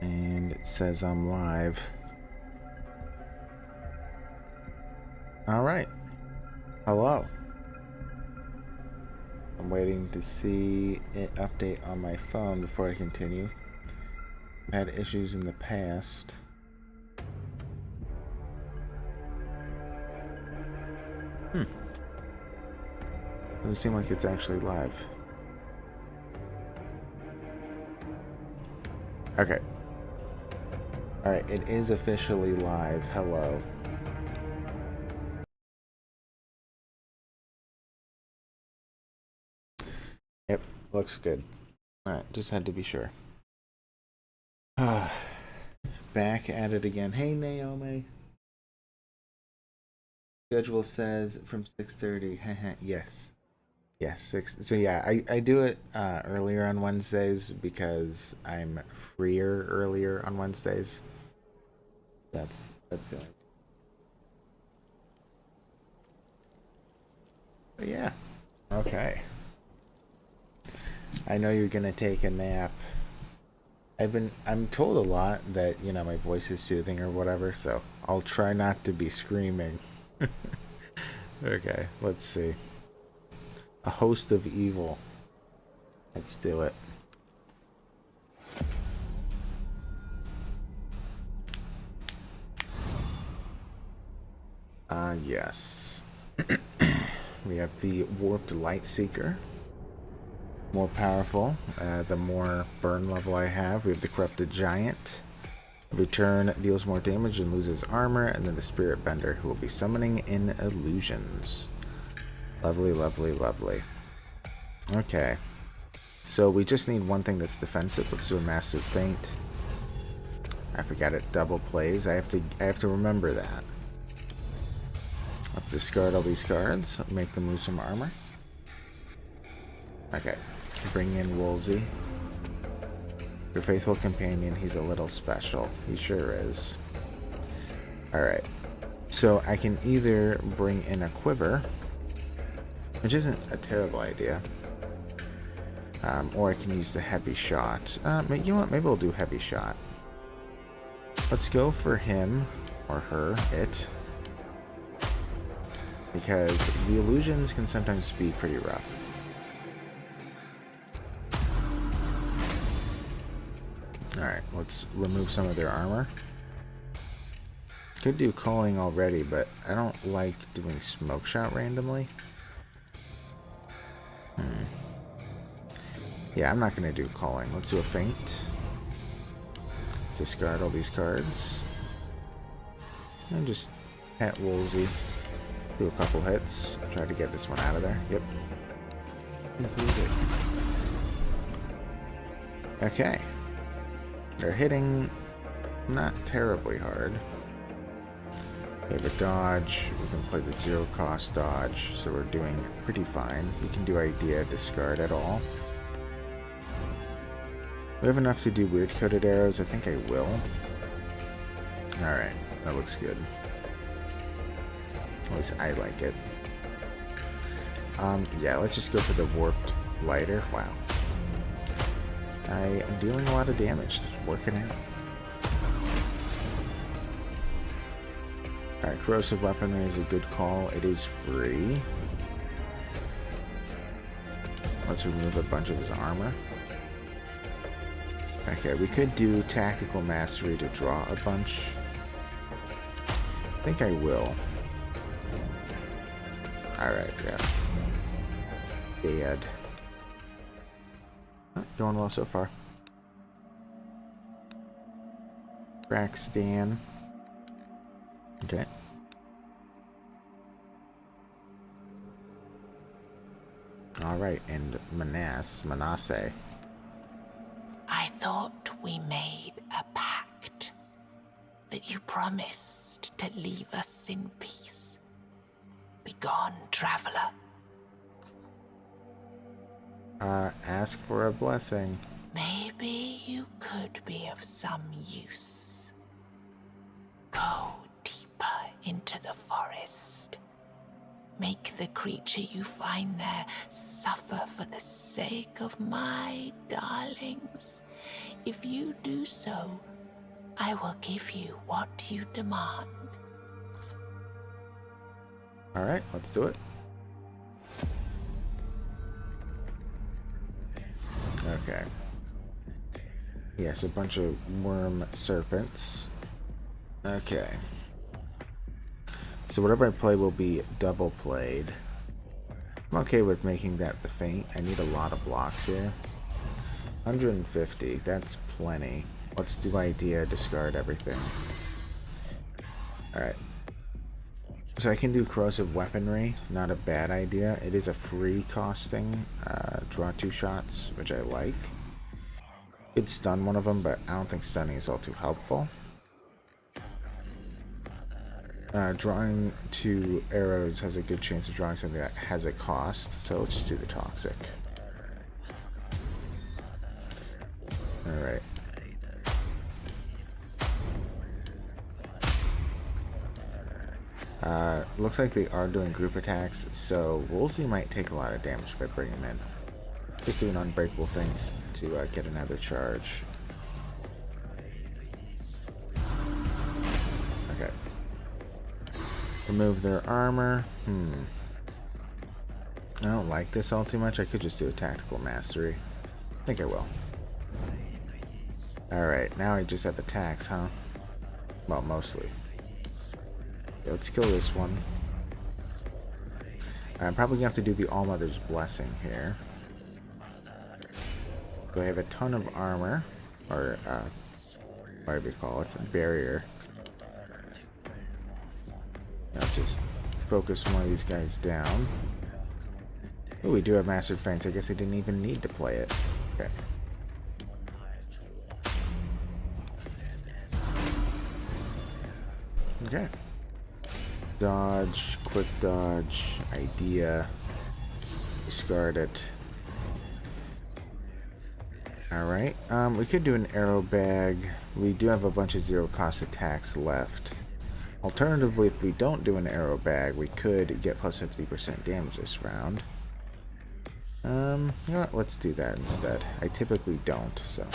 And it says I'm live. All right. Hello. I'm waiting to see it update on my phone before I continue. I've had issues in the past. Doesn't seem like it's actually live. Okay. Alright, it is officially live. Hello. Yep, looks good. Alright, just had to be sure. Back at it again. Hey, Naomi. Schedule says from 6:30. Yes. Yes, 6. So yeah, I do it earlier on Wednesdays because I'm freer earlier on Wednesdays. That's it. But yeah. Okay. I know you're gonna take a nap. I'm told a lot that, you know, my voice is soothing or whatever, so I'll try not to be screaming. Okay, let's see. A host of evil. Let's do it. Yes. We have the Warped Light Seeker. More powerful, the more burn level I have. We have the Corrupted Giant. Every turn deals more damage and loses armor. And then the Spirit Bender, who will be summoning in illusions. Lovely, lovely, lovely. Okay. So we just need one thing that's defensive. Let's do a Massive Feint. I forgot it double plays. I have to remember that. Let's discard all these cards. Make them lose some armor. Okay. Bring in Woolsey. Your faithful companion, he's a little special. He sure is. Alright. So I can either bring in a Quiver, which isn't a terrible idea. Or I can use the Heavy Shot. You know what? Maybe we'll do Heavy Shot. Let's go for him, or her, it. Because the illusions can sometimes be pretty rough. Alright, let's remove some of their armor. Could do Calling already, but I don't like doing Smoke Shot randomly. Yeah, I'm not going to do Calling. Let's do a Feint. Let's discard all these cards. And just pet Woolsey. Do a couple hits. Try to get this one out of there. Yep. Completed. Okay. They're hitting not terribly hard. We have a dodge. We can play the zero cost dodge, so we're doing pretty fine. We can do idea discard at all. We have enough to do weird coated arrows. I think I will. Alright, that looks good. At least I like it. Yeah, let's just go for the Warped Lighter. Wow. I am dealing a lot of damage. Just working out. Alright, Corrosive Weaponry is a good call. It is free. Let's remove a bunch of his armor. Okay, we could do Tactical Mastery to draw a bunch. I think I will. Alright, yeah. Dead. Going well so far. Crack Stan. Okay. Alright, and Manasseh. I thought we made a pact. That you promised to leave us in peace. Begone, traveler. Ask for a blessing. Maybe you could be of some use. Go deeper into the forest. Make the creature you find there suffer for the sake of my darlings. If you do so, I will give you what you demand. Alright, let's do it. Okay. Yes, a bunch of worm serpents. Okay. So whatever I play will be double played. I'm okay with making that the feint. I need a lot of blocks here. 150, that's plenty. Let's do idea, discard everything. Alright. So I can do corrosive weaponry, not a bad idea. It is a free costing, draw 2 shots, which I like. Could stun one of them, but I don't think stunning is all too helpful. Drawing 2 arrows has a good chance of drawing something that has a cost, so let's just do the toxic. Alright. Looks like they are doing group attacks, so Woolsey might take a lot of damage if I bring him in. Just doing unbreakable things to get another charge. Okay. Remove their armor. I don't like this all too much. I could just do a tactical mastery. I think I will. Alright, now I just have attacks, huh? Well, mostly. Okay, let's kill this one. I'm probably going to have to do the Allmother's Blessing here. So I have a ton of armor, or, what do we call it? Barrier. Let's just focus one of these guys down. Oh, we do have Mastered Feints. I guess I didn't even need to play it. Okay. Okay. Dodge, quick dodge, idea, discard it. Alright, we could do an arrow bag. We do have a bunch of zero cost attacks left. Alternatively, if we don't do an arrow bag, we could get plus 50% damage this round. You know what, let's do that instead. I typically don't, so.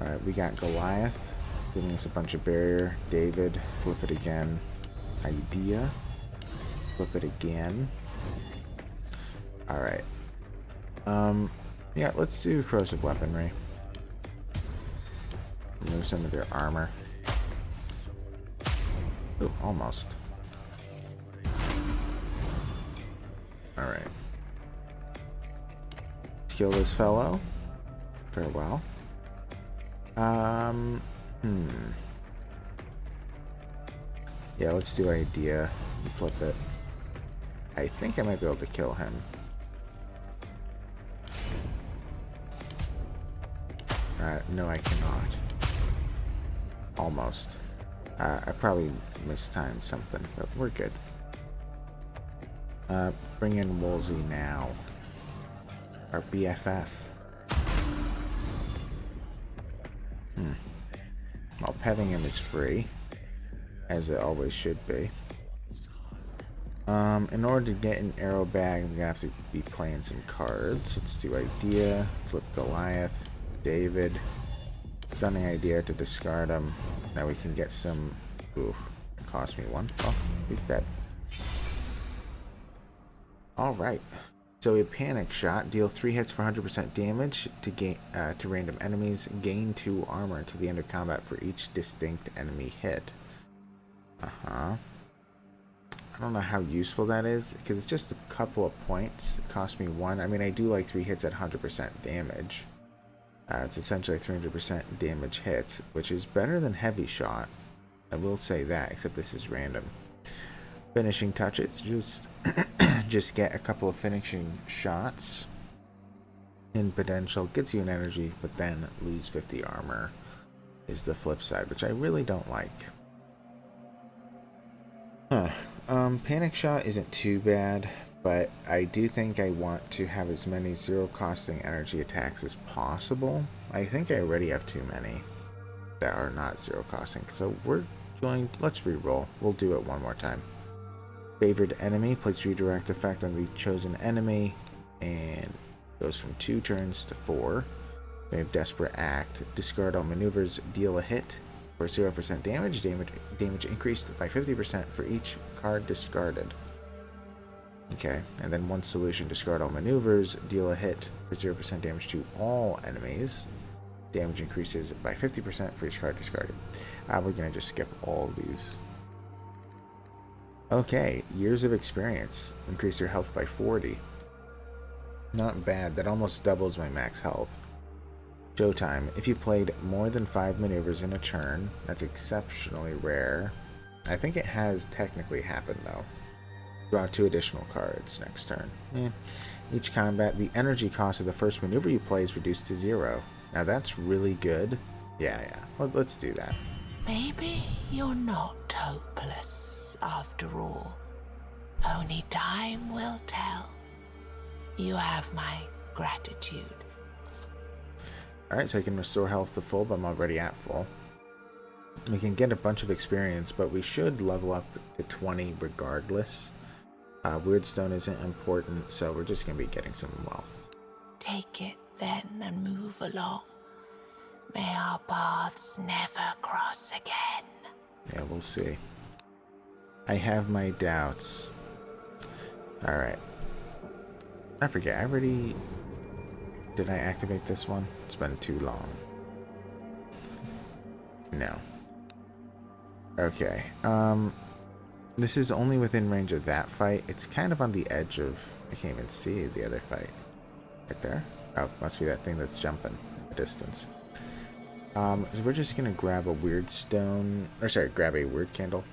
Alright, we got Goliath, giving us a bunch of barrier. David, flip it again. Idea, flip it again. Alright. Yeah, let's do corrosive weaponry. Remove some of their armor. Ooh, almost. Alright. Kill this fellow. Farewell. Yeah, let's do idea and flip it. I think I might be able to kill him. No, I cannot. Almost. I probably mistimed something, but we're good. Bring in Woolsey now. Our BFF. Well, petting him is free, as it always should be. In order to get an arrow bag, I'm gonna have to be playing some cards. Let's do idea, flip Goliath, David, stunning idea to discard him. Now we can get some. Ooh, it cost me 1. Oh, he's dead. All right. So a panic shot, deal 3 hits for 100% damage to gain to random enemies, gain 2 armor to the end of combat for each distinct enemy hit. I don't know how useful that is, because it's just a couple of points. It cost me 1. I mean, I do like 3 hits at 100% damage. It's essentially a 300% damage hit, which is better than heavy shot. I will say that, except this is random. Finishing touches, just get a couple of finishing shots in potential, gets you an energy, but then lose 50 armor is the flip side, which I really don't like. Panic shot isn't too bad, but I do think I want to have as many zero costing energy attacks as possible. I think I already have too many that are not zero costing, so we're going to, let's re-roll. We'll do it one more time. Favored enemy, place redirect effect on the chosen enemy, and goes from 2 turns to 4. We have Desperate Act. Discard all maneuvers, deal a hit for 0% damage. Damage increased by 50% for each card discarded. Okay, and then one solution, discard all maneuvers, deal a hit for 0% damage to all enemies. Damage increases by 50% for each card discarded. We're going to just skip all of these. Okay, years of experience. Increase your health by 40. Not bad, that almost doubles my max health. Showtime. If you played more than 5 maneuvers in a turn, that's exceptionally rare. I think it has technically happened though. Draw 2 additional cards next turn. Each combat, the energy cost of the first maneuver you play is reduced to 0. Now that's really good. Yeah. Let's do that. Maybe you're not hopeless after all. Only time will tell. You have my gratitude. Alright, so I can restore health to full, but I'm already at full. We can get a bunch of experience, but we should level up to 20 regardless. Weirdstone isn't important, so we're just going to be getting some wealth. Take it then and move along. May our paths never cross again. Yeah, we'll see. I have my doubts. Alright. I forget, I already... Did I activate this one? It's been too long. No. Okay. This is only within range of that fight. It's kind of on the edge of... I can't even see the other fight. Right there? Oh, must be that thing that's jumping in the distance. So we're just gonna grab a weird stone... Or sorry, grab a weird candle.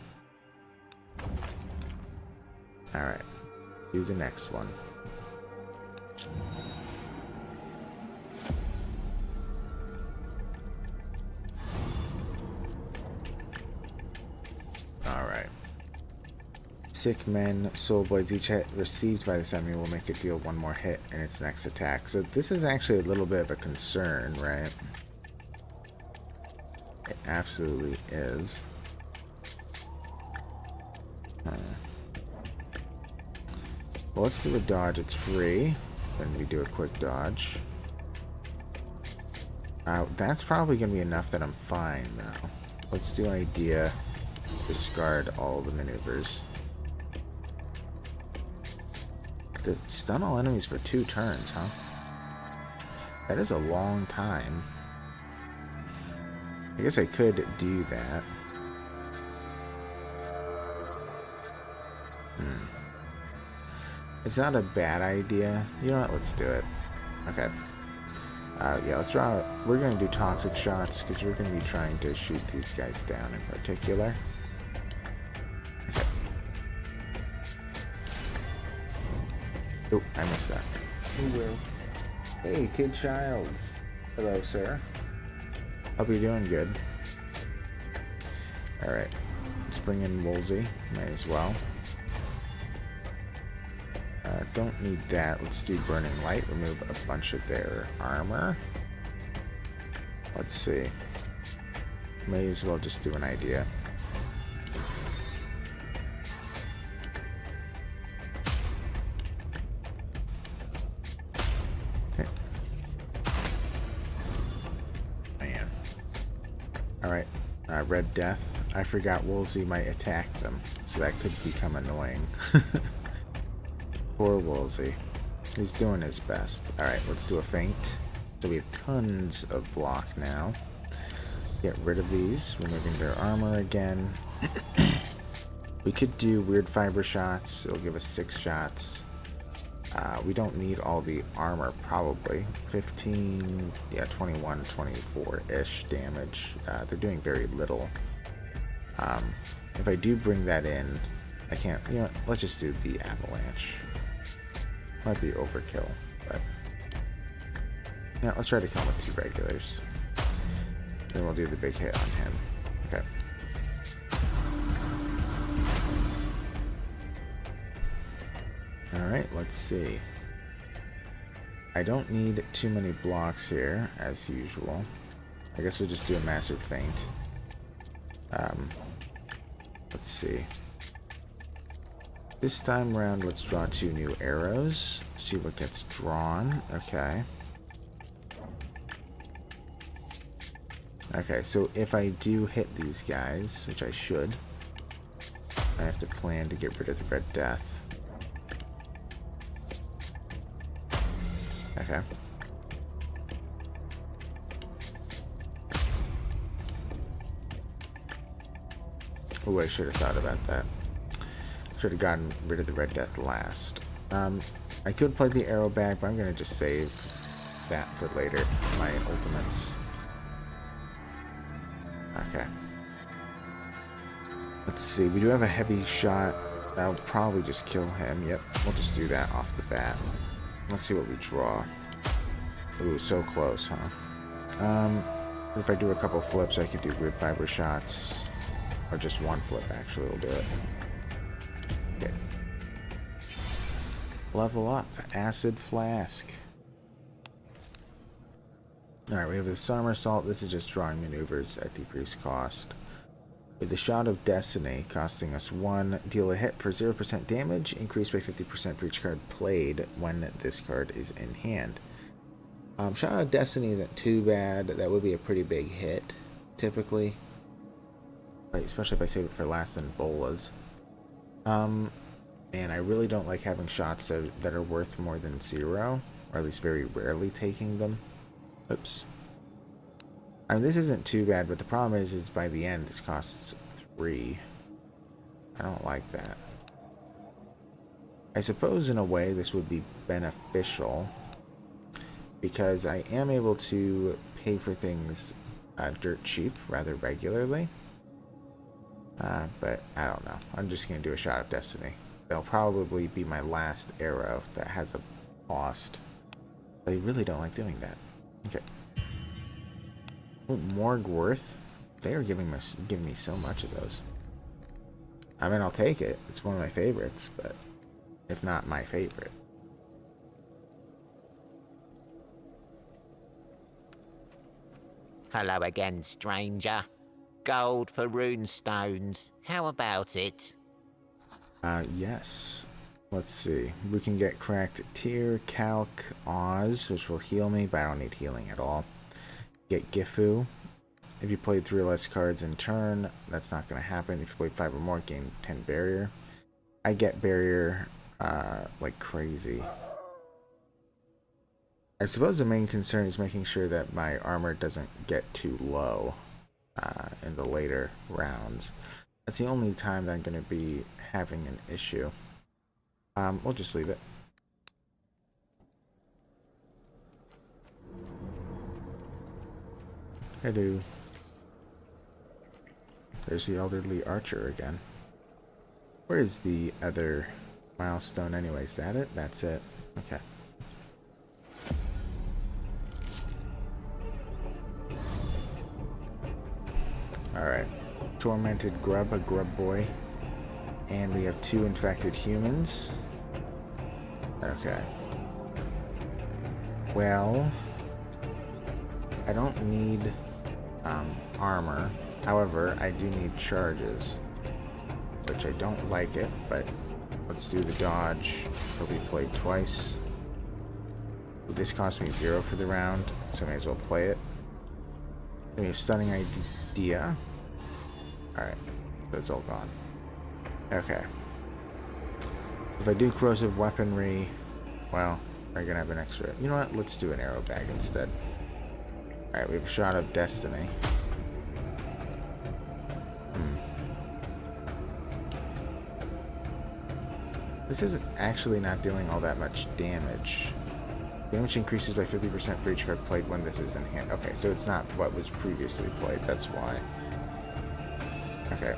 Alright. Do the next one. Alright. Sick men, soul blades. Each hit received by this enemy will make it deal 1 more hit in its next attack. So this is actually a little bit of a concern, right? It absolutely is. Well, let's do a dodge. It's free. Then we do a quick dodge. That's probably going to be enough that I'm fine now. Let's do idea. Discard all the maneuvers. Stun all enemies for 2 turns, huh? That is a long time. I guess I could do that. It's not a bad idea. You know what? Let's do it. Okay. Yeah, let's draw... We're going to do toxic shots because we're going to be trying to shoot these guys down in particular. Okay. Oh, I missed that. Oh, well. Hey, Kid Childs. Hello, sir. Hope you're doing good. Alright. Let's bring in Woolsey. Might as well. Don't need that. Let's do Burning Light. Remove a bunch of their armor. Let's see. May as well just do an idea. Okay. Man. Alright. Red Death. I forgot Woolsey might attack them, so that could become annoying. Poor Woolsey. He's doing his best. Alright, let's do a feint. So we have tons of block now. Get rid of these, removing their armor again. We could do weird fiber shots. It'll give us 6 shots. We don't need all the armor, probably. 15, yeah, 21, 24-ish damage. They're doing very little. If I do bring that in, I can't, you know what, let's just do the avalanche. Might be overkill, but yeah, let's try to kill him with 2 regulars. Then we'll do the big hit on him. Okay. Alright, let's see. I don't need too many blocks here, as usual. I guess we'll just do a massive feint. Let's see. This time around, let's draw 2 new arrows. See what gets drawn. Okay. Okay, so if I do hit these guys, which I should, I have to plan to get rid of the Red Death. Okay. Oh, I should have thought about that. Should have gotten rid of the Red Death last. I could play the arrow back, but I'm going to just save that for later. My ultimates. Okay. Let's see. We do have a heavy shot. That'll probably just kill him. Yep. We'll just do that off the bat. Let's see what we draw. Ooh, so close, huh? If I do a couple flips, I could do wood fiber shots. Or just one flip, actually, will do it. Okay. Level up. Acid Flask. Alright, we have the Somersault. This is just drawing maneuvers at decreased cost. With the Shot of Destiny, costing us 1. Deal a hit for 0% damage. Increase by 50% for each card played when this card is in hand. Shot of Destiny isn't too bad. That would be a pretty big hit, typically. Right, especially if I save it for last in bolas. And I really don't like having shots that are worth more than 0, or at least very rarely taking them. Oops. I mean, this isn't too bad, but the problem is by the end, this costs 3. I don't like that. I suppose, in a way, this would be beneficial, because I am able to pay for things dirt cheap rather regularly. But I don't know. I'm just going to do a Shot of Destiny. That'll probably be my last arrow that has a cost. I really don't like doing that. Okay. Oh, Morgworth. They are giving me so much of those. I mean, I'll take it. It's one of my favorites, but if not my favorite. Hello again, stranger. Gold for runestones. How about it? Yes. Let's see. We can get Cracked Tear, Calc, Oz, which will heal me, but I don't need healing at all. Get Gifu. If you played 3 or less cards in turn, that's not going to happen. If you played 5 or more, gain 10 barrier. I get barrier like crazy. I suppose the main concern is making sure that my armor doesn't get too low in the later rounds. That's the only time that I'm going to be having an issue. We'll just leave it. Hello. There's the elderly archer again. Where is the other milestone anyway? Is that it? That's it. Okay. Alright. Tormented grub, a grub boy. And we have 2 infected humans. Okay. Well, I don't need armor. However, I do need charges, which I don't like it, but let's do the dodge. He'll be played twice. This cost me 0 for the round, so I may as well play it. Give me a stunning idea. Alright, so it's all gone. Okay. If I do corrosive weaponry, well, I'm gonna have an extra. You know what? Let's do an arrow bag instead. Alright, we have a Shot of Destiny. This is actually not dealing all that much damage. Damage increases by 50% for each card played when this is in hand. Okay, so it's not what was previously played, that's why. Okay.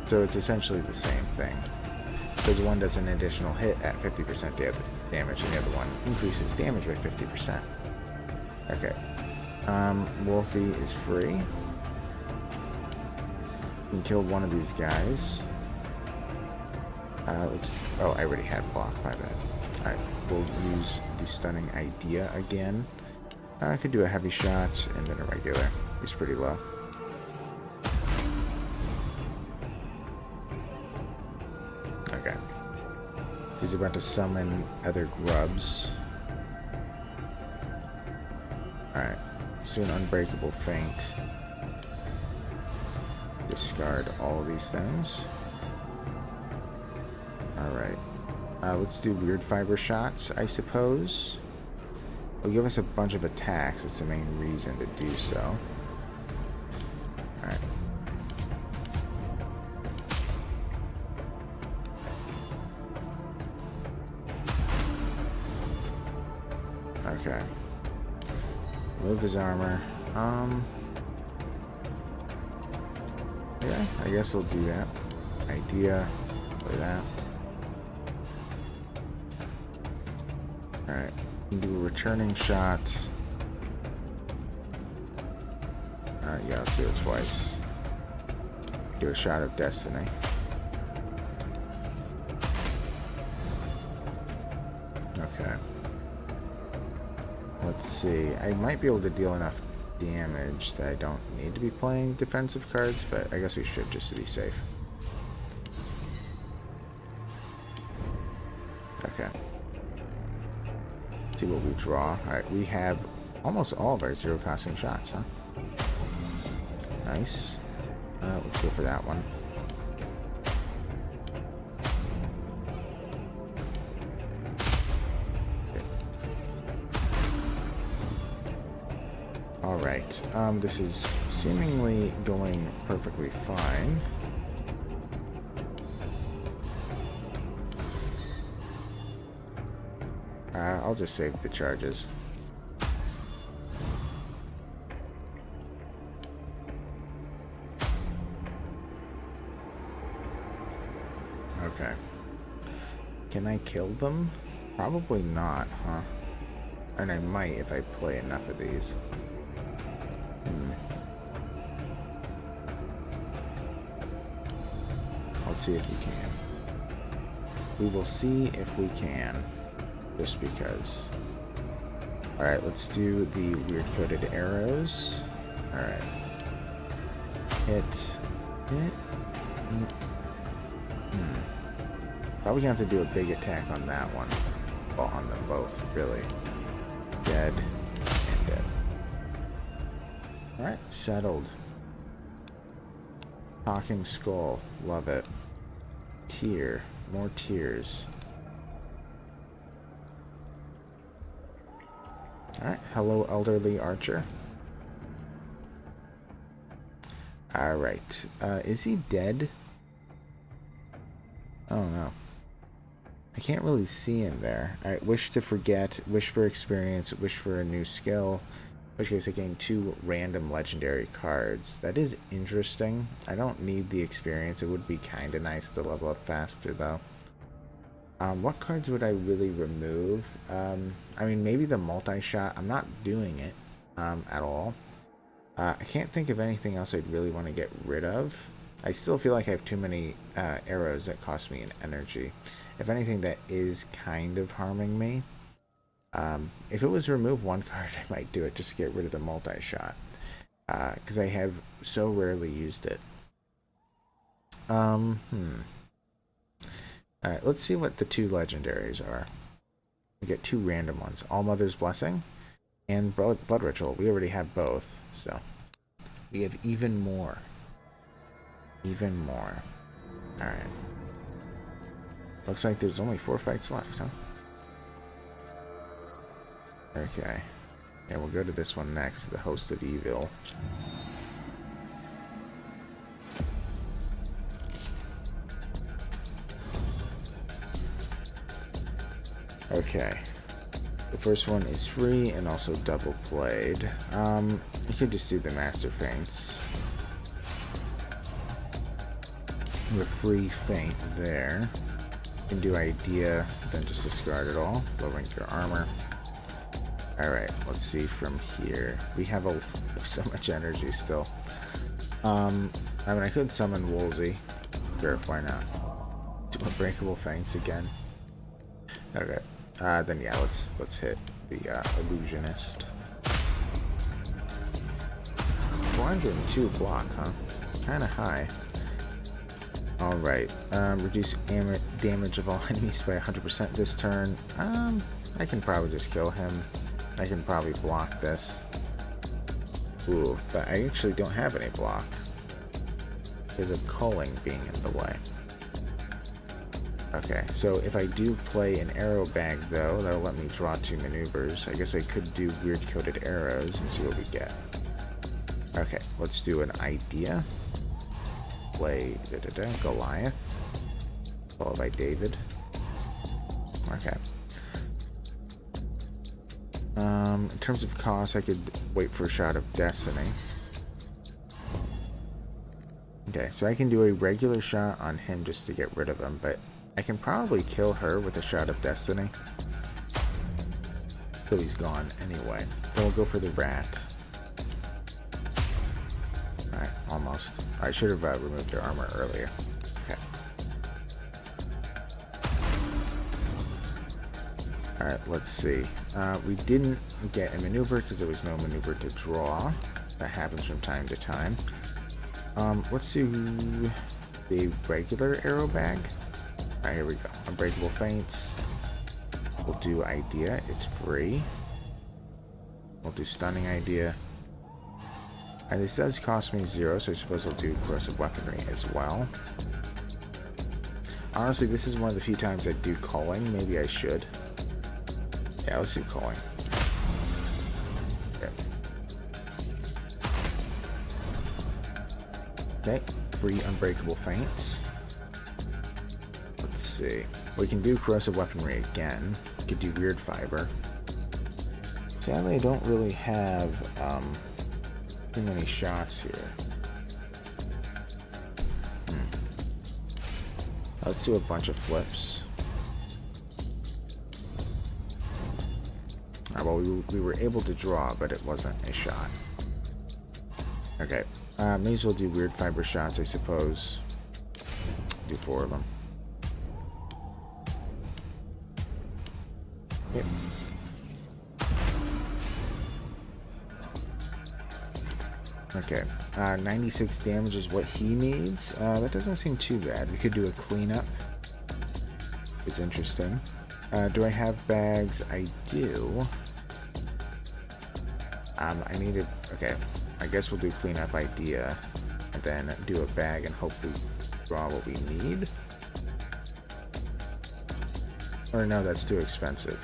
So it's essentially the same thing. Because one does an additional hit at 50% damage, and the other one increases damage by 50%. Okay. Wolfie is free. We can kill one of these guys. Oh, I already had block, my bad. Alright, we'll use the stunning idea again. I could do a heavy shot and then a regular. He's pretty low. He's about to summon other grubs. Alright. Let's do an unbreakable feint. Discard all of these things. Alright. Let's do weird fiber shots, I suppose. It'll give us a bunch of attacks. That's the main reason to do so. Alright. Okay. Move his armor. Yeah, I guess we'll do that. Idea. Play that. Alright. Do a returning shot. Yeah, let's do it twice. Do a shot of destiny. Okay. Let's see. I might be able to deal enough damage that I don't need to be playing defensive cards, but I guess we should just to be safe. Okay. See what we draw. Alright, we have almost all of our zero costing shots, huh? Nice. Let's go for that one. Alright, this is seemingly going perfectly fine. I'll just save the charges. Okay. Can I kill them? Probably not, huh? And I might if I play enough of these. Let's see if we can. We will see if we can. Just because. Alright, let's do the weird coated arrows. Alright. Hit. Probably gonna have to do a big attack on that one. Well, on them both, really. Dead and dead. Alright, settled. Talking skull. Love it. Tear. More tears. Alright, hello elderly archer. Alright, is he dead? I don't know. I can't really see him there. Alright, wish to forget, wish for experience, wish for a new skill. In which case I gain 2 random legendary cards. That is interesting. I don't need the experience. It would be kind of nice to level up faster though. What cards would I really remove? I mean, maybe the multi-shot. I'm not doing it at all. I can't think of anything else I'd really want to get rid of. I still feel like I have too many arrows that cost me an energy. If anything, that is kind of harming me. If it was remove 1 card, I might do it just to get rid of the multi-shot. Because I have so rarely used it. Alright, let's see what the 2 legendaries are. We get 2 random ones. Allmother's Blessing and Blood Ritual. We already have both, so we have even more. Even more. Alright. Looks like there's only 4 fights left, huh? Okay. Yeah, we'll go to this one next, the Host of Evil. Okay. The first one is free and also double played. You could just do the Master Feints. The free feint there. You can do Idea, then just discard it all, lowering your armor. Alright, let's see from here. We have so much energy still. I mean, I could summon Woolsey. Sure, why not? Do Unbreakable Feints again. Okay. Then yeah, let's hit the Illusionist. 402 block, huh? Kinda high. Alright, reduce damage of all enemies by 100% this turn. I can probably just kill him. I can probably block this. Ooh, but I actually don't have any block because of culling being in the way. Okay, so if I do play an arrow bag though, that'll let me draw 2 maneuvers. I guess I could do weird coated arrows and see what we get. Okay, let's do an idea. Play Goliath, followed by David. Okay. In terms of cost, I could wait for a shot of Destiny. Okay, so I can do a regular shot on him just to get rid of him, but I can probably kill her with a shot of Destiny. So he's gone anyway. Then we'll go for the rat. Alright, almost. I should have removed her armor earlier. Okay. Alright, let's see. We didn't get a maneuver because there was no maneuver to draw. That happens from time to time. Let's do the regular arrow bag. Alright, here we go. Unbreakable Feints. We'll do Idea. It's free. We'll do Stunning Idea. And this does cost me 0, so I suppose I'll do Corrosive Weaponry as well. Honestly, this is one of the few times I do Culling. Maybe I should. Yeah, let's do Culling. Okay. Okay, free Unbreakable Feints. Let's see. We can do Corrosive Weaponry again. We could do Weird Fiber. Sadly, I don't really have too many shots here. Let's do a bunch of flips. Well, we were able to draw, but it wasn't a shot. Okay. May as well do Weird Fiber shots, I suppose. Do 4 of them. Yep. Okay. 96 damage is what he needs. That doesn't seem too bad. We could do a cleanup. It's interesting. Do I have bags? I do. I need to... Okay. I guess we'll do cleanup idea. And then do a bag and hope we draw what we need. Or no, that's too expensive.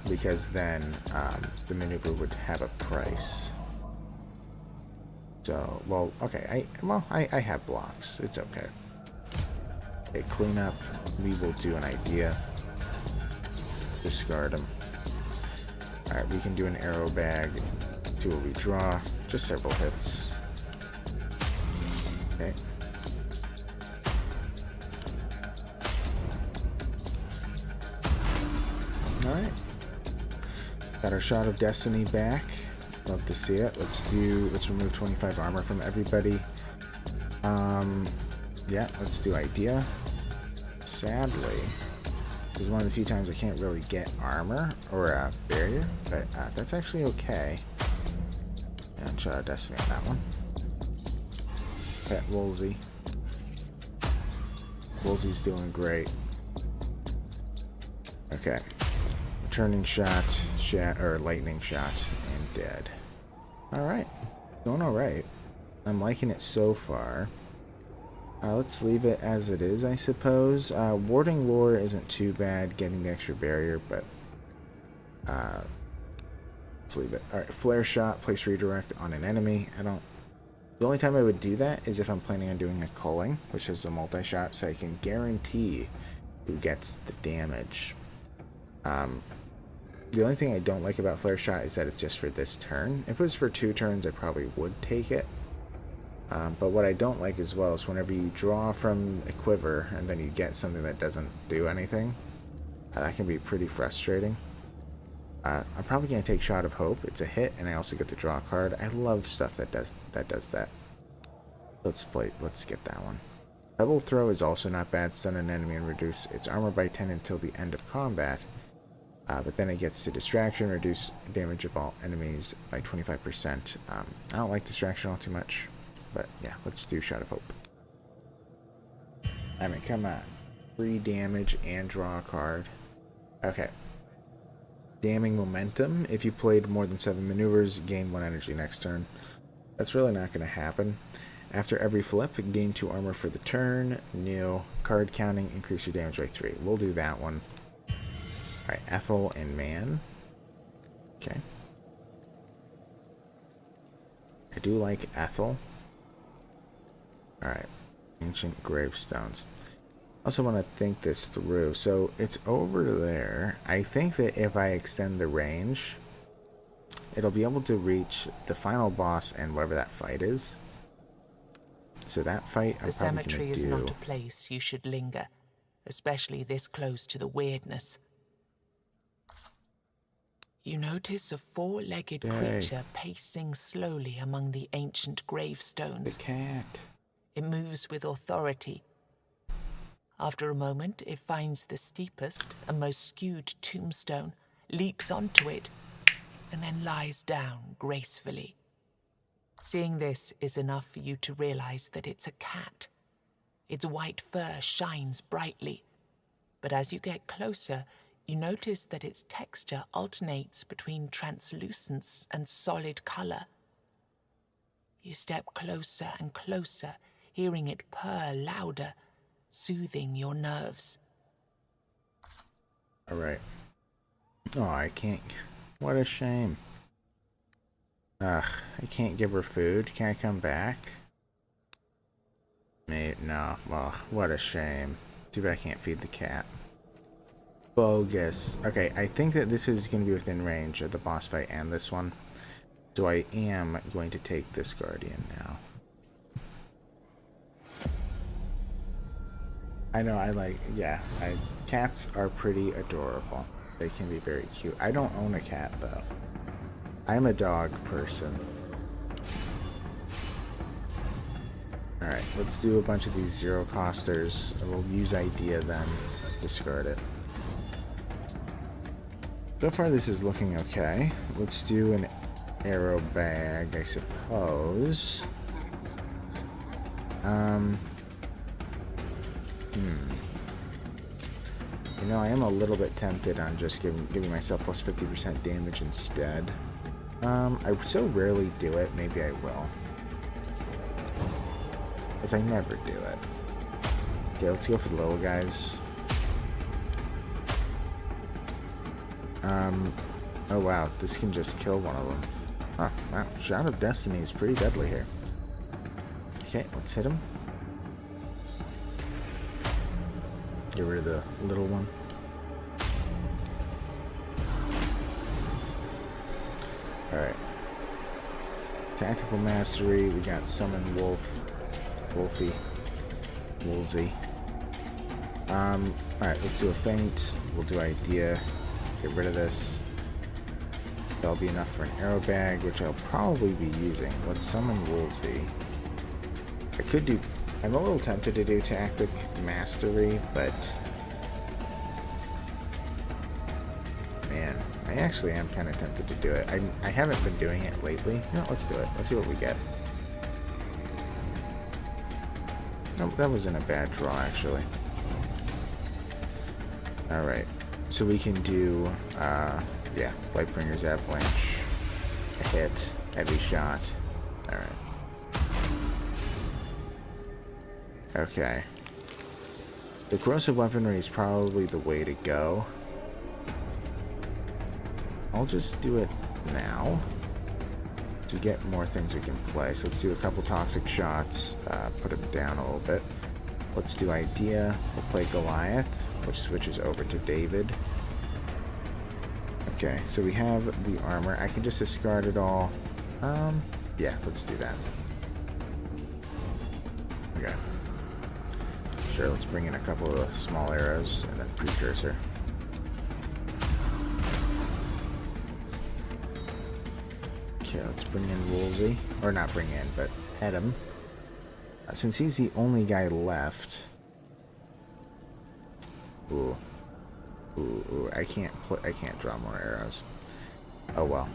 Because then the maneuver would have a price. So, well, okay. I have blocks. It's okay. Okay, cleanup. We will do an idea. Discard them. Alright, we can do an arrow bag. See what we draw. Just several hits. Okay. Alright. Got our shot of Destiny back. Love to see it. Let's remove 25 armor from everybody. Yeah, let's do idea. Sadly, this is one of the few times I can't really get armor or a barrier, but that's actually okay. And shot of Destiny on that one. Pet Woolsey. Woolsey's doing great. Okay. Turning shot, or lightning shot, and dead. Alright. Going alright. I'm liking it so far. Let's leave it as it is, I suppose. Warding lore isn't too bad, getting the extra barrier, but let's leave it. Alright, flare shot, place redirect on an enemy. The only time I would do that is if I'm planning on doing a culling, which is a multi-shot, so I can guarantee who gets the damage. The only thing I don't like about flare shot is that it's just for this turn. If it was for 2 turns, I probably would take it. But what I don't like as well is whenever you draw from a quiver and then you get something that doesn't do anything, that can be pretty frustrating. I'm probably going to take Shot of Hope. It's a hit, and I also get to draw a card. I love stuff that does that. Let's get that one. Pebble Throw is also not bad. Stun an enemy and reduce its armor by 10 until the end of combat. But then it gets to Distraction, reduce damage of all enemies by 25%. I don't like Distraction all too much. But yeah, let's do Shot of Hope. I mean, come on. Free damage and draw a card. Okay. Damning Momentum. If you played more than 7 maneuvers, gain 1 energy next turn. That's really not going to happen. After every flip, gain 2 armor for the turn. New. Card counting, increase your damage by 3. We'll do that one. Alright, Ethel and Man. Okay. I do like Ethel. Alright. Ancient Gravestones. Also want to think this through. So it's over there. I think that if I extend the range, it'll be able to reach the final boss and whatever that fight is. So that fight, I'm The probably cemetery going to is do. not a place you should linger, especially this close to the weirdness. You notice a 4-legged Yay. creature pacing slowly among the ancient The gravestones. cat. It moves with authority. After a moment, it finds the steepest and most skewed tombstone, leaps onto it, and then lies down gracefully. Seeing this is enough for you to realize that it's a cat. Its white fur shines brightly, but as you get closer, you notice that its texture alternates between translucence and solid color. You step closer and closer, hearing it purr louder, soothing your nerves. Alright. Oh, I can't. What a shame. Ugh, I can't give her food. Can I come back? Maybe, no. Well, what a shame. Too bad I can't feed the cat. Bogus. Okay, I think that this is going to be within range of the boss fight and this one. So I am going to take this Guardian now. I know, cats are pretty adorable. They can be very cute. I don't own a cat, though. I'm a dog person. Alright, let's do a bunch of these zero-costers. We'll use Idea then. Discard it. So far, this is looking okay. Let's do an arrow bag, I suppose. You know, I am a little bit tempted on just giving myself plus 50% damage instead. I so rarely do it, maybe I will. Because I never do it. Okay, let's go for the little guys. Oh wow, this can just kill one of them. Oh, wow, Shot of Destiny is pretty deadly here. Okay, let's hit him. Get rid of the little one. Alright. Tactical Mastery, we got Summon Wolf. Wolfie. Woolsey. Alright, let's do a Feint. We'll do Idea. Get rid of this. That'll be enough for an arrow bag, which I'll probably be using. Let's summon Woolsey. I could do... I'm a little tempted to do Tactic Mastery, but... Man, I actually am kind of tempted to do it. I haven't been doing it lately. No, let's do it. Let's see what we get. Nope, that wasn't a bad draw, actually. Alright. So we can do, yeah, Lightbringer's Avalanche, a hit, heavy shot. Alright. Okay. The corrosive weaponry is probably the way to go. I'll just do it now to get more things we can play. So let's do a couple toxic shots, put them down a little bit. Let's do Idea. We'll play Goliath, which switches over to David. Okay, so we have the armor. I can just discard it all. Yeah, let's do that. Okay. Sure, let's bring in a couple of small arrows and then Precursor. Okay, let's bring in Woolsey. Or not bring in, but head him. Since he's the only guy left... Ooh. Ooh, I can't draw more arrows. Oh well.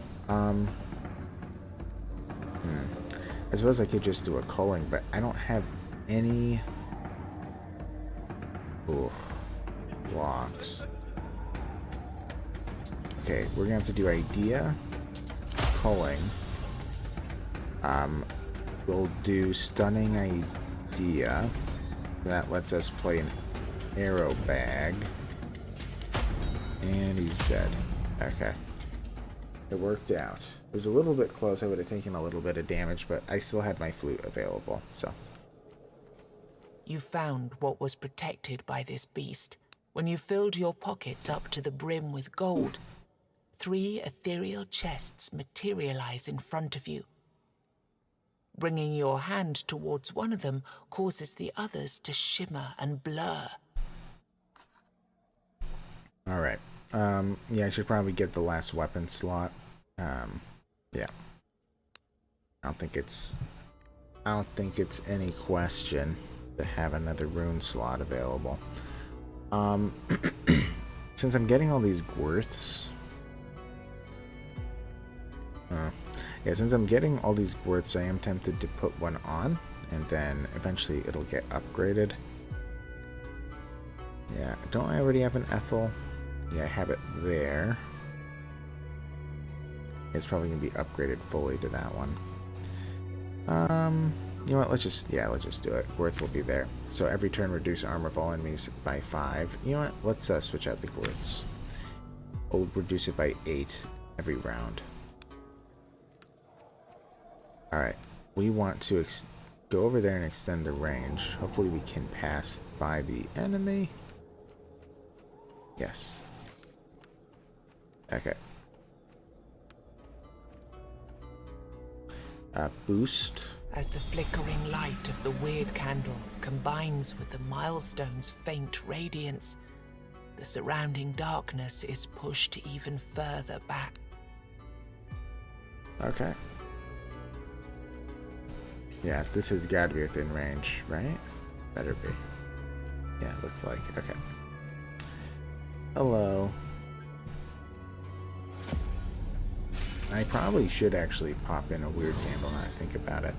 I suppose I could just do a culling, but I don't have any... Ooh, blocks. Okay, we're gonna have to do idea, culling. We'll do stunning idea. That lets us play an arrow bag. And he's dead. Okay. It worked out. It was a little bit close. I would have taken a little bit of damage, but I still had my flute available, so. You found what was protected by this beast when you filled your pockets up to the brim with gold. 3 ethereal chests materialize in front of you. Bringing your hand towards one of them causes the others to shimmer and blur. Alright. Yeah, I should probably get the last weapon slot. Yeah. I don't think it's any question to have another rune slot available. Since I'm getting all these Gwrths... yeah, since I'm getting all these Gwrths, I am tempted to put one on, and then eventually it'll get upgraded. Yeah, don't I already have an Ethel? Yeah, I have it there. It's probably going to be upgraded fully to that one. You know what, let's just do it. Gwrth will be there. So every turn reduce armor of all enemies by 5. You know what, let's switch out the Gwrths. We'll reduce it by 8 every round. Alright, we want to go over there and extend the range. Hopefully we can pass by the enemy. Yes. Okay. Boost. As the flickering light of the weird candle combines with the milestone's faint radiance, the surrounding darkness is pushed even further back. Okay. Yeah, this has got to be within range, right? Better be. Yeah, looks like. Okay. Hello. I probably should actually pop in a weird candle now I think about it.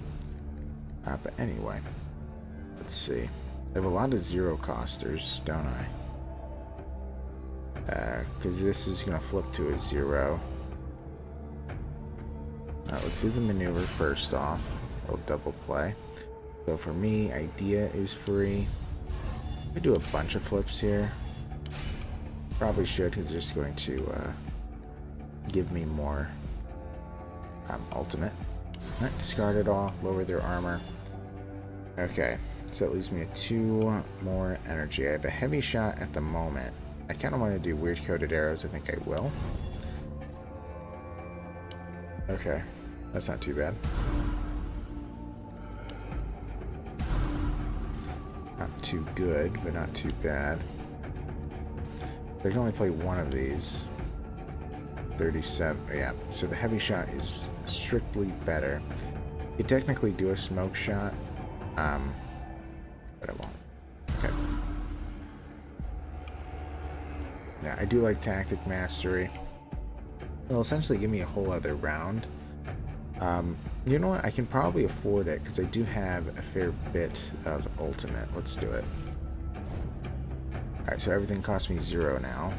But anyway, let's see. I have a lot of zero costers, don't I? Because this is going to flip to a 0. Let's do the maneuver first off. We'll double play. So for me, idea is free. I could do a bunch of flips here. Probably should, because it's just going to give me more ultimate. Alright, discard it all, lower their armor. Okay, so that leaves me with 2 more energy. I have a heavy shot at the moment. I kind of want to do weird coated arrows. I think I will. Okay, that's not too bad. Not too good, but not too bad. I can only play one of these. 37, yeah. So the heavy shot is strictly better. You technically do a smoke shot, but I won't. Okay. Yeah, I do like tactic mastery. It'll essentially give me a whole other round. You know what? I can probably afford it because I do have a fair bit of ultimate. Let's do it. Alright, so everything costs me 0 now.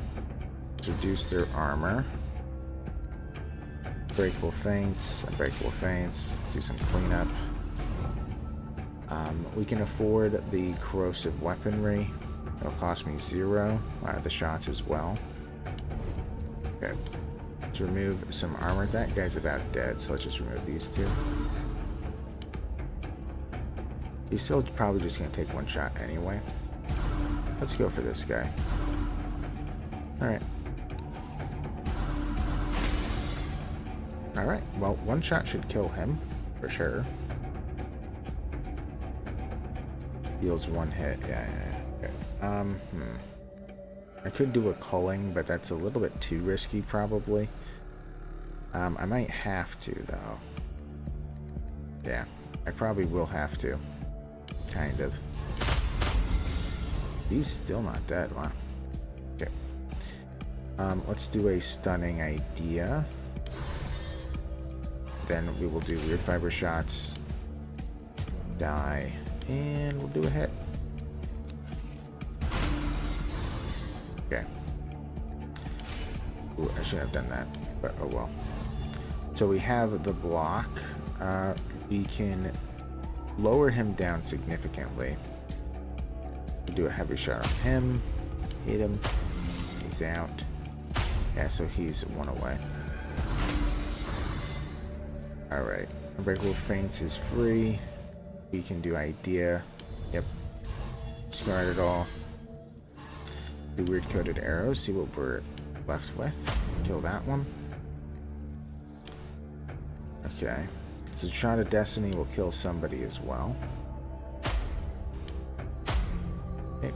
Let's reduce their armor. Unbreakable feints, unbreakable feints. Let's do some cleanup. We can afford the corrosive weaponry. It'll cost me 0. The shots as well. Okay. Let's remove some armor. That guy's about dead, so let's just remove these 2. He's still probably just going to take 1 shot anyway. Let's go for this guy. Alright. Alright, well, 1 shot should kill him, for sure. Deals 1 hit, yeah. Okay. I could do a culling, but that's a little bit too risky, probably. I might have to, though. Yeah, I probably will have to. Kind of. He's still not dead, wow. Okay. Let's do a stunning idea. Then we will do weird fiber shots. die, and we'll do a hit. Okay. Ooh, I shouldn't have done that, but oh well. So we have the block. We can lower him down significantly. We'll do a heavy shot on him. Hit him. He's out. Yeah, so he's one away. Alright. Unbreakable Feints is free. We can do idea. Yep. Discard it all. Do weird coated arrows. See what we're left with. Kill that one. Okay. So Shot of Destiny will kill somebody as well. Okay.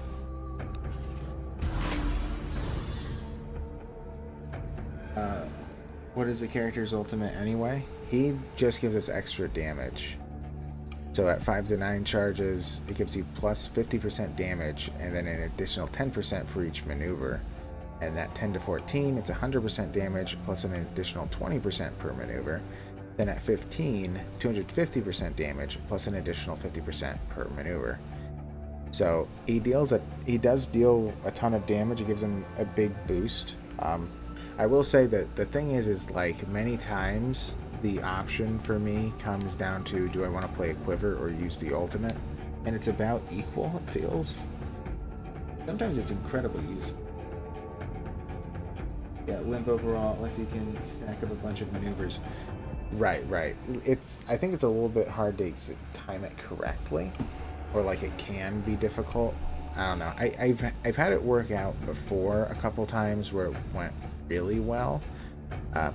What is the character's ultimate anyway? He just gives us extra damage. So at 5 to 9 charges, it gives you plus 50% damage and then an additional 10% for each maneuver. And at 10 to 14, it's 100% damage plus an additional 20% per maneuver. Then at 15, 250% damage plus an additional 50% per maneuver. So he does deal a ton of damage. It gives him a big boost. I will say that the thing is like many times the option for me comes down to, do I want to play a quiver or use the ultimate? And it's about equal, it feels. Sometimes it's incredibly useful. Yeah, limp overall, unless you can stack up a bunch of maneuvers. Right. I think it's a little bit hard to time it correctly, or like it can be difficult. I don't know. I've had it work out before a couple times where it went really well,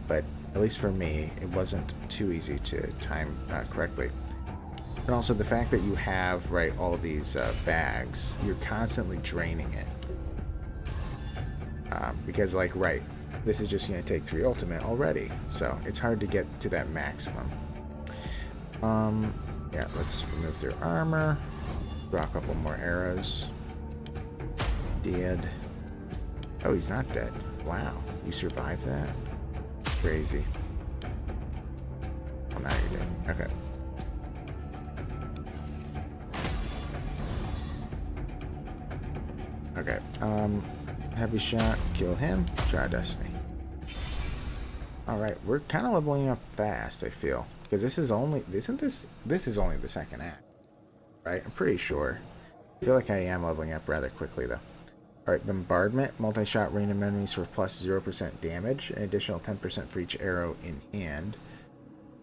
but at least for me, it wasn't too easy to time correctly. And also the fact that you have all these bags, you're constantly draining it, because this is just going to take 3 ultimate already, so it's hard to get to that maximum. Yeah, let's remove their armor, draw a couple more arrows. Dead. Oh, he's not dead. Wow, you survived that? Crazy. Oh, now you're dead. Okay. Okay, heavy shot, kill him, try Destiny. Alright, we're kind of leveling up fast, I feel. Because this is only, this is only the second act. Right? I'm pretty sure. I feel like I am leveling up rather quickly, though. Alright, Bombardment, multi-shot random enemies for plus 0% damage, an additional 10% for each arrow in hand.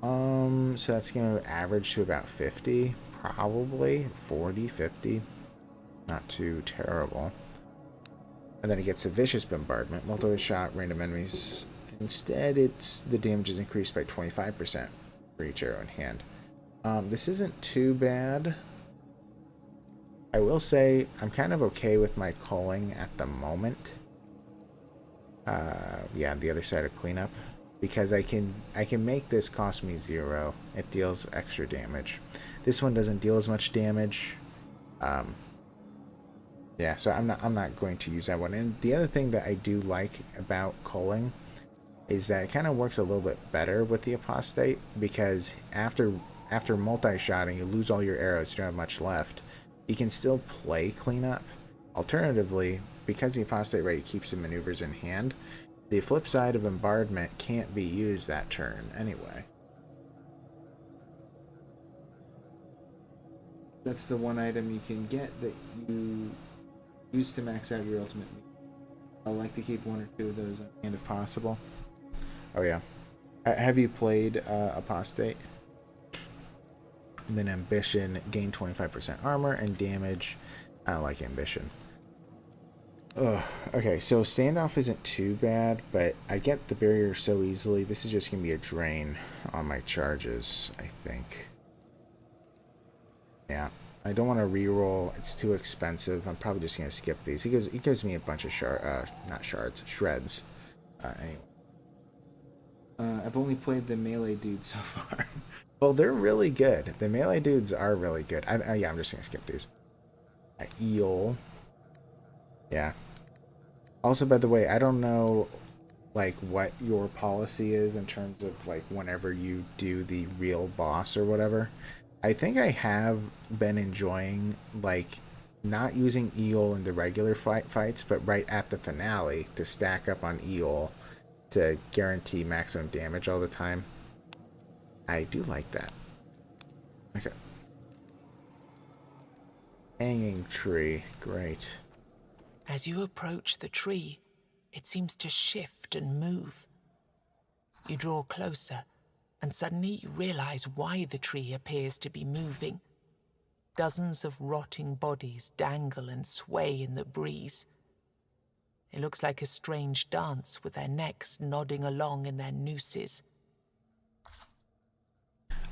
So that's going to average to about 50, probably 40, 50. Not too terrible. And then it gets a Vicious Bombardment, multi-shot random enemies. Instead, the damage is increased by 25% for each arrow in hand. This isn't too bad. I will say I'm kind of okay with my culling at the moment. Yeah, the other side of cleanup, because I can make this cost me 0. It deals extra damage. This one doesn't deal as much damage. Yeah, so I'm not going to use that one. And the other thing that I do like about culling is that it kind of works a little bit better with the Apostate, because after multi-shotting, you lose all your arrows. You don't have much left. You can still play cleanup. Alternatively, because the Apostate rate keeps the maneuvers in hand, the flip side of Bombardment can't be used that turn anyway. That's the one item you can get that you use to max out your ultimate. I like to keep 1 or 2 of those on hand if possible. Oh yeah. Have you played Apostate? And then Ambition, gain 25% armor and damage. I don't like Ambition. Ugh. Okay, so Standoff isn't too bad, but I get the barrier so easily. This is just going to be a drain on my charges, I think. Yeah. I don't want to reroll. It's too expensive. I'm probably just going to skip these. He gives me a bunch of shreds. Anyway. I've only played the melee dudes so far. Well, they're really good. The melee dudes are really good. Yeah, I'm just going to skip these. Eel. Yeah. Also, by the way, I don't know, what your policy is in terms of, whenever you do the real boss or whatever. I think I have been enjoying, like, not using Eol in the regular fights, but right at the finale to stack up on Eol to guarantee maximum damage all the time. I do like that. Okay. Hanging tree. Great. As you approach the tree, it seems to shift and move. You draw closer, and suddenly you realize why the tree appears to be moving. Dozens of rotting bodies dangle and sway in the breeze. It looks like a strange dance with their necks nodding along in their nooses.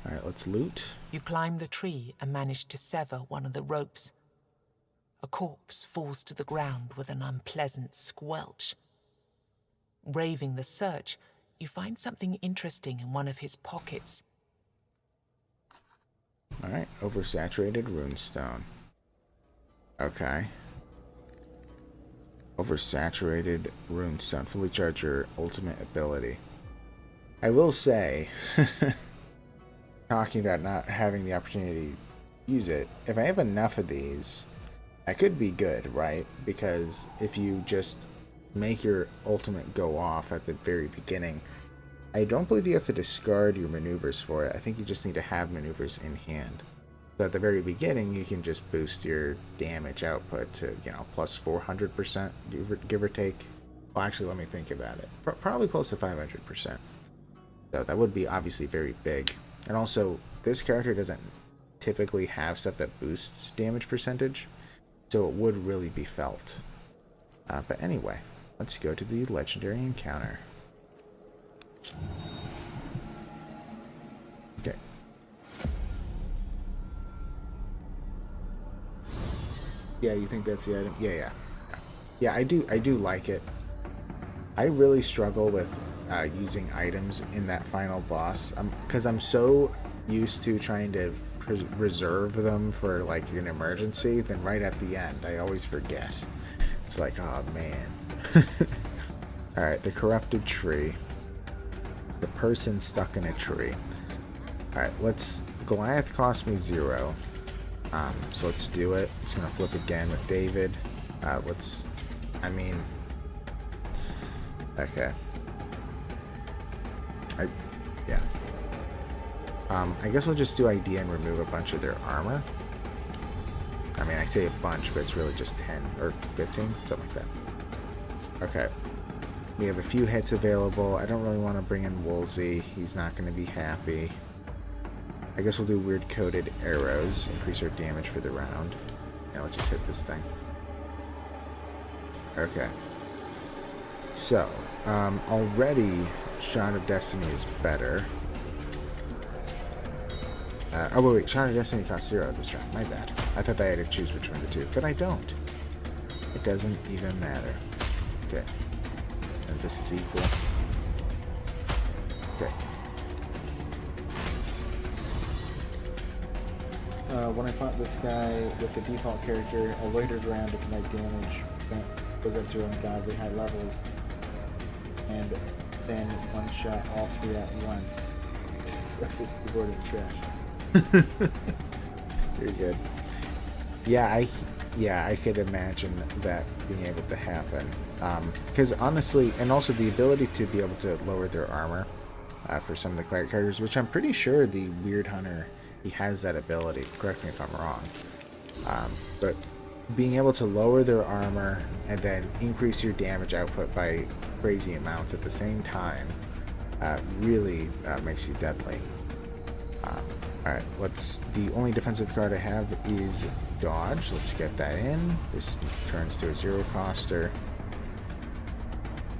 Alright, let's loot. You climb the tree and manage to sever one of the ropes. A corpse falls to the ground with an unpleasant squelch. Braving the search, you find something interesting in one of his pockets. Alright, oversaturated runestone. Okay. Oversaturated runestone. Fully charge your ultimate ability. I will say, talking about not having the opportunity to use it, if I have enough of these, I could be good, right? Because if you just make your ultimate go off at the very beginning, I don't believe you have to discard your maneuvers for it. I think you just need to have maneuvers in hand. So at the very beginning, you can just boost your damage output to, you know, plus 400%, give or take. Well, actually, let me think about it. Probably close to 500%. So that would be obviously very big. And also, this character doesn't typically have stuff that boosts damage percentage, so it would really be felt. But anyway, let's go to the legendary encounter. Okay. Yeah, you think that's the item? Yeah. Yeah, I do like it. I really struggle with using items in that final boss, because I'm so used to trying to reserve them for like an emergency. Then right at the end, I always forget. It's like, oh man. All right, the corrupted tree. The person stuck in a tree. All right, let's. Goliath cost me 0. So let's do it. It's gonna flip again with David. Let's. I mean. Okay. Yeah. I guess we'll just do ID and remove a bunch of their armor. I mean, I say a bunch, but it's really just 10 or 15, something like that. Okay. We have a few hits available. I don't really want to bring in Woolsey. He's not going to be happy. I guess we'll do weird coated arrows. Increase our damage for the round. Yeah, let's just hit this thing. Okay. So, already, Shot of Destiny is better. Oh, wait, Shot of Destiny costs 0 this round. My bad. I thought I had to choose between the two, but I don't. It doesn't even matter. Okay. And this is equal. Okay. When I fought this guy with the default character, I loitered around if my damage goes up to ungodly high levels, and then one shot all 3 at once. This keyboard is trash. Very good. Yeah, I could imagine that being able to happen. Because honestly, and also the ability to be able to lower their armor for some of the cleric characters, which I'm pretty sure the Weird Hunter, he has that ability. Correct me if I'm wrong. But being able to lower their armor and then increase your damage output by crazy amounts at the same time really makes you deadly. Alright, the only defensive card I have is Dodge. Let's get that in. This turns to a 0-coster.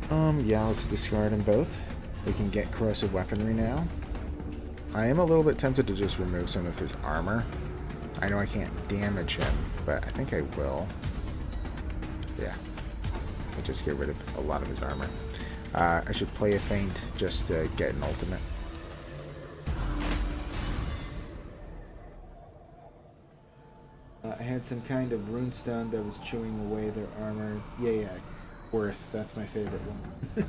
Yeah, let's discard them both. We can get Corrosive Weaponry now. I am a little bit tempted to just remove some of his armor. I know I can't damage him, but I think I will. Yeah. I'll just get rid of a lot of his armor. I should play a feint just to get an ultimate. I had some kind of runestone that was chewing away their armor. Yeah. Worth. That's my favorite one.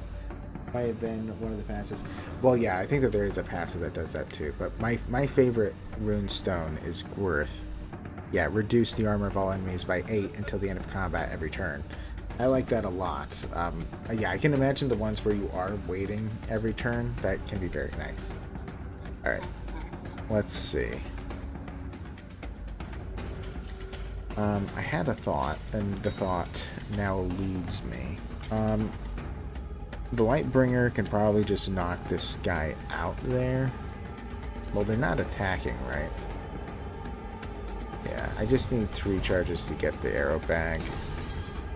might have been one of the passives. Well, yeah, I think that there is a passive that does that too. But my favorite rune stone is Gwyrth. Yeah, reduce the armor of all enemies by 8 until the end of combat every turn. I like that a lot. Yeah, I can imagine the ones where you are waiting every turn. That can be very nice. All right, let's see. I had a thought, and the thought now eludes me. The Lightbringer can probably just knock this guy out there. Well, they're not attacking, right? Yeah, I just need 3 charges to get the arrow bag.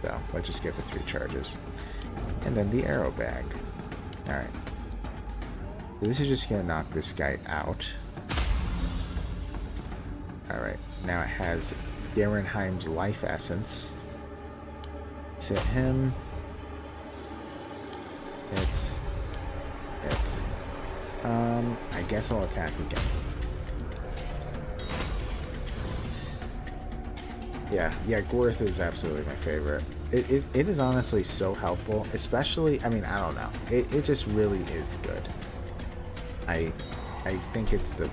So, let's just get the 3 charges. And then the arrow bag. Alright. So this is just going to knock this guy out. Alright, now it has Garenheim's Life Essence. Let's hit him. Hit. I guess I'll attack again. Yeah, Gwyrth is absolutely my favorite. It is honestly so helpful, especially, I mean, I don't know. It just really is good. I think it's the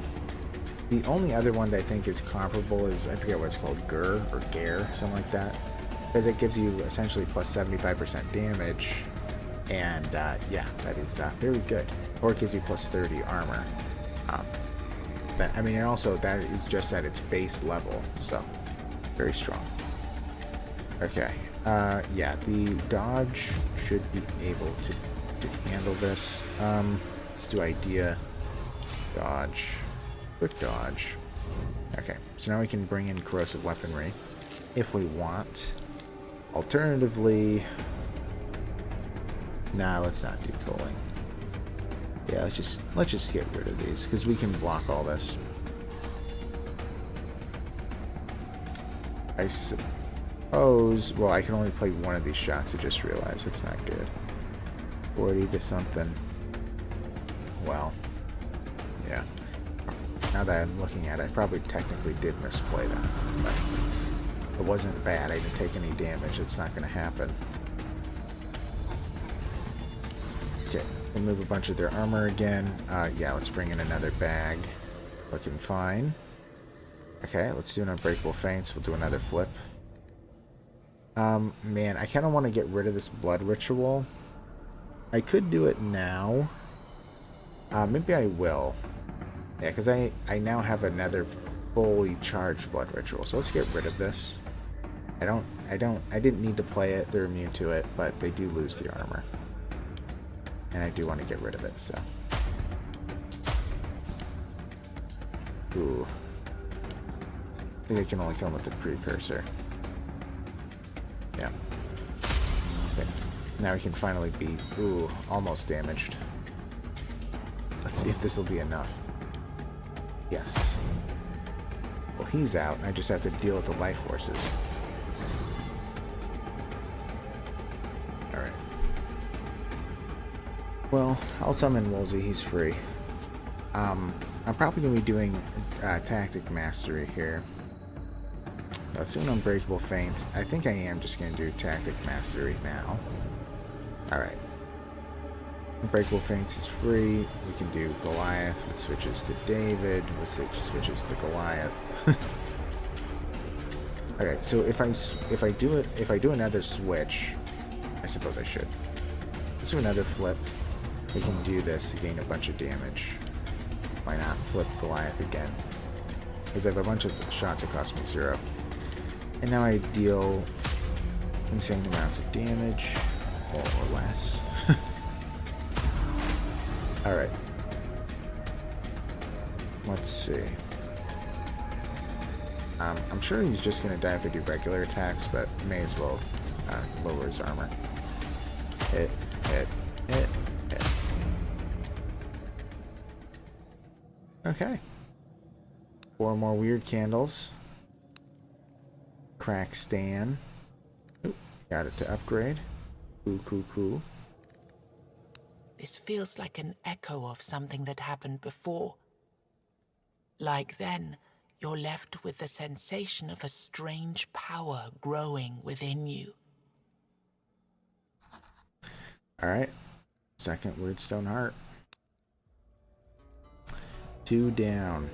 only other one that I think is comparable is, I forget what it's called, Gur or Gare, something like that. Because it gives you essentially plus 75% damage. And yeah, that is very good. Or it gives you plus 30 armor. I mean, and also that is just at its base level, so very strong. Okay, yeah, the dodge should be able to handle this. Let's do idea, dodge, quick dodge. Okay, so now we can bring in corrosive weaponry if we want. Alternatively, nah, let's not do culling. Yeah, let's just get rid of these because we can block all this. I suppose. Well, I can only play one of these shots. I just realized it's not good. 40 to something. Well, yeah. Now that I'm looking at it, I probably technically did misplay that, but it wasn't bad. I didn't take any damage. It's not going to happen. Okay, remove a bunch of their armor again. Yeah, let's bring in another bag. Looking fine. Okay, let's do an unbreakable feints. We'll do another flip. Man, I kind of want to get rid of this blood ritual. I could do it now. Maybe I will. Yeah, because I now have another fully charged blood ritual. So let's get rid of this. I didn't need to play it. They're immune to it, but they do lose the armor. And I do want to get rid of it, so. Ooh. I think I can only kill him with the precursor. Yeah. Okay. Now we can finally be, ooh, almost damaged. Let's see if this will be enough. Yes. Well, he's out, and I just have to deal with the life forces. Alright. Well, I'll summon Wolsey, he's free. I'm probably going to be doing Tactic Mastery here. Let's do an Unbreakable Feint. I think I am just going to do Tactic Mastery now. Alright. Unbreakable Feints is free. We can do Goliath, which switches to David, which switches to Goliath. Okay, so if I do another switch, I suppose I should. Let's do another flip. We can do this to gain a bunch of damage. Why not flip Goliath again? Because I have a bunch of shots that cost me 0. And now I deal insane amounts of damage, or less. Alright. Let's see. I'm sure he's just going to die if I do regular attacks, but may as well lower his armor. Hit, hit, hit, hit. Okay. 4 more weird candles. Crack Stan. Ooh, got it to upgrade. Cool. This feels like an echo of something that happened before. Like then, you're left with the sensation of a strange power growing within you. Alright. Second Weirdstone Heart. 2 down.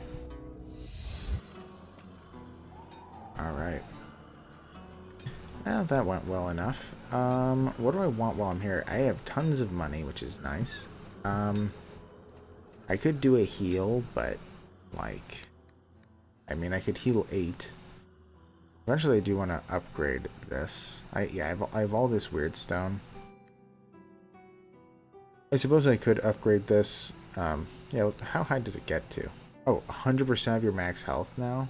Alright. Well, that went well enough. What do I want while I'm here? I have tons of money, which is nice. I could do a heal, but, like... I mean, I could heal 8. Eventually, I do want to upgrade this. I have all this weird stone. I suppose I could upgrade this. Yeah, how high does it get to? Oh, 100% of your max health now?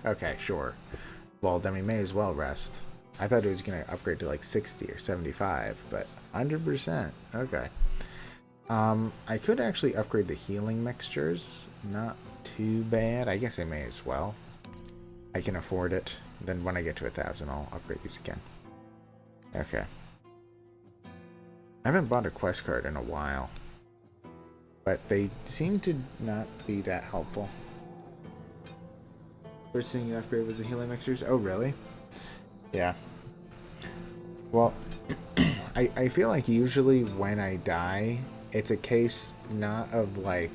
Okay, sure. Well, then we may as well rest. I thought it was going to upgrade to like 60 or 75, but 100%. Okay. I could actually upgrade the healing mixtures. Not too bad. I guess I may as well. I can afford it. Then when I get to 1,000, I'll upgrade these again. Okay. I haven't bought a quest card in a while, but they seem to not be that helpful. First thing you upgrade was the healing mixtures. Oh, really? Yeah. Well, I feel like usually when I die, it's a case not of like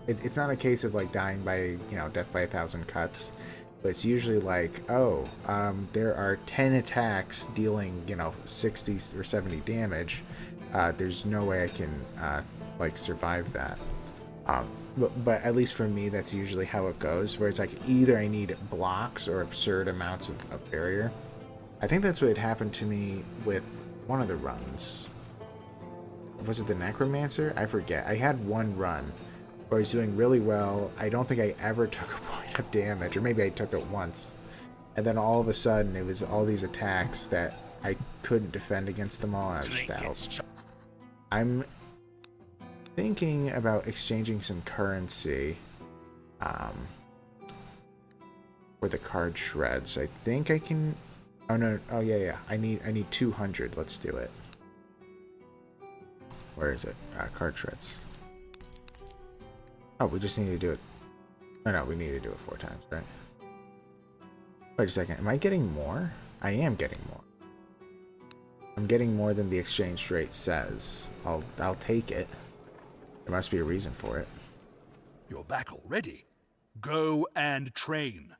it's not a case of like dying by, you know, death by 1,000 cuts. But it's usually like, oh, there are 10 attacks dealing, you know, 60 or 70 damage. There's no way I can, like, survive that. But at least for me, that's usually how it goes, where it's like either I need blocks or absurd amounts of barrier. I think that's what had happened to me with one of the runs. Was it the Necromancer? I forget. I had one run where I was doing really well. I don't think I ever took a point of damage, or maybe I took it once. And then all of a sudden, it was all these attacks that I couldn't defend against them all, and I was just out. I'm thinking about exchanging some currency for the card shreds. I think I can... Oh, no. Oh, yeah. I need 200. Let's do it. Where is it? Card shreds. Oh, we just need to do it. Oh, no, we need to do it 4 times, right? Wait a second. Am I getting more? I am getting more. I'm getting more than the exchange rate says. I'll take it. There must be a reason for it. You're back already. Go and train.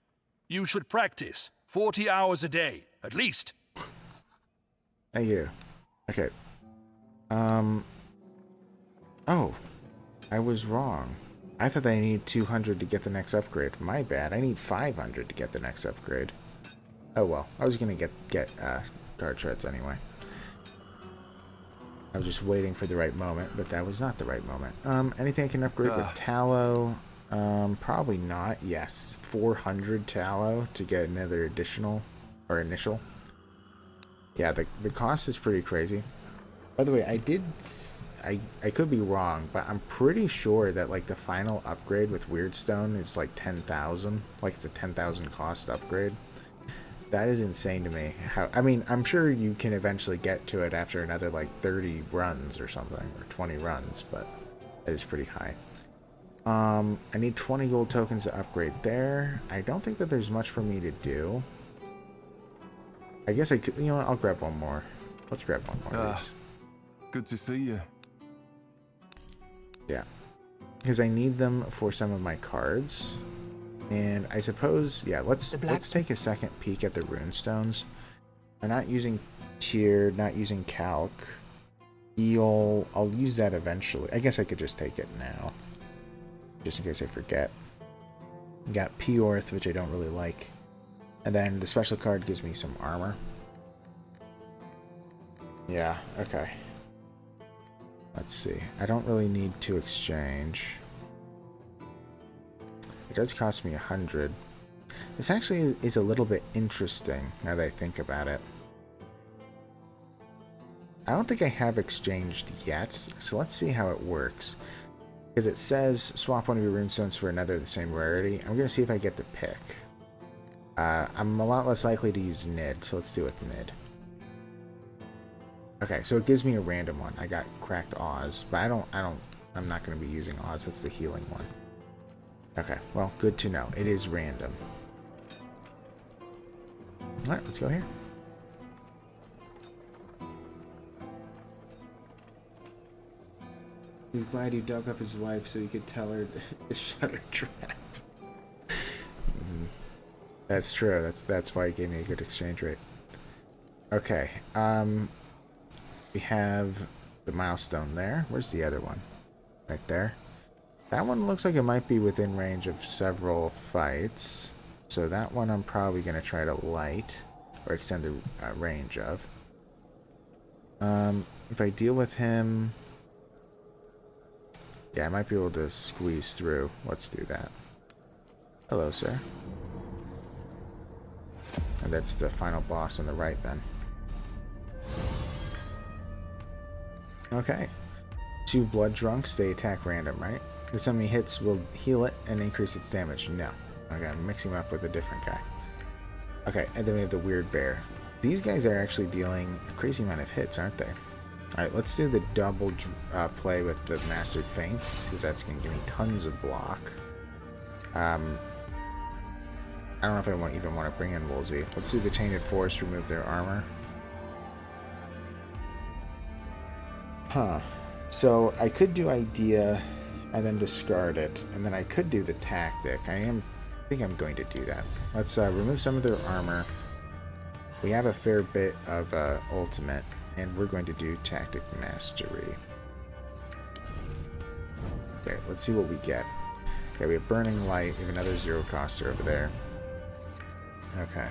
You should practice 40 hours a day, at least. Thank you. Okay. Oh, I was wrong. I thought I needed 200 to get the next upgrade. My bad. I need 500 to get the next upgrade. Oh well. I was gonna get card shreds anyway. I was just waiting for the right moment, but that was not the right moment. Anything I can upgrade with tallow? Probably not. Yes, 400 tallow to get another additional or initial. Yeah, the cost is pretty crazy. By the way, I could be wrong, but I'm pretty sure that like the final upgrade with Weirdstone is like 10,000. Like it's a 10,000 cost upgrade. That is insane to me. I mean, I'm sure you can eventually get to it after another like 30 runs or something, or 20 runs, but that is pretty high. I need 20 gold tokens to upgrade there. I don't think that there's much for me to do. I guess I could, you know what, I'll grab one more. Let's grab one more of these. Good to see you. Yeah, because I need them for some of my cards. And I suppose, yeah, let's take a second peek at the runestones. I'm not using tiered, not using calc. I'll use that eventually. I guess I could just take it now, just in case I forget. Got P-Orth, which I don't really like. And then the special card gives me some armor. Yeah, okay. Let's see. I don't really need to exchange. It does cost me 100. This actually is a little bit interesting now that I think about it. I don't think I have exchanged yet, so let's see how it works. Because it says swap one of your runestones for another of the same rarity. I'm going to see if I get to pick. I'm a lot less likely to use Nid, so let's do it with Nid. Okay, so it gives me a random one. I got cracked Oz, but I'm not going to be using Oz. That's the healing one. Okay, well, good to know. It is random. Alright, let's go here. He's glad you dug up his wife so you could tell her to shut her trap. That's true. That's why he gave me a good exchange rate. Okay. We have the milestone there. Where's the other one? Right there. That one looks like it might be within range of several fights. So that one I'm probably going to try to light or extend the range of. If I deal with him... Yeah, I might be able to squeeze through. Let's do that. Hello, sir. And that's the final boss on the right then. Okay. 2 blood drunks, they attack random, right? If somebody hits, will heal it and increase its damage. No. Okay, I'm mixing them up with a different guy. Okay, and then we have the weird bear. These guys are actually dealing a crazy amount of hits, aren't they? Alright, let's do the double play with the mastered feints, because that's going to give me tons of block. I don't know if I even want to bring in Woolsey. Let's do the Tainted Forest, remove their armor. Huh. So I could do idea and then discard it, and then I could do the tactic. I think I'm going to do that. Let's remove some of their armor. We have a fair bit of ultimate, and we're going to do tactic mastery. Okay, let's see what we get. Okay, we have burning light. We have another zero coster over there. Okay.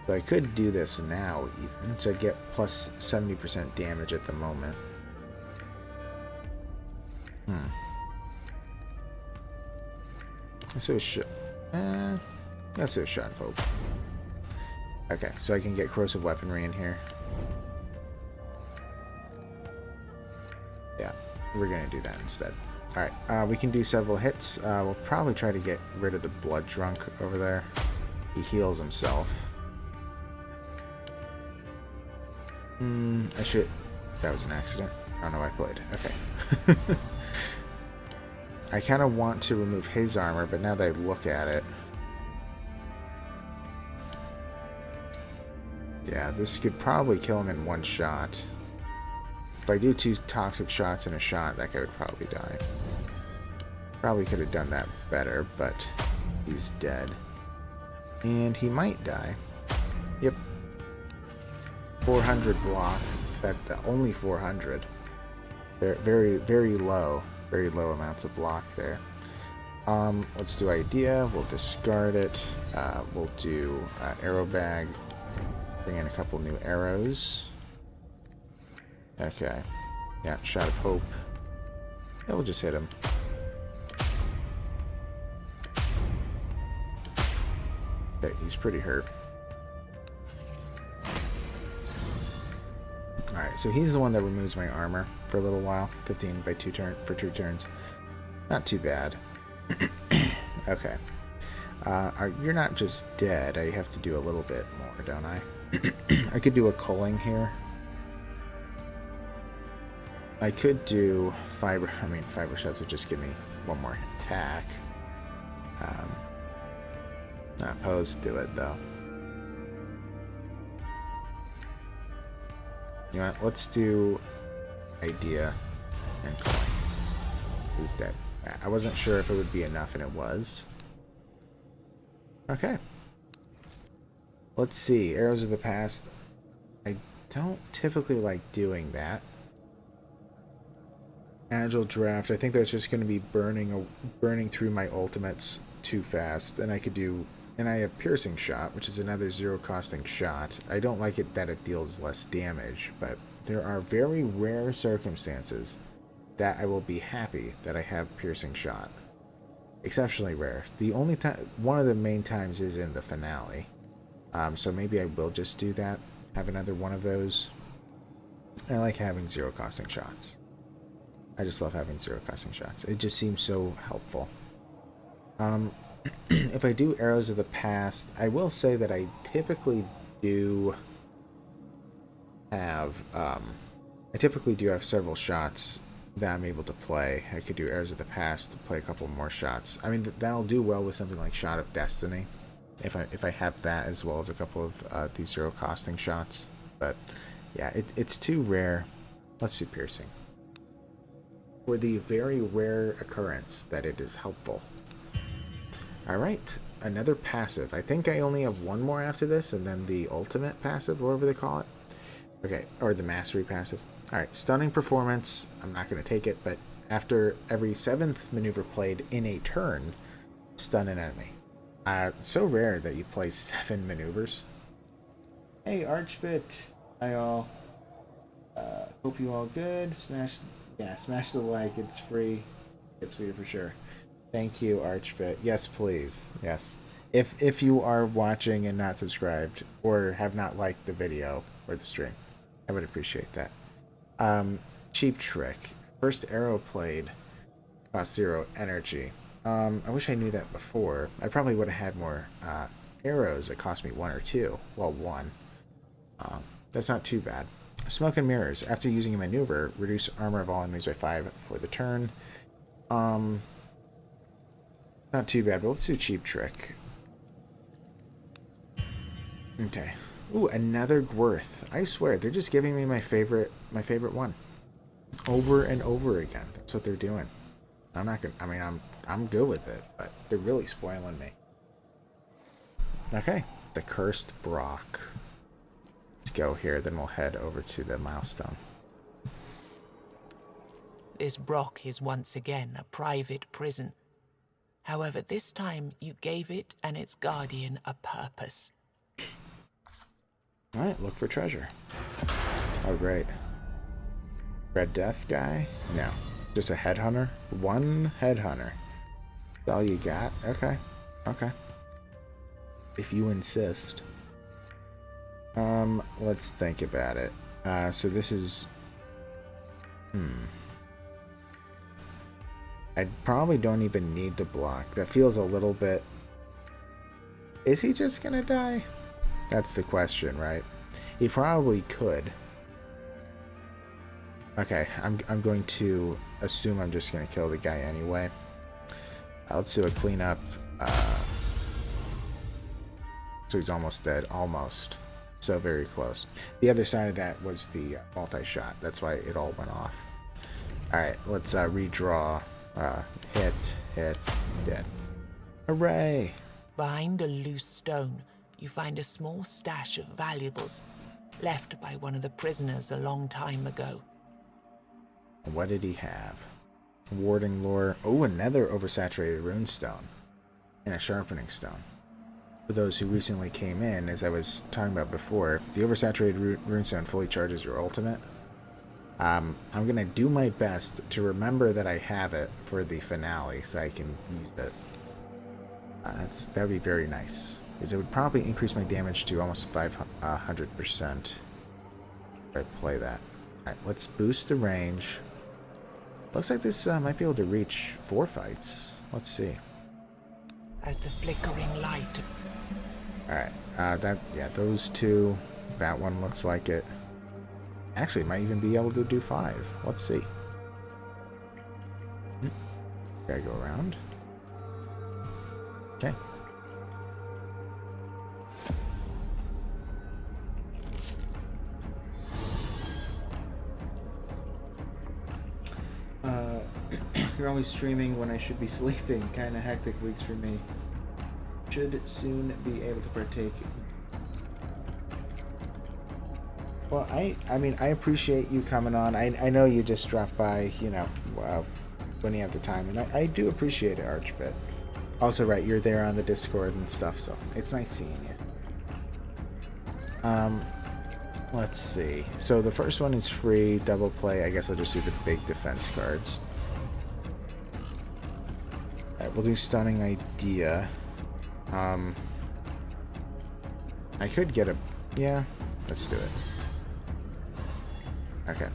So I could do this now even to get plus 70% damage at the moment. Let's do a shot. Let's do a shot of hope. Okay, so I can get corrosive weaponry in here. Yeah, we're gonna do that instead. Alright, we can do several hits. We'll probably try to get rid of the blood drunk over there. He heals himself. I should... That was an accident. I don't know why I played. Okay. I kind of want to remove his armor, but now that I look at it... Yeah, this could probably kill him in one shot. If I do 2 toxic shots in a shot, that guy would probably die. Probably could have done that better, but he's dead. And he might die. Yep. 400 block. Only 400. Very, very low. Very low amounts of block there. Let's do idea. We'll discard it. We'll do arrow bag. Bring in a couple new arrows. Okay. Yeah, shot of hope. Yeah, we'll just hit him. Okay, he's pretty hurt. Alright, so he's the one that removes my armor for a little while. 15 by 2 turns. Not too bad. Okay. You're not just dead. I have to do a little bit more, don't I? I could do a culling here. I could do fiber. I mean, fiber shots would just give me one more attack. Not opposed to it, though. You know what? Let's do idea and culling. He's dead. I wasn't sure if it would be enough, and it was. Okay. Let's see. Arrows of the Past. I don't typically like doing that. Agile Draft. I think that's just going to be burning through my ultimates too fast. And I could do... And I have Piercing Shot, which is another zero-costing shot. I don't like it that it deals less damage, but there are very rare circumstances that I will be happy that I have Piercing Shot. Exceptionally rare. The only time... One of the main times is in the finale. So maybe I will just do that. Have another one of those. I like having zero-costing shots. I just love having zero-costing shots. It just seems so helpful. If I do Arrows of the Past, I will say that I typically do have several shots that I'm able to play. I could do Arrows of the Past to play a couple more shots. I mean, that'll do well with something like Shot of Destiny, if I have that as well as a couple of these zero-costing shots. But yeah, it's too rare. Let's do Piercing. for the very rare occurrence that it is helpful. Alright, another passive. I think I only have one more after this, and then the ultimate passive, whatever they call it. Okay, or the mastery passive. Alright, stunning performance. I'm not going to take it, but after every 7th maneuver played in a turn, stun an enemy. So rare that you play 7 maneuvers. Hey, Archbit. Hi, all. Hope you all good. Smash the like. It's free. It's free for sure. Thank you, Archbit. Yes, please. Yes. If you are watching and not subscribed, or have not liked the video or the stream, I would appreciate that. Cheap Trick. First arrow played cost 0 energy. I wish I knew that before. I probably would have had more arrows that cost me 1 or 2. Well, 1. That's not too bad. Smoke and Mirrors. After using a maneuver, reduce armor of all enemies by 5 for the turn. Not too bad, but let's do Cheap Trick. Okay. Ooh, another Gworth. I swear, they're just giving me my favorite one. Over and over again. That's what they're doing. I'm not gonna, I mean, I'm good with it, but they're really spoiling me. Okay. The Cursed Brock. Let's go here, then we'll head over to the milestone. This Brock is once again a private prison. However, this time you gave it and its guardian a purpose. Alright, look for treasure. Oh, great. Red Death guy? No. Just a headhunter? One headhunter. That's all you got? Okay. Okay. If you insist. Let's think about it. So this is... I probably don't even need to block. That feels a little bit... Is he just gonna die? That's the question, right? He probably could. Okay, I'm going to assume I'm just gonna kill the guy anyway. Let's do a cleanup. So he's almost dead. Almost. So very close. The other side of that was the multi-shot. That's why it all went off. Alright, let's redraw. Hit, dead. Hooray! Behind a loose stone, you find a small stash of valuables left by one of the prisoners a long time ago. What did he have? Warding lore. Oh, another oversaturated runestone. And a sharpening stone. For those who recently came in, as I was talking about before, the oversaturated runestone fully charges your ultimate. I'm going to do my best to remember that I have it for the finale so I can use it. That would be very nice. Because it would probably increase my damage to almost 500% if I play that. Alright, let's boost the range. Looks like this might be able to reach 4 fights. Let's see. As the flickering light... Alright, those two. That one looks like it. Actually, might even be able to do 5. Let's see. Gotta go around. Okay. You're always streaming when I should be sleeping. Kinda hectic weeks for me. Should soon be able to partake. Well, I mean, I appreciate you coming on. I know you just dropped by, you know, when you have the time, and I do appreciate it, Archbit. Also, right, you're there on the Discord and stuff, so it's nice seeing you. Let's see. So the first one is free, double play. I guess I'll just do the big defense cards. Alright, we'll do Stunning Idea. I could get a... Yeah, let's do it. Okay.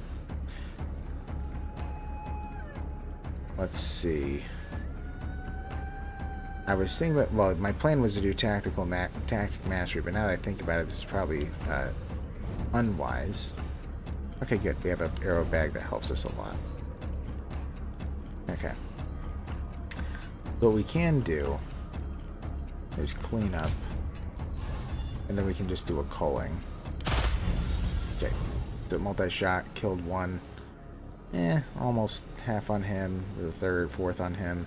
Let's see. I was thinking about... Well, my plan was to do Tactic Mastery, but now that I think about it, this is probably unwise. Okay, good. We have an arrow bag that helps us a lot. Okay. What we can do is clean up, and then we can just do a culling. Okay. So multi-shot, killed one. Almost half on him, the third, fourth on him.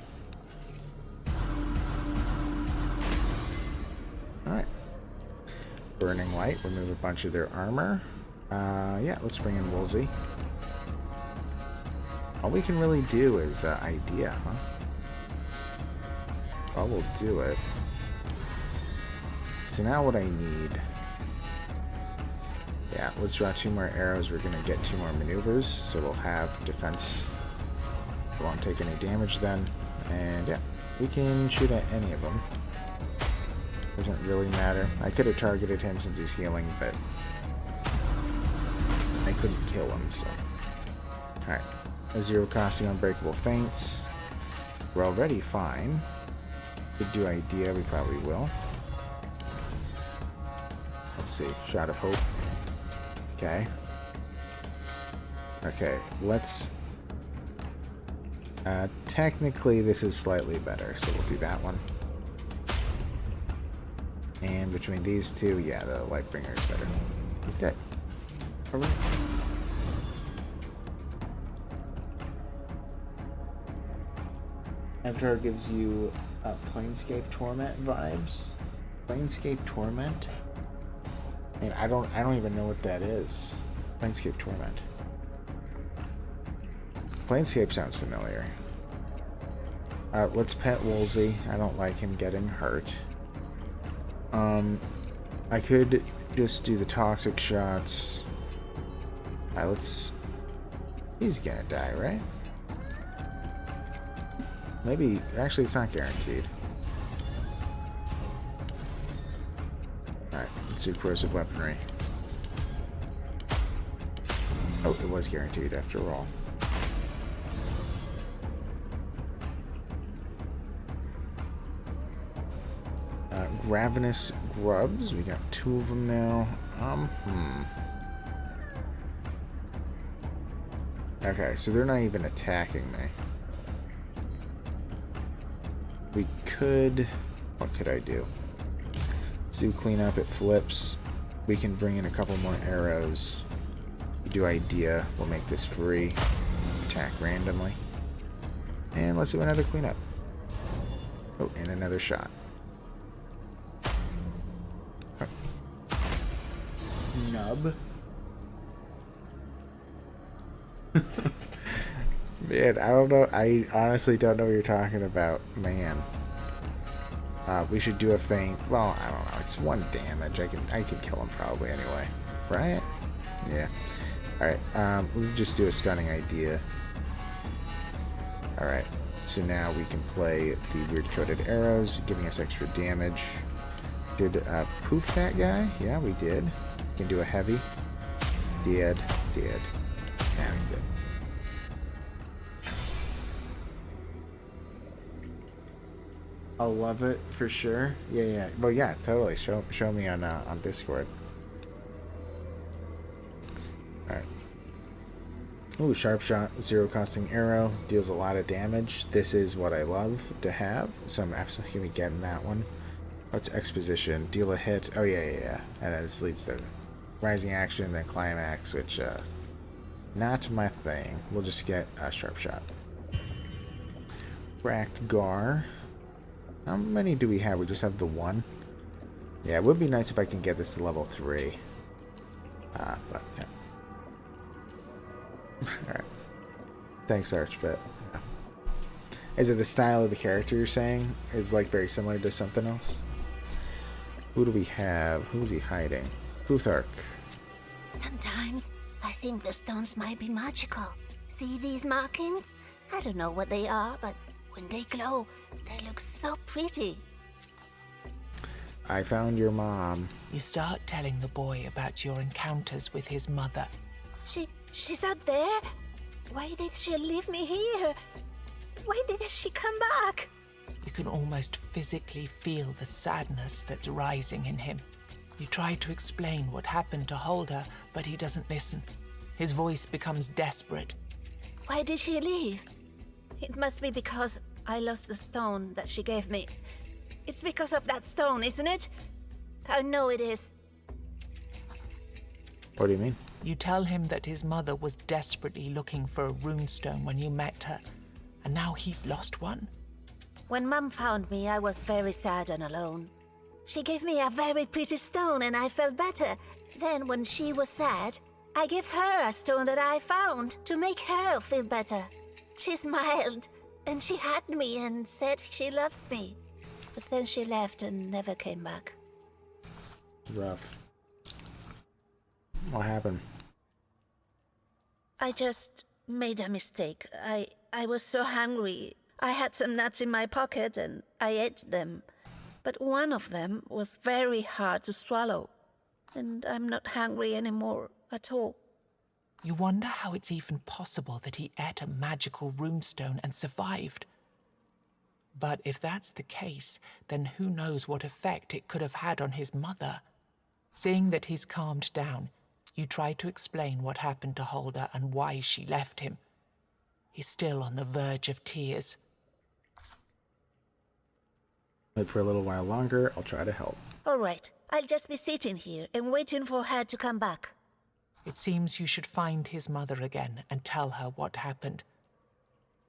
Alright. Burning Light, remove a bunch of their armor. Yeah, let's bring in Woolsey. All we can really do is idea, huh? Oh, we'll do it. So now what I need... Yeah, let's draw 2 more arrows. We're going to get 2 more maneuvers, so we'll have defense. We won't take any damage then. And yeah, we can shoot at any of them. Doesn't really matter. I could have targeted him since he's healing, but I couldn't kill him, so... Alright. A 0 costing unbreakable feints. We're already fine. Could do idea, we probably will. Let's see. Shot of hope. Okay. Okay, let's... technically this is slightly better, so we'll do that one. And between these two, yeah, the Lightbringer is better. Is that... Alright. Avatar gives you Planescape Torment vibes. Planescape Torment? I mean, I don't even know what that is. Planescape Torment. Planescape sounds familiar. Let's pet Woolsey. I don't like him getting hurt. I could just do the toxic shots. Let's... He's gonna die, right? Maybe... Actually, it's not guaranteed. Alright, let's do corrosive weaponry. Oh, it was guaranteed after all. Ravenous Grubs. We got 2 of them now. Okay, so they're not even attacking me. We could... What could I do? Let's do cleanup. It flips. We can bring in a couple more arrows. We do idea. We'll make this free. Attack randomly. And let's do another cleanup. Oh, and another shot. Nub. Man, I don't know. I honestly don't know what you're talking about. Man. We should do a feint. Well, I don't know. It's 1 damage. I can kill him probably anyway. Right? Yeah. Alright. We'll just do a stunning idea. Alright. So now we can play the weird coated arrows, giving us extra damage. Did poof that guy? Yeah, we did. Can do a heavy. Dead. Now he's dead. I'll love it for sure. Yeah. Well, yeah, totally. Show me on Discord. All right. Ooh, sharp shot, 0 costing arrow, deals a lot of damage. This is what I love to have, so I'm absolutely gonna be getting that one. What's exposition? Deal a hit. Oh yeah. And then this leads to rising action, then climax, which not my thing. We'll just get a sharp shot. Cracked Gar. How many do we have? We just have the 1. Yeah, it would be nice if I can get this to level 3. But yeah. Alright. Thanks, Archbit. Yeah. Is it the style of the character you're saying? Is like very similar to something else? Who do we have? Who's he hiding? Futhark. Sometimes I think the stones might be magical. See these markings? I don't know what they are, but when they glow, they look so pretty. I found your mom. You start telling the boy about your encounters with his mother. She's out there? Why did she leave me here? Why did she come back? You can almost physically feel the sadness that's rising in him. You try to explain what happened to Holder, but he doesn't listen. His voice becomes desperate. Why did she leave? It must be because I lost the stone that she gave me. It's because of that stone, isn't it? I know it is. What do you mean? You tell him that his mother was desperately looking for a runestone when you met her, and now he's lost one? When Mum found me, I was very sad and alone. She gave me a very pretty stone and I felt better. Then when she was sad, I gave her a stone that I found to make her feel better. She smiled, and she hugged me and said she loves me. But then she left and never came back. Rough. What happened? I just made a mistake. I was so hungry. I had some nuts in my pocket and I ate them. But one of them was very hard to swallow. And I'm not hungry anymore at all. You wonder how it's even possible that he ate a magical runestone and survived. But if that's the case, then who knows what effect it could have had on his mother. Seeing that he's calmed down, you try to explain what happened to Hulda and why she left him. He's still on the verge of tears. Wait for a little while longer. I'll try to help. All right, I'll just be sitting here and waiting for her to come back. It seems you should find his mother again and tell her what happened.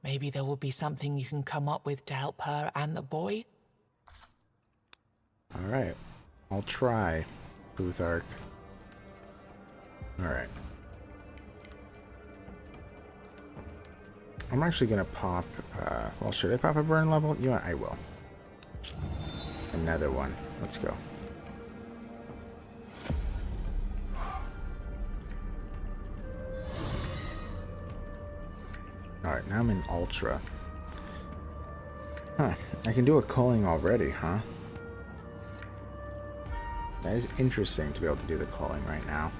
Maybe there will be something you can come up with to help her and the boy? Alright. I'll try, Futhark. Alright. I'm actually gonna pop, well, should I pop a burn level? You know what, I will. Another one. Let's go. Alright, now I'm in Ultra. Huh. I can do a culling already, huh? That is interesting to be able to do the culling right now.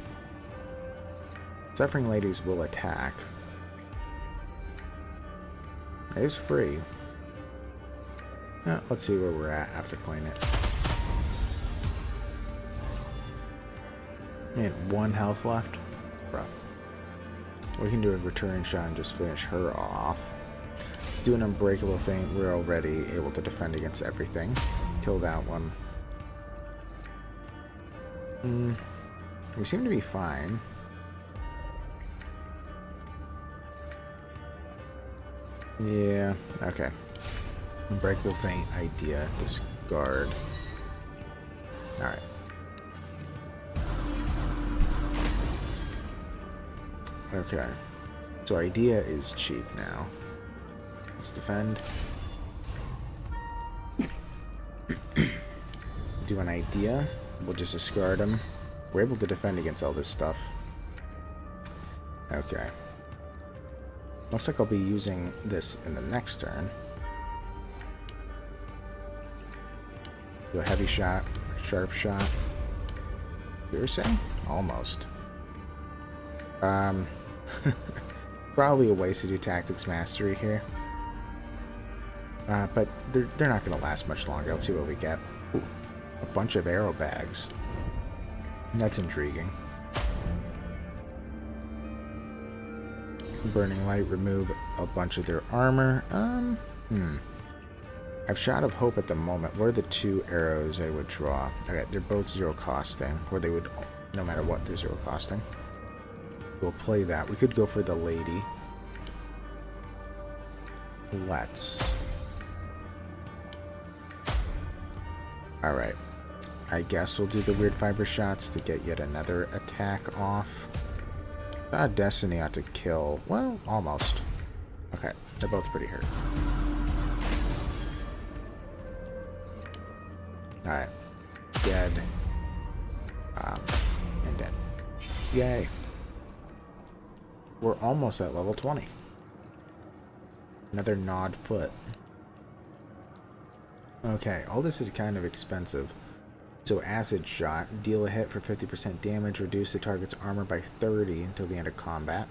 Suffering Ladies will attack. It is free. Let's see where we're at after playing it. Man, 1 health left. Rough. We can do a returning shot and just finish her off. Let's do an unbreakable feint. We're already able to defend against everything. Kill that one. We seem to be fine. Yeah, okay. Unbreakable feint idea. Discard. Alright. Okay. So idea is cheap now. Let's defend. Do an idea. We'll just discard him. We're able to defend against all this stuff. Okay. Looks like I'll be using this in the next turn. Do a heavy shot, sharp shot. Piercing? Almost. Probably a waste to do Tactics Mastery here. But they're not going to last much longer. Let's see what we get. Ooh, a bunch of arrow bags. That's intriguing. Burning Light, remove a bunch of their armor. I've Shot of Hope at the moment. What are the 2 arrows I would draw? Okay, they're both 0 costing. Or they would, no matter what, they're 0 costing. We'll play that. We could go for the lady. Let's. Alright. I guess we'll do the weird fiber shots to get yet another attack off. Destiny ought to kill. Well, almost. Okay, they're both pretty hurt. Alright. Dead. And dead. Yay. We're almost at level 20. Another gnawed foot. Okay, all this is kind of expensive. So Acid Shot, deal a hit for 50% damage, reduce the target's armor by 30 until the end of combat.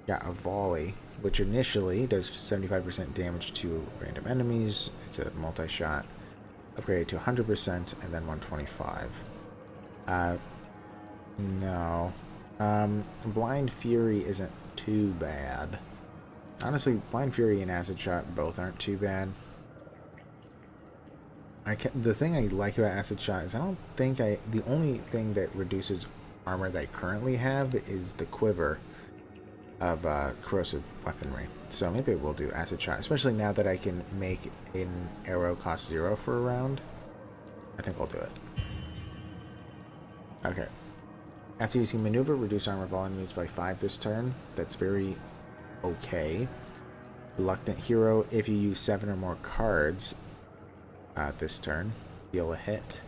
Got a Volley, which initially does 75% damage to random enemies. It's a multi-shot. Upgrade to 100% and then 125. No. Blind Fury isn't too bad. Honestly, Blind Fury and Acid Shot both aren't too bad. The thing I like about Acid Shot is I don't think the only thing that reduces armor that I currently have is the quiver of corrosive weaponry. So maybe we'll do acid shot, especially now that I can make an arrow cost 0 for a round. I think I'll do it. Okay. After using maneuver, reduce armor of all enemies by 5 this turn. That's very okay. Reluctant hero, if you use 7 or more cards this turn, deal a hit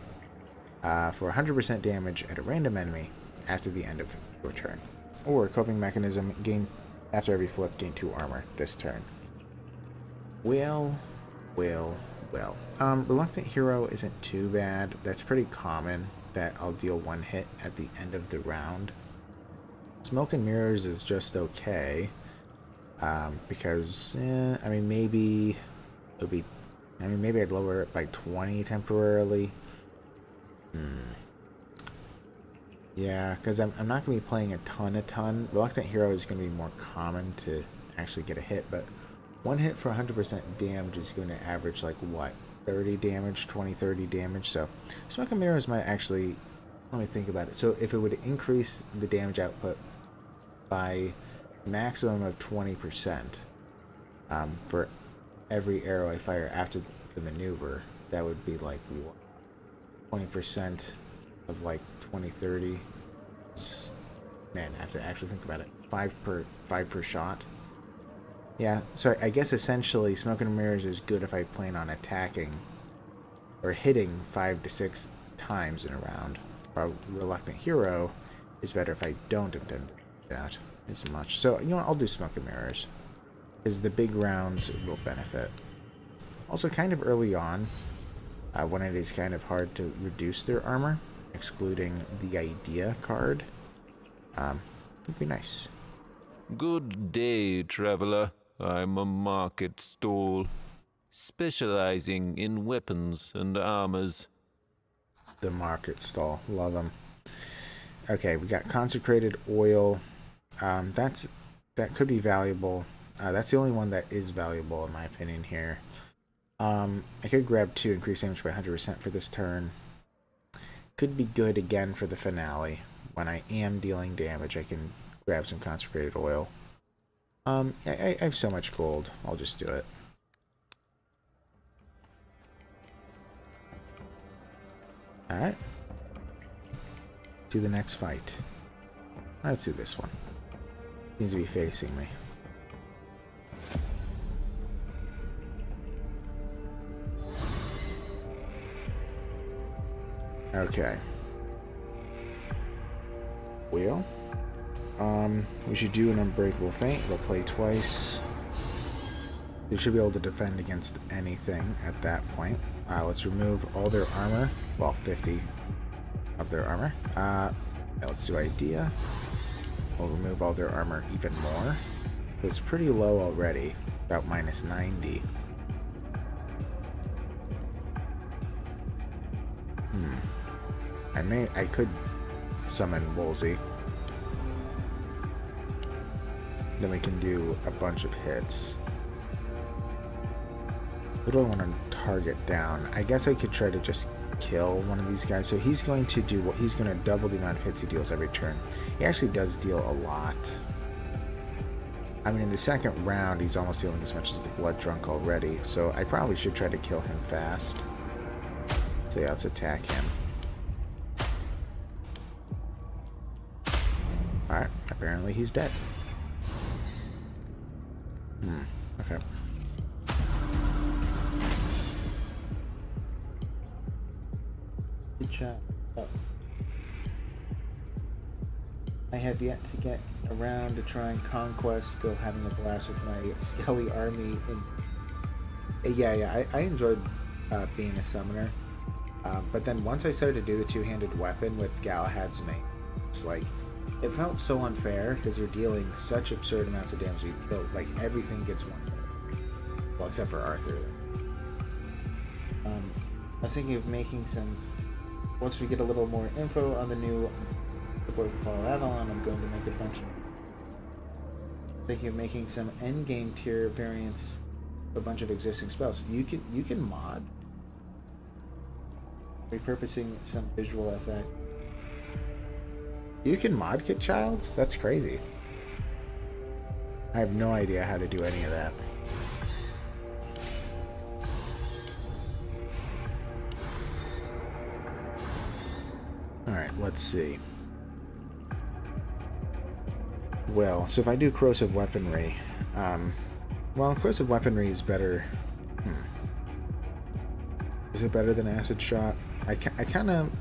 for 100% damage at a random enemy after the end of your turn. Or coping mechanism, gain after every flip, gain 2 armor this turn. Well. Reluctant hero isn't too bad. That's pretty common that I'll deal 1 hit at the end of the round. Smoke and mirrors is just okay. Because, I mean, maybe it'll be, I mean, maybe I'd lower it by 20 temporarily. Yeah, because I'm not going to be playing a ton. Reluctant hero is going to be more common to actually get a hit, but 1 hit for 100% damage is going to average, like, what, 30 damage, 20, 30 damage? So, smoke and mirrors might actually, let me think about it. So, if it would increase the damage output by maximum of 20% for every arrow I fire after the maneuver, that would be like what, 20% of like 20, 30. Man, I have to actually think about it. 5 per shot. Yeah, so I guess essentially Smoke and Mirrors is good if I plan on attacking or hitting 5 to 6 times in a round. While Reluctant Hero is better if I don't intend to do that as much. So, you know what, I'll do Smoke and Mirrors, because the big rounds will benefit. Also, kind of early on, when it is kind of hard to reduce their armor, excluding the idea card, would be nice. Good day, traveler. I'm a market stall, specializing in weapons and armors. The market stall. Love them. Okay, we got consecrated oil. That could be valuable. That's the only one that is valuable in my opinion here. I could grab 2, increase damage by 100% for this turn. Could be good again for the finale. When I am dealing damage, I can grab some consecrated oil. I have so much gold. I'll just do it. Alright. To the next fight. Let's do this one. Seems to be facing me. Okay. Well, we should do an Unbreakable Feint. We'll play twice. They should be able to defend against anything at that point. Let's remove all their armor. Well, 50 of their armor. Let's do Idea. We'll remove all their armor even more. So it's pretty low already. About minus 90. I could summon Woolsey. Then we can do a bunch of hits. Who do I want to target down? I guess I could try to just kill one of these guys. So he's going to do what? He's going to double the amount of hits he deals every turn. He actually does deal a lot. I mean, in the second round, he's almost dealing as much as the Blood Drunk already. So I probably should try to kill him fast. So yeah, let's attack him. Alright, apparently he's dead. Okay. Good job. Oh. I have yet to get around to trying Conquest, still having a blast with my Skelly army. And yeah, I enjoyed being a summoner. But then once I started to do the two-handed weapon with Galahad's mate, it's like, it felt so unfair because you're dealing such absurd amounts of damage. You kill, like, everything gets one hit. Well, except for Arthur. I was thinking of making some, once we get a little more info on the new support for Fall of Avalon, I'm going to make a bunch of, thinking of making some endgame tier variants of a bunch of existing spells. You can mod, repurposing some visual effect. You can mod kit childs? That's crazy. I have no idea how to do any of that. Alright, let's see. Well, so if I do corrosive weaponry, well, corrosive weaponry is better. Is it better than acid shot? I kind of,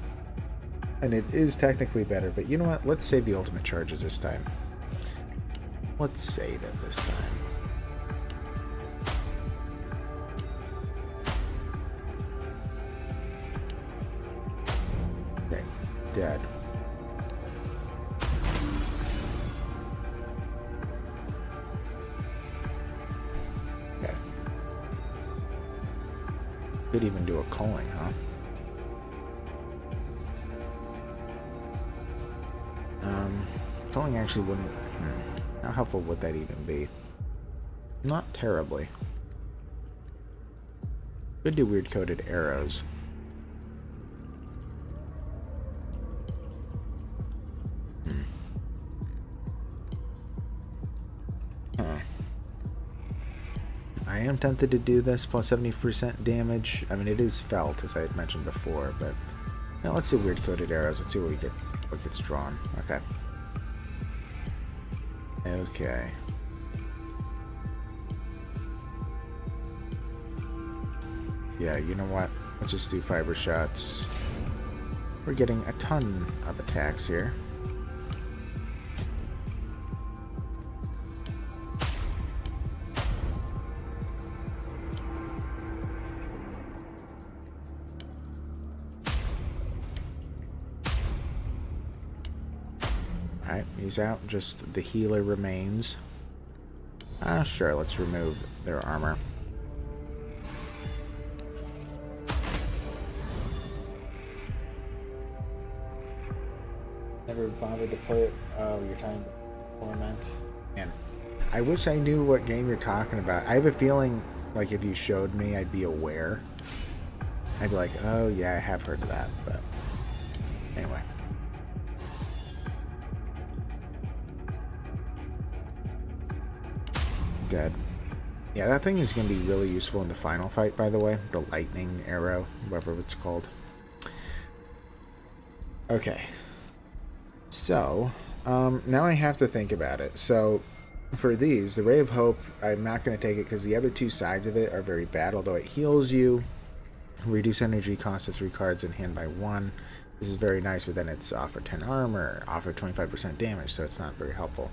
and it is technically better, but you know what? Let's save the ultimate charges this time. Let's save it this time. Okay, dead. Okay. Could even do a culling, huh? Culling actually wouldn't. How helpful would that even be? Not terribly. Could do weird coated arrows. I am tempted to do this plus 70% damage. I mean, it is felt, as I had mentioned before, but now let's do weird coated arrows. Let's see what we get. What gets drawn? Okay. Okay. Yeah, you know what? Let's just do fiber shots. We're getting a ton of attacks here. Alright, he's out. Just the healer remains. Sure, let's remove their armor. Never bothered to play it. Oh, you're talking about Torment? Man, I wish I knew what game you're talking about. I have a feeling, like, if you showed me, I'd be aware. I'd be like, oh, yeah, I have heard of that, but anyway. Dead. Yeah, that thing is going to be really useful in the final fight, by the way. The lightning arrow, whatever it's called. Okay. So, now I have to think about it. So, for these, the Ray of Hope, I'm not going to take it because the other two sides of it are very bad, although it heals you. Reduce energy cost of 3 cards in hand by 1. This is very nice, but then it's off for 10 armor, off for 25% damage, so it's not very helpful.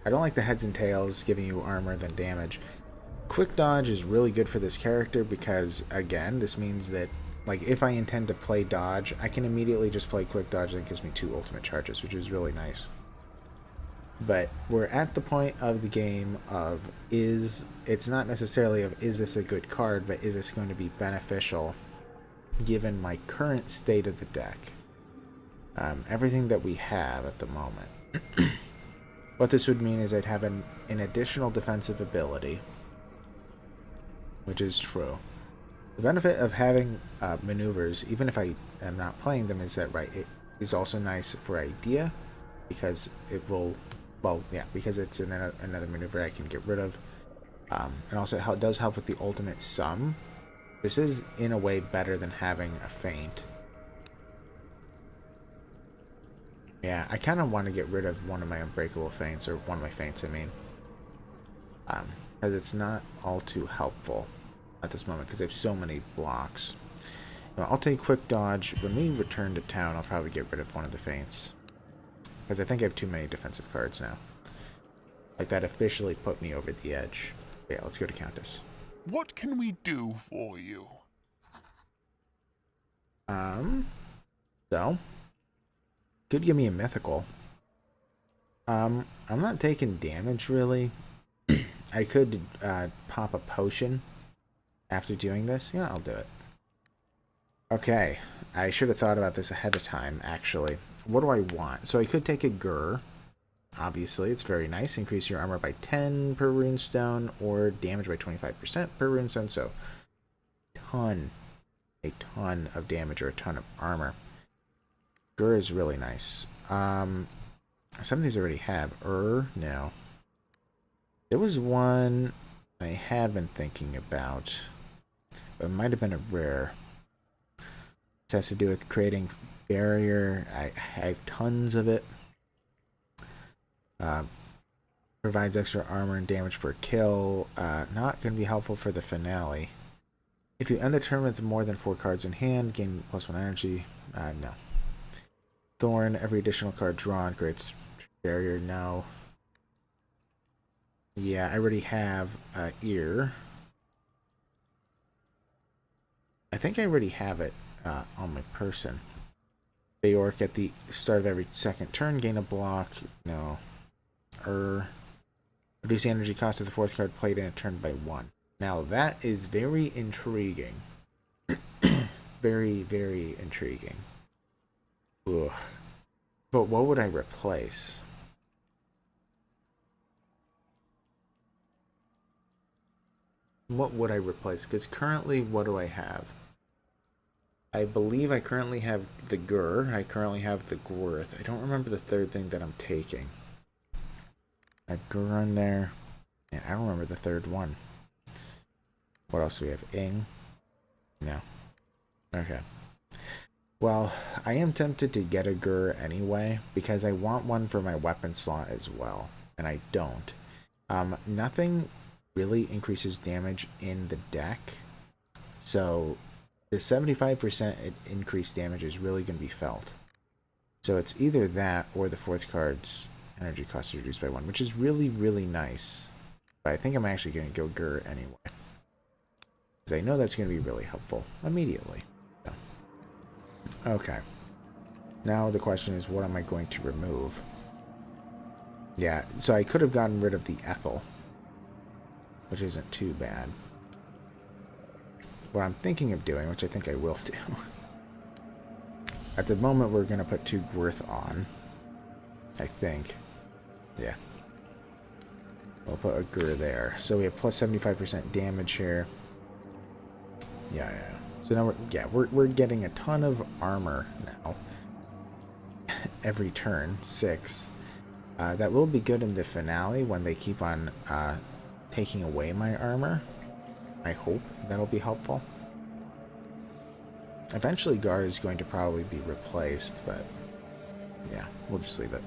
I don't like the heads and tails giving you armor than damage. Quick dodge is really good for this character because, again, this means that, like, if I intend to play dodge, I can immediately just play quick dodge that gives me 2 ultimate charges, which is really nice. But we're at the point of the game of it's not necessarily of is this a good card, but is this going to be beneficial given my current state of the deck. Everything that we have at the moment. What this would mean is I'd have an additional defensive ability, which is true. The benefit of having maneuvers, even if I am not playing them, is that, right, it is also nice for idea, because it will, well, yeah, because it's another maneuver I can get rid of. And also it does help with the ultimate sum. This is, in a way, better than having a feint. Yeah, I kind of want to get rid of one of my unbreakable feints, or one of my feints, I mean. Because it's not all too helpful at this moment, because I have so many blocks. Well, I'll take quick dodge. When we return to town, I'll probably get rid of one of the feints. Because I think I have too many defensive cards now. Like, that officially put me over the edge. Yeah, let's go to Countess. What can we do for you? So... could give me a mythical. I'm not taking damage, really. I could pop a potion after doing this. Yeah, I'll do it. Okay, I should have thought about this ahead of time, actually. What do I want? So I could take a Gur. Obviously, it's very nice. Increase your armor by 10 per runestone, or damage by 25% per runestone. So, a ton of damage, or a ton of armor. Gur is really nice. Some of these already have. No. There was one I had been thinking about. But it might have been a rare. This has to do with creating barrier. I have tons of it. Provides extra armor and damage per kill. Not going to be helpful for the finale. If you end the turn with more than 4 cards in hand, gain +1 energy. No. Thorn, every additional card drawn creates barrier. No. Yeah, I already have ear. I think I already have it on my person. Bayork, at the start of every second turn, gain a block. No. Reduce the energy cost of the 4th card played in a turn by 1. Now that is very intriguing. Very, very intriguing. Ugh. But what would I replace? What would I replace? Because currently, what do I have? I believe I currently have the Gur. I currently have the Gwrth. I don't remember the third thing that I'm taking. I have Gur on there. Yeah, I don't remember the third one. What else do we have? Ing? No. Okay. Well, I am tempted to get a Gur anyway, because I want one for my weapon slot as well. And I don't. Nothing really increases damage in the deck. So the 75% increased damage is really going to be felt. So it's either that or the 4th card's energy cost is reduced by 1, which is really, really nice. But I think I'm actually going to go Gur anyway. Because I know that's going to be really helpful immediately. So. Okay. Now the question is, what am I going to remove? Yeah, so I could have gotten rid of the Ethel, which isn't too bad. What I'm thinking of doing, which I think I will do. At the moment, we're going to put 2 Gwrth on. I think. Yeah. We'll put a Gur there. So we have plus 75% damage here. Yeah. So now we're getting a ton of armor now. Every turn. 6. That will be good in the finale when they keep on taking away my armor. I hope that'll be helpful. Eventually Gar is going to probably be replaced, but yeah, we'll just leave it.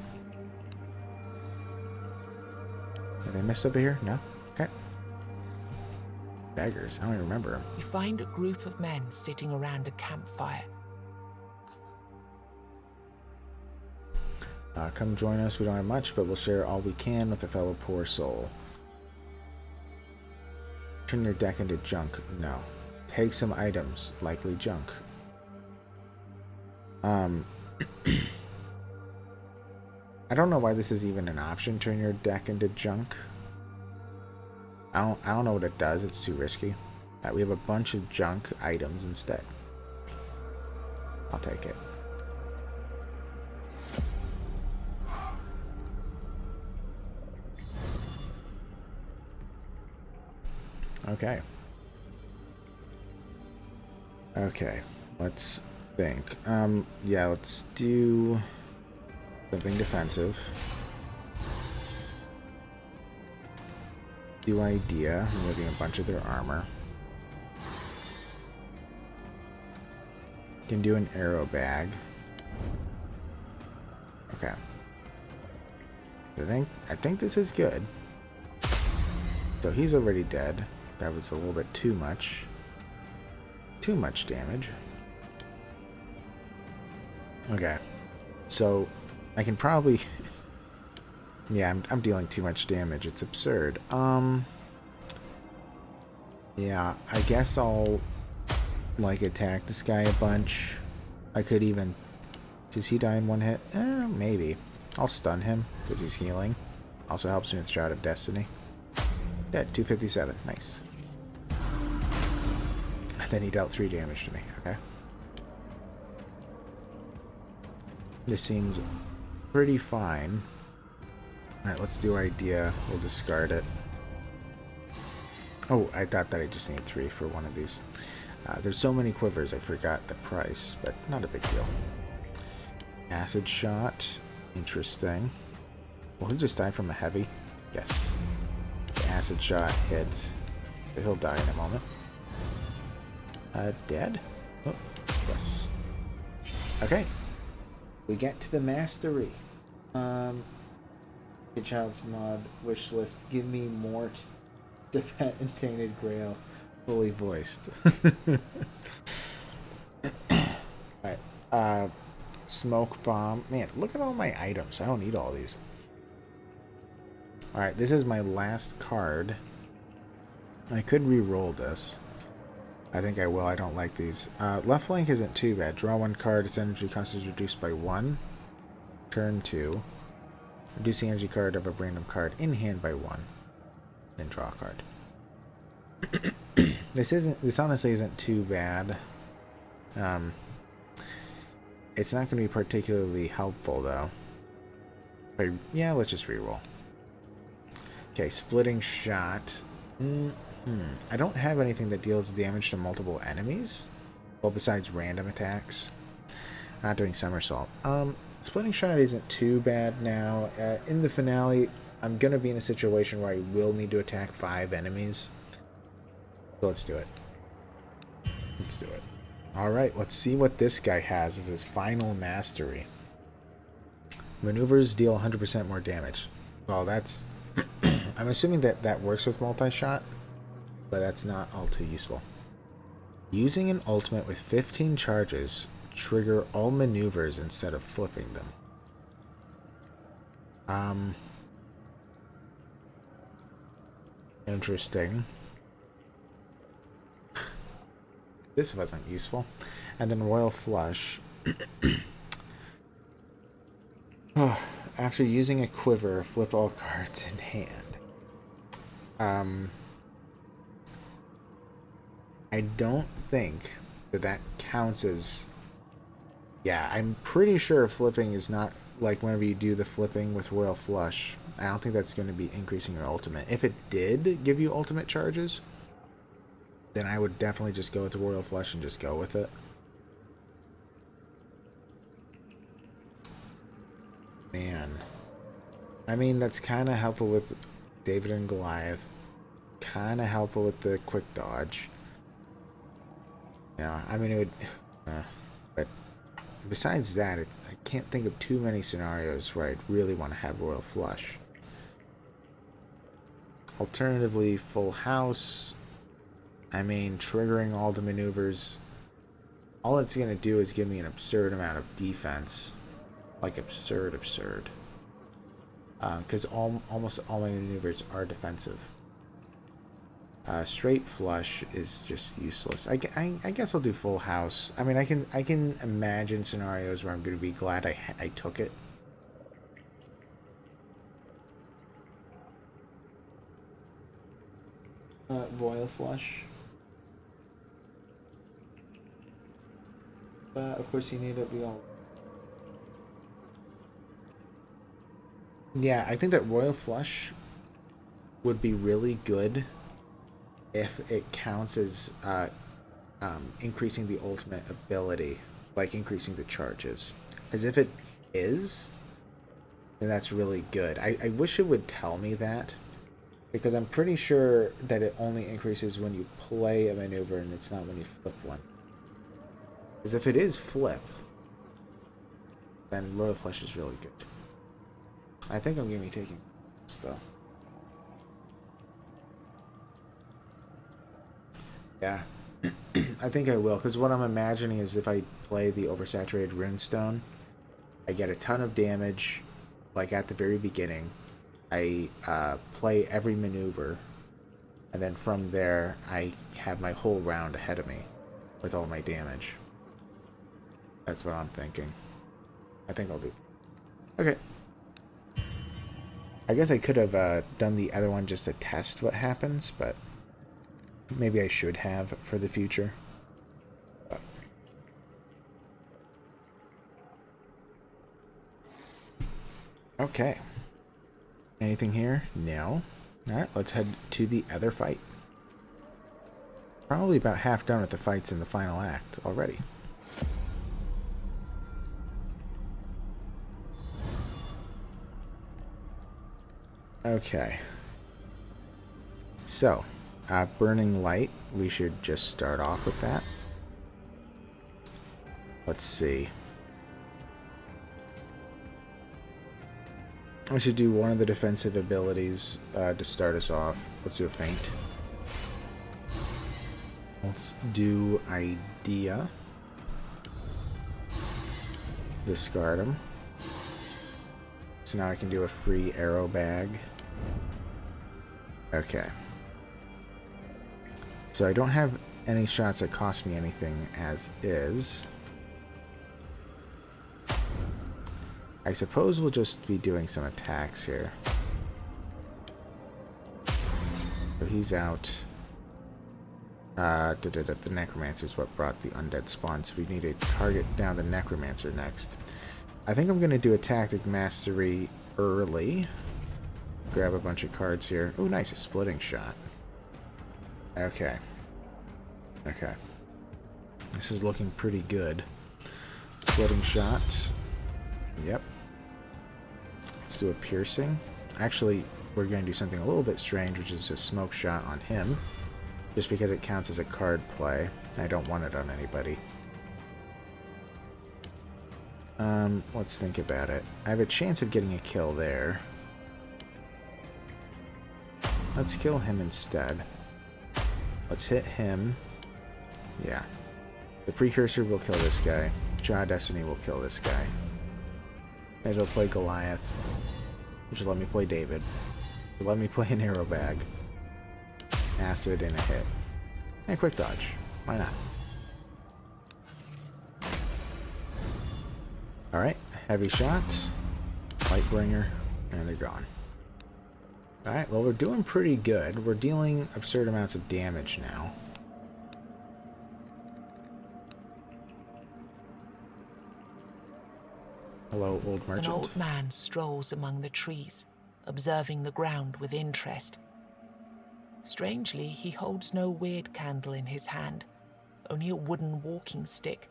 Did I miss over here? No? Okay. Beggars, I don't even remember them. You find a group of men sitting around a campfire. Come join us. We don't have much, but we'll share all we can with a fellow poor soul. Turn your deck into junk. No. Take some items, likely junk. I don't know why this is even an option. Turn your deck into junk. I don't know what it does. It's too risky. We have a bunch of junk items instead. I'll take it. Okay. Okay, let's think. Yeah, let's do something defensive. Do idea, removing a bunch of their armor. Can do an arrow bag. Okay. I think this is good. So he's already dead. That was a little bit too much. Too much damage. Okay. So I can probably yeah, I'm dealing too much damage. It's absurd. Yeah, I guess I'll like attack this guy a bunch. I could even, does he die in one hit? Maybe. I'll stun him because he's healing. Also helps me with Shroud of Destiny. Dead. 257. Nice. Then he dealt 3 damage to me. Okay. This seems pretty fine. Alright, let's do idea. We'll discard it. Oh, I thought that I just needed 3 for one of these. There's so many quivers, I forgot the price, but not a big deal. Acid shot. Interesting. Will he just die from a heavy? Yes. The acid shot hit. But he'll die in a moment. Dead? Oh, yes. Okay. We get to the mastery. Good Child's mod wish list. Give me Mort, Defet, and Tainted Grail. Fully voiced. Alright. Smoke bomb. Man, look at all my items. I don't need all these. Alright, this is my last card. I could re-roll this. I think I will. I don't like these. Left flank isn't too bad. Draw one card. Its energy cost is reduced by 1. Turn 2. Reduce the energy card of a random card in hand by 1. Then draw a card. This honestly isn't too bad. It's not going to be particularly helpful though. But yeah, let's just reroll. Okay, splitting shot. I don't have anything that deals damage to multiple enemies. Well, besides random attacks. Not doing somersault. Splitting shot isn't too bad now. In the finale, I'm going to be in a situation where I will need to attack 5 enemies. So let's do it. Let's do it. Alright, let's see what this guy has as his final mastery. Maneuvers deal 100% more damage. Well, that's... I'm assuming that that works with multi-shot, but that's not all too useful. Using an ultimate with 15 charges, trigger all maneuvers instead of flipping them. Interesting. This wasn't useful. And then Royal Flush. After using a quiver, flip all cards in hand. I don't think that that counts as... Yeah, I'm pretty sure flipping is not like whenever you do the flipping with Royal Flush. I don't think that's going to be increasing your ultimate. If it did give you ultimate charges, then I would definitely just go with the Royal Flush and just go with it. Man. I mean, that's kind of helpful with David and Goliath. Kind of helpful with the quick dodge. Yeah, I mean, it would... but besides that, I can't think of too many scenarios where I'd really want to have Royal Flush. Alternatively, Full House... I mean, triggering all the maneuvers, all it's going to do is give me an absurd amount of defense. Like, absurd. Because almost all my maneuvers are defensive. Straight flush is just useless. I guess I'll do Full House. I mean, I can imagine scenarios where I'm going to be glad I took it. Royal Flush. Of course, you need to be all... Yeah, I think that Royal Flush would be really good if it counts as increasing the ultimate ability, like increasing the charges. As if it is, then that's really good. I wish it would tell me that, because I'm pretty sure that it only increases when you play a maneuver and it's not when you flip one. Because if it is flip, then Royal Flush is really good. I think I'm going to be taking this, though. Yeah. I think I will, because what I'm imagining is if I play the Oversaturated Runestone, I get a ton of damage, like at the very beginning. I play every maneuver, and then from there, I have my whole round ahead of me with all my damage. That's what I'm thinking. I think I'll do. Okay. I guess I could have done the other one just to test what happens, but maybe I should have for the future. But. Okay. Anything here? No. Alright, let's head to the other fight. Probably about half done with the fights in the final act already. Okay. So, Burning Light, we should just start off with that. Let's see. I should do one of the defensive abilities to start us off. Let's do a Feint. Let's do Idea. Discard him. So now I can do a free arrow bag. Okay. So I don't have any shots that cost me anything as is. I suppose we'll just be doing some attacks here. So he's out. The Necromancer is what brought the undead spawn, so we need to target down the Necromancer next. I think I'm going to do a Tactic Mastery early. Grab a bunch of cards here. Oh, nice, a Splitting Shot. Okay. Okay. This is looking pretty good. Splitting Shot. Yep. Let's do a Piercing. Actually, we're going to do something a little bit strange, which is a Smoke Shot on him. Just because it counts as a card play. I don't want it on anybody. Let's think about it. I have a chance of getting a kill there. Let's kill him instead. Let's hit him. Yeah. The Precursor will kill this guy. Jaw Destiny will kill this guy. May as well play Goliath. Just let me play David. Let me play an arrow bag. Acid and a hit. And quick dodge. Why not? Alright. Heavy shot. Lightbringer. And they're gone. Alright, well we're doing pretty good. We're dealing absurd amounts of damage now. Hello, old merchant. An old man strolls among the trees, observing the ground with interest. Strangely, he holds no weird candle in his hand, only a wooden walking stick.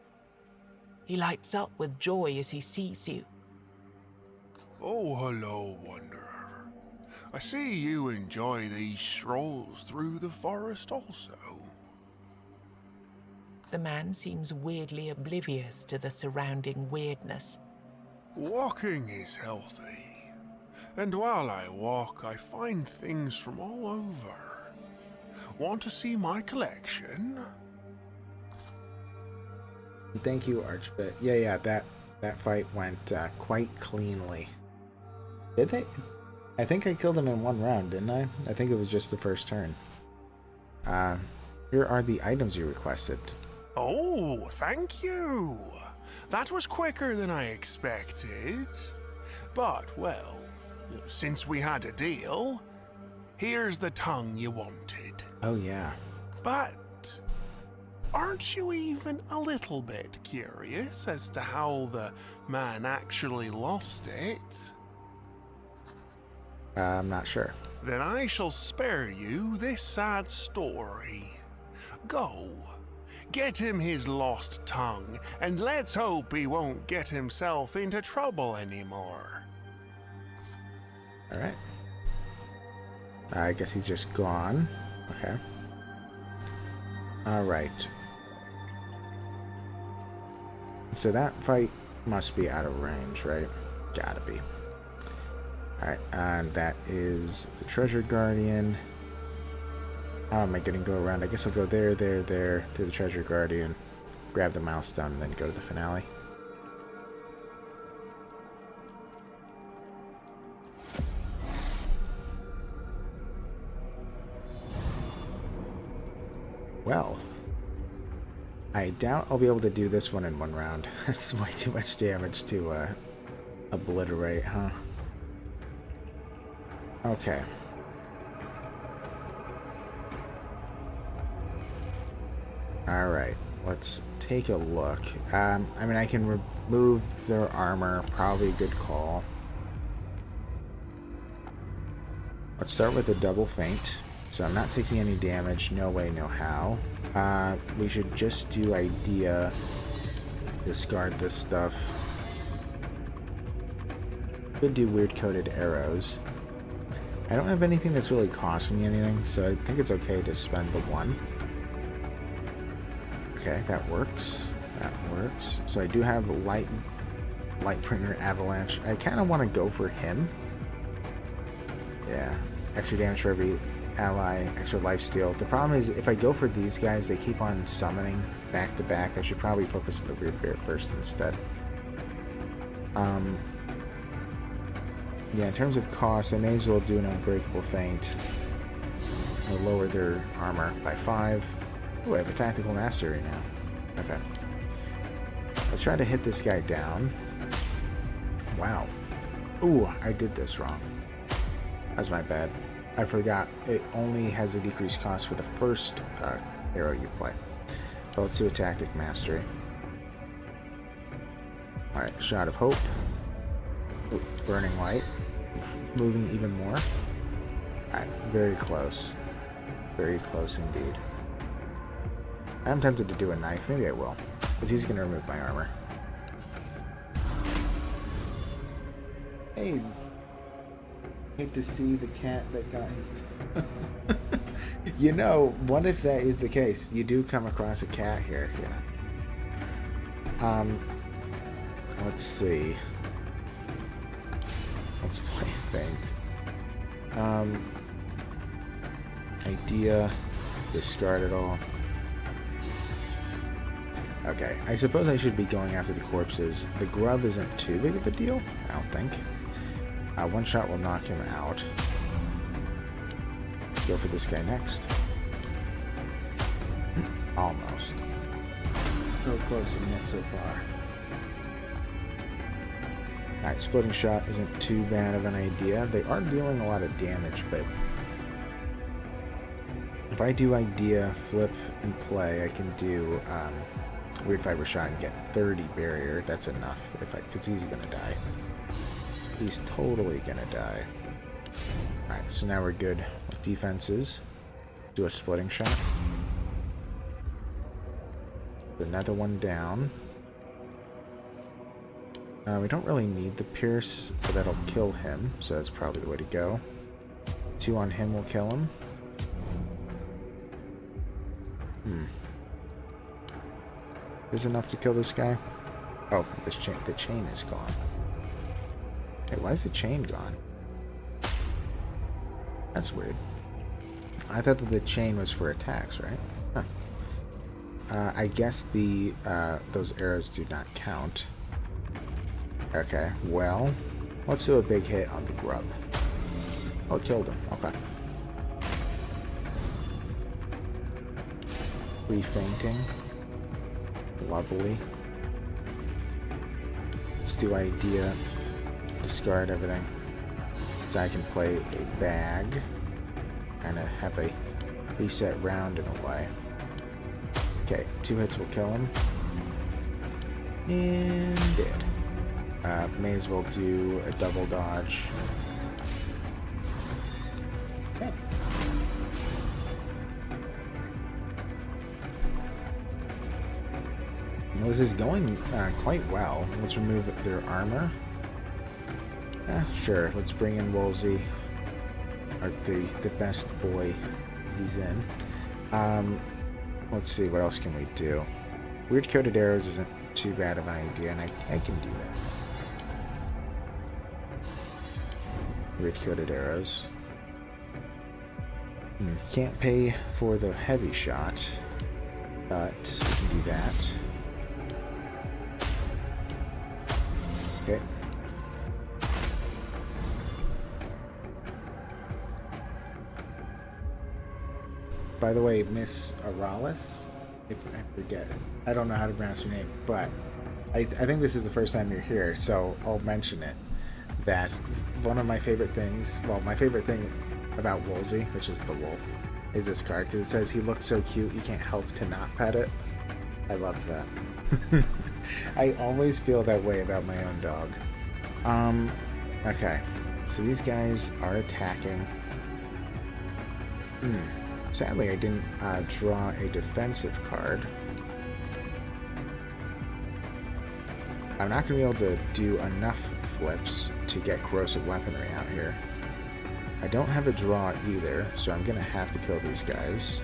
He lights up with joy as he sees you. Oh, hello, Wanderer. I see you enjoy these strolls through the forest also. The man seems weirdly oblivious to the surrounding weirdness. Walking is healthy, and while I walk, I find things from all over. Want to see my collection? Thank you, Archbit. Yeah, that fight went quite cleanly. Did they? I think I killed him in one round, didn't I? I think it was just the first turn. Here are the items you requested. Oh, thank you. That was quicker than I expected. But, well, since we had a deal, here's the tongue you wanted. Oh, yeah. But aren't you even a little bit curious as to how the man actually lost it? I'm not sure. Then I shall spare you this sad story. Go, get him his lost tongue, and let's hope he won't get himself into trouble anymore. Alright. I guess he's just gone. Okay. Alright. So that fight must be out of range, right? Gotta be. Alright, and that is the Treasure Guardian. How am I going to go around? I guess I'll go there, to the Treasure Guardian, grab the milestone, and then go to the finale. Well, I doubt I'll be able to do this one in one round. That's way too much damage to obliterate, huh? Okay. Alright, let's take a look. I mean, I can remove their armor. Probably a good call. Let's start with a double feint. So I'm not taking any damage. No way, no how. We should just do idea. Discard this stuff. Could do weird coated arrows. I don't have anything that's really costing me anything, so I think it's okay to spend the 1. Okay, that works. That works. So I do have Lightbringer Avalanche. I kind of want to go for him. Yeah. Extra damage for every ally, extra lifesteal. The problem is, if I go for these guys, they keep on summoning back to back. I should probably focus on the Weird Bear first instead. Yeah, in terms of cost, I may as well do an Unbreakable Feint. I'll lower their armor by 5. Oh, I have a Tactical Mastery now. Okay. Let's try to hit this guy down. Wow. Ooh, I did this wrong. That's my bad. I forgot. It only has a decreased cost for the first arrow you play. But let's do a Tactic Mastery. Alright, Shot of Hope. Ooh, Burning Light. Moving even more. Alright, very close. Very close indeed. I'm tempted to do a knife. Maybe I will. Because he's going to remove my armor. Hey. Hate to see the cat that got his... You know, what if that is the case? You do come across a cat here, you know. Let's see. Let's play Feint. Idea. Discard it all. Okay, I suppose I should be going after the corpses. The grub isn't too big of a deal, I don't think. One shot will knock him out. Go for this guy next. Almost. So close and yet so far. Alright, Splitting Shot isn't too bad of an idea. They are dealing a lot of damage, but if I do idea, flip, and play, I can do Weird Fiber Shot and get 30 barrier. That's enough, because he's gonna die. He's totally gonna die. Alright, so now we're good with defenses. Do a Splitting Shot. Another one down. We don't really need the Pierce, but that'll kill him, so that's probably the way to go. 2 on him will kill him. Is enough to kill this guy? Oh, the chain is gone. Hey, why is the chain gone? That's weird. I thought that the chain was for attacks, right? Huh. I guess those arrows do not count. Okay, well, let's do a big hit on the grub. Oh, killed him. Okay. Re-fainting. Lovely. Let's do idea. Discard everything. So I can play a bag. Kind of have a reset round in a way. Okay, 2 hits will kill him. And dead. May as well do a double dodge. Okay. Well, this is going quite well. Let's remove their armor. Sure, let's bring in Woolsey. Or the best boy he's in. Let's see, what else can we do? Weird Coated Arrows isn't too bad of an idea, and I can do that. Weird Coated Arrows. Can't pay for the heavy shot, but we can do that. Okay. By the way, Miss Aralis, if I forget, I don't know how to pronounce your name, but I think this is the first time you're here, so I'll mention it. That one of my favorite things, well, my favorite thing about Woolsey, which is the wolf, is this card, because it says he looks so cute, you can't help to not pet it. I love that. I always feel that way about my own dog. Okay, so these guys are attacking. Sadly, I didn't draw a defensive card. I'm not going to be able to do enough flips to get corrosive weaponry out here. I don't have a draw either, so I'm gonna have to kill these guys.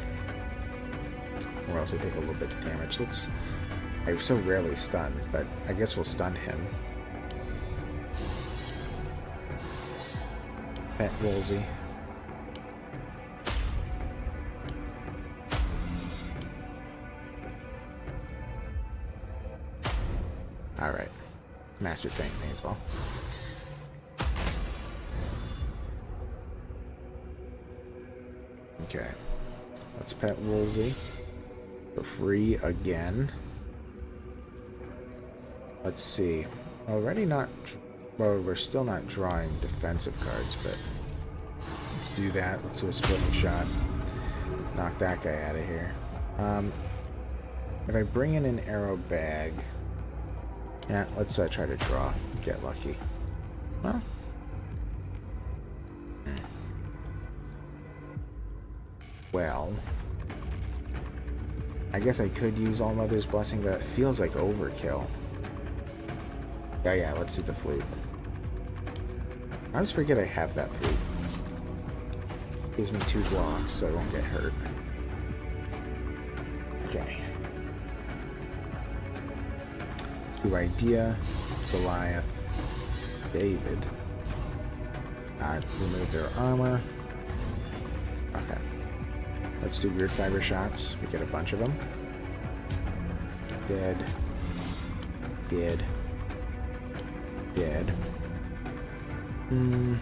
Or else I take a little bit of damage. I so rarely stun, but I guess we'll stun him. Pet Woolsey. Alright. Master Feint me as well. Okay. Let's pet Woolsey. For free again. Let's see. Already not... Well, we're still not drawing defensive cards, but... Let's do that. Let's do a splitting shot. Knock that guy out of here. If I bring in an arrow bag... Yeah, let's try to draw. Get lucky. Well... Well... I guess I could use All-Mother's Blessing, but it feels like overkill. Yeah, let's do the flute. I always forget I have that flute. Gives me 2 blocks, so I won't get hurt. Okay. Let's do Idea, Goliath, David. Remove their armor. Okay. Let's do Weird Fiber shots. We get a bunch of them. Dead. Dead. Dead. Do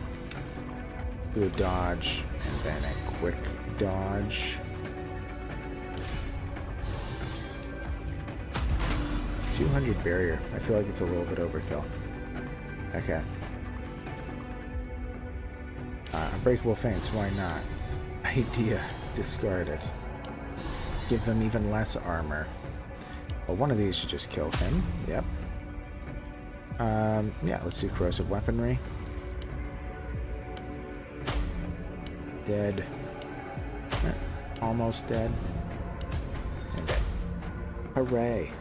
a dodge, and then a quick dodge. 200 barrier. I feel like it's a little bit overkill. Okay. Unbreakable Feints, why not? Idea. Discard it. Give them even less armor. Well, one of these should just kill him. Yep. Yeah, let's do Corrosive Weaponry. Dead. Almost dead. And dead. Hooray.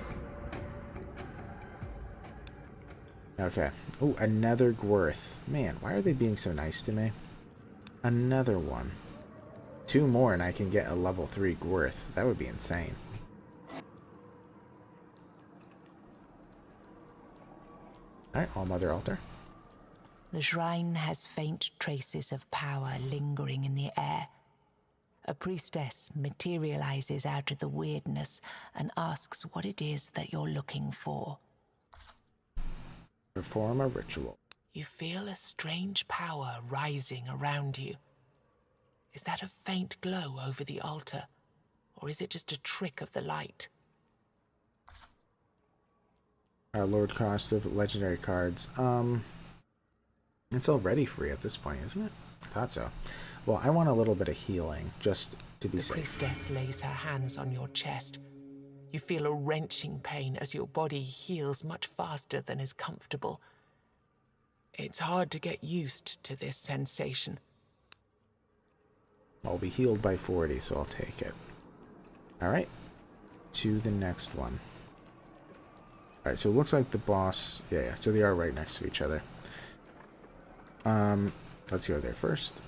Okay. Oh, another Gwyrth. Man, why are they being so nice to me? Another one. 2 more and I can get a level 3 Gwyrth. That would be insane. Alright, All-Mother Altar. The shrine has faint traces of power lingering in the air. A priestess materializes out of the weirdness and asks what it is that you're looking for. Perform a ritual. You feel a strange power rising around you. Is that a faint glow over the altar, or is it just a trick of the light? Lord cost of legendary cards. It's already free at this point, isn't it? I thought so. Well, I want a little bit of healing, just to be safe. The priestess lays her hands on your chest. You feel a wrenching pain as your body heals much faster than is comfortable. It's hard to get used to this sensation. I'll be healed by 40, so I'll take it. Alright. To the next one. Alright, so it looks like the boss... Yeah, so they are right next to each other. Let's go there first.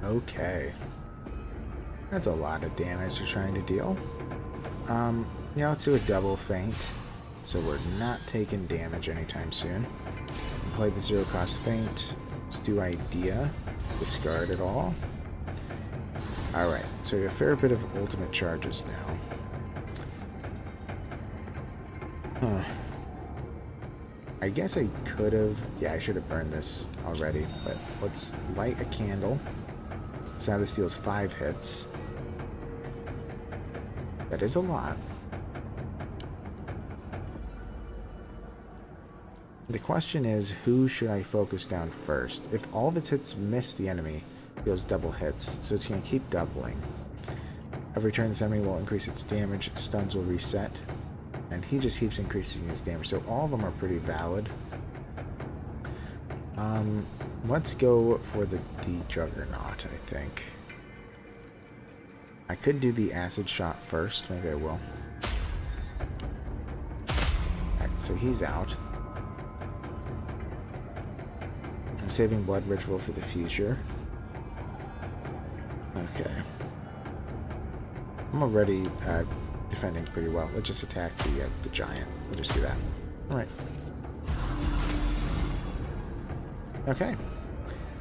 Okay. That's a lot of damage they're trying to deal. Yeah, let's do a double feint. So we're not taking damage anytime soon. Play the 0-cost feint. Let's do Idea. Discard it all. Alright, so we have a fair bit of ultimate charges now. Huh. I guess I could have... Yeah, I should have burned this already, but let's light a candle. So now this deals 5 hits. That is a lot. The question is, who should I focus down first? If all of its hits miss the enemy, it deals double hits, so it's going to keep doubling. Every turn this enemy will increase its damage, stuns will reset, and he just keeps increasing his damage, so all of them are pretty valid. Let's go for the Juggernaut, I think. I could do the Acid Shot first, maybe I will. so he's out. I'm saving Blood Ritual for the future. Okay. I'm already defending pretty well. Let's just attack the giant. We'll just do that. Alright. Okay.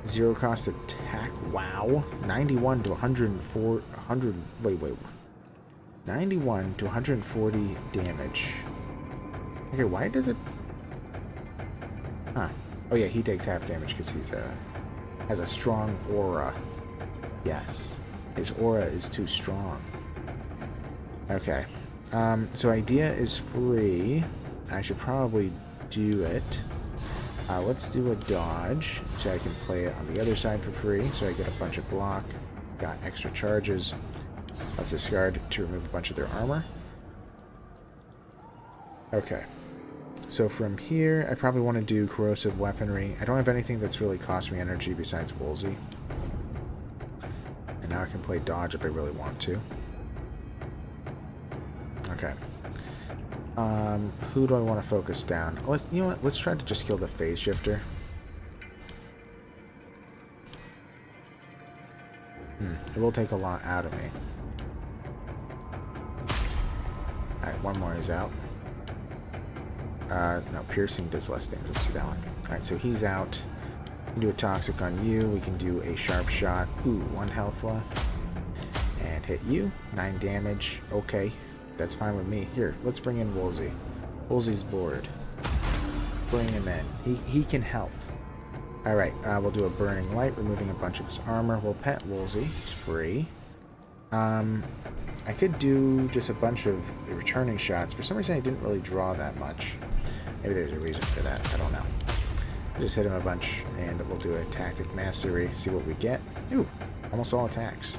Zero cost attack. Wow. 91 to 104. 91 to 140 damage. Okay, why does it... Huh. Oh yeah, he takes half damage because he's has a strong aura. Yes. His aura is too strong. Okay. So idea is free. I should probably do it. Let's do a dodge so I can play it on the other side for free. So I get a bunch of block. Got extra charges. Let's discard to remove a bunch of their armor. Okay. So from here, I probably want to do corrosive weaponry. I don't have anything that's really cost me energy besides Woolsey. And now I can play dodge if I really want to. Okay. Who do I want to focus down? You know what? Let's try to just kill the phase shifter. It will take a lot out of me. Alright, one more is out. No, piercing does less damage. Let's do that one. Alright, so he's out. We can do a toxic on you. We can do a sharp shot. Ooh, 1 health left. And hit you. 9 damage. Okay. That's fine with me. Here, let's bring in Woolsey. Woolsey's bored. Bring him in. He can help. Alright, we'll do a burning light, removing a bunch of his armor. We'll pet Woolsey. It's free. I could do just a bunch of returning shots. For some reason, I didn't really draw that much. Maybe there's a reason for that. I don't know. Just hit him a bunch, and we'll do a tactic mastery. See what we get. Ooh, almost all attacks.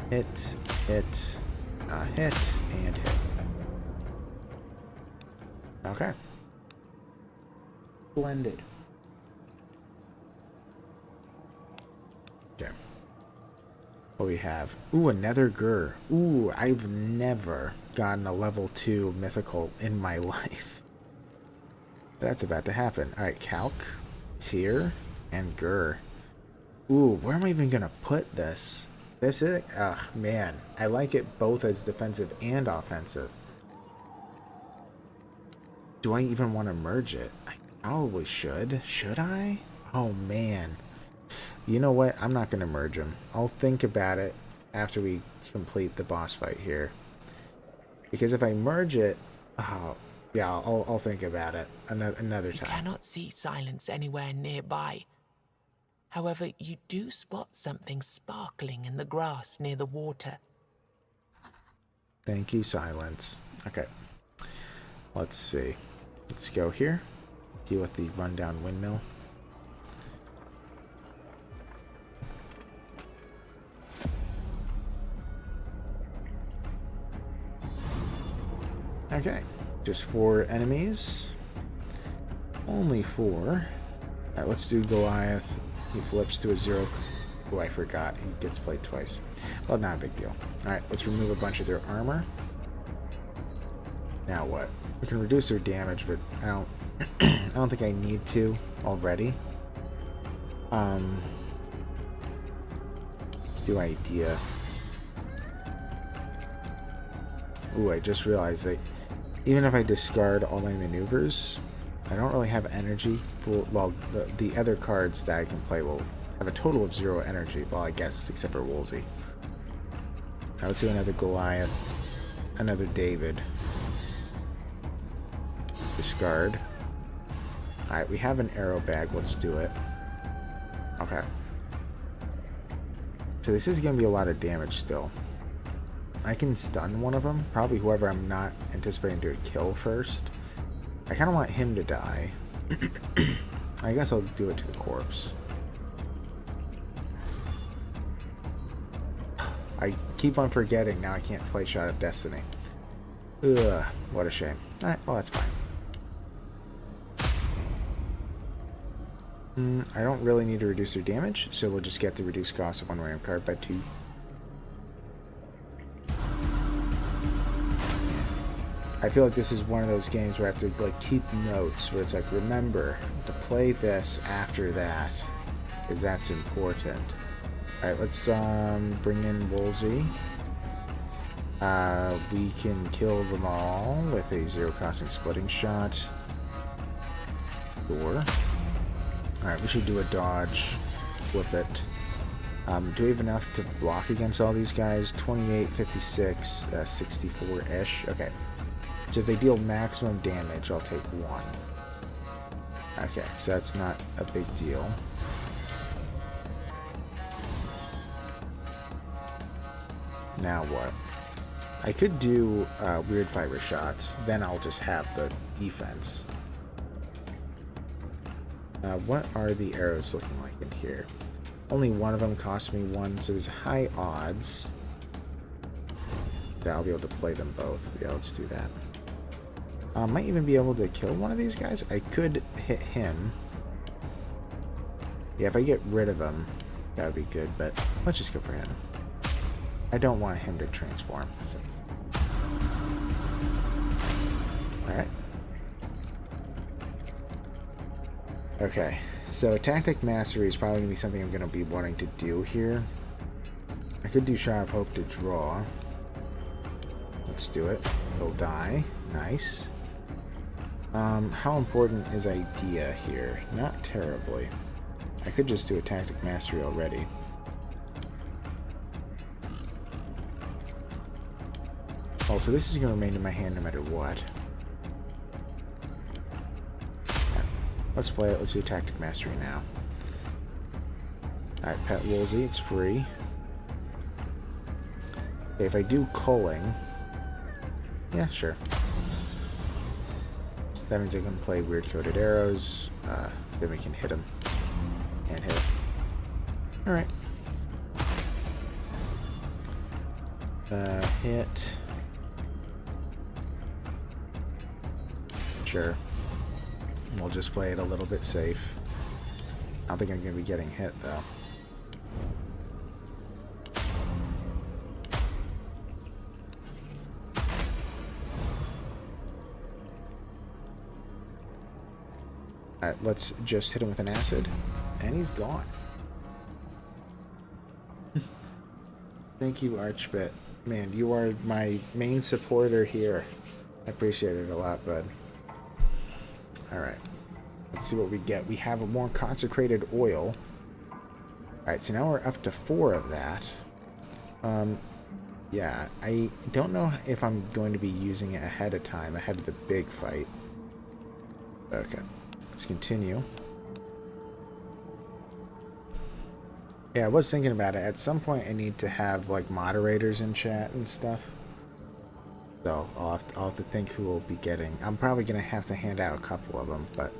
Hit, hit, hit, and hit. Okay. Blended. Okay. What we have? Ooh, another Gur. Ooh, I've never gotten a level 2 mythical in my life. That's about to happen. Alright, Calc, Tyr, and Gur. Ooh, where am I even gonna put this? This is... man. I like it both as defensive and offensive. Do I even want to merge it? I probably should. Should I? Oh, man. You know what? I'm not going to merge them. I'll think about it after we complete the boss fight here. Because if I merge it... Oh, yeah, I'll think about it another time. You cannot see Silence anywhere nearby. However, you do spot something sparkling in the grass near the water. Thank you, Silence. Okay. Let's see. Let's go here. Deal with the rundown windmill. Okay. Just 4 enemies. Only 4. Alright, let's do Goliath. He flips to a 0. Oh, I forgot. He gets played twice. Well, not a big deal. Alright, let's remove a bunch of their armor. Now what? We can reduce their damage, but I don't I don't think I need to already. Let's do idea. Ooh, I just realized that even if I discard all my maneuvers, I don't really have energy for... Well, the other cards that I can play will have a total of 0 energy. Well, I guess, except for Woolsey. Now let's do another Goliath. Another David. Discard. Alright, we have an arrow bag. Let's do it. Okay. So this is going to be a lot of damage still. I can stun one of them. Probably whoever I'm not anticipating to kill first. I kind of want him to die. I guess I'll do it to the corpse. I keep on forgetting. Now I can't play Shot of Destiny. Ugh, what a shame. Alright, well that's fine. I don't really need to reduce their damage, so we'll just get the reduced cost of 1 random card by 2. I I feel like this is one of those games where I have to like keep notes where it's like, remember to play this after that, because that's important. All right, let's bring in Woolsey. We can kill them all with a zero-costing splitting shot. Sure. Alright, we should do a dodge. Flip it. Do we have enough to block against all these guys? 28, 56, 64-ish. Okay. So if they deal maximum damage, I'll take 1. Okay, so that's not a big deal. Now what? I could do weird fiber shots, then I'll just have the defense. What are the arrows looking like in here? Only one of them cost me 1, so there's high odds that I'll be able to play them both. Yeah, let's do that. Might even be able to kill one of these guys. I could hit him. Yeah, if I get rid of him, that would be good, but let's just go for him. I don't want him to transform. So. Alright. Okay, so Tactic Mastery is probably going to be something I'm going to be wanting to do here. I could do Shot of Hope to draw. Let's do it. He'll die. Nice. How important is Idea here? Not terribly. I could just do a Tactic Mastery already. Oh, so this is going to remain in my hand no matter what. Yeah. Let's play it. Let's do Tactic Mastery now. Alright, Pet Woolsey, it's free. Okay, if I do culling... Yeah, sure. That means I can play Weird Coated Arrows. Then we can hit him. And hit. Alright. Hit... Sure. We'll just play it a little bit safe. I don't think I'm going to be getting hit, though. Alright, let's just hit him with an acid. And he's gone. Thank you, Archbit. Man, you are my main supporter here. I appreciate it a lot, bud. Alright. Let's see what we get. We have a more consecrated oil. Alright, so now we're up to 4 of that. Yeah, I don't know if I'm going to be using it ahead of time, ahead of the big fight. Okay. Let's continue. Yeah, I was thinking about it. At some point I need to have, like, moderators in chat and stuff. So I'll have to think who will be getting. I'm probably going to have to hand out a couple of them, but...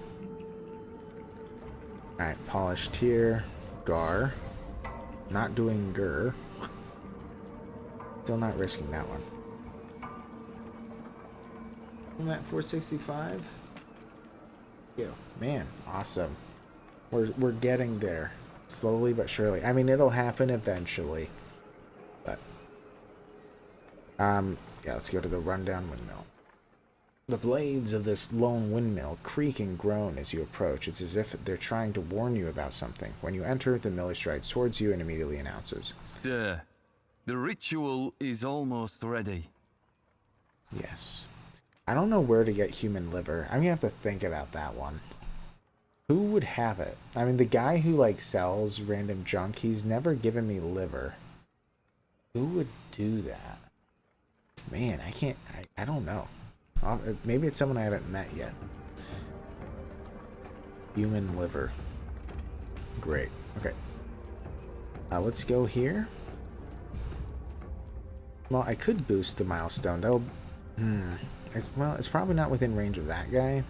Alright, Polished here. Gar. Not doing Gur. Still not risking that one. I'm at 465. Ew, man, awesome. We're getting there. Slowly but surely. I mean, it'll happen eventually. But... yeah, let's go to the rundown windmill. The blades of this lone windmill creak and groan as you approach. It's as if they're trying to warn you about something. When you enter, the miller strides towards you and immediately announces. Sir, the ritual is almost ready. Yes. I don't know where to get human liver. I'm gonna have to think about that one. Who would have it? I mean, the guy who, like, sells random junk, he's never given me liver. Who would do that? Man, I can't... I don't know. Maybe it's someone I haven't met yet. Human liver. Great. Okay. Let's go here. Well, I could boost the milestone. That'll... Well, it's probably not within range of that guy.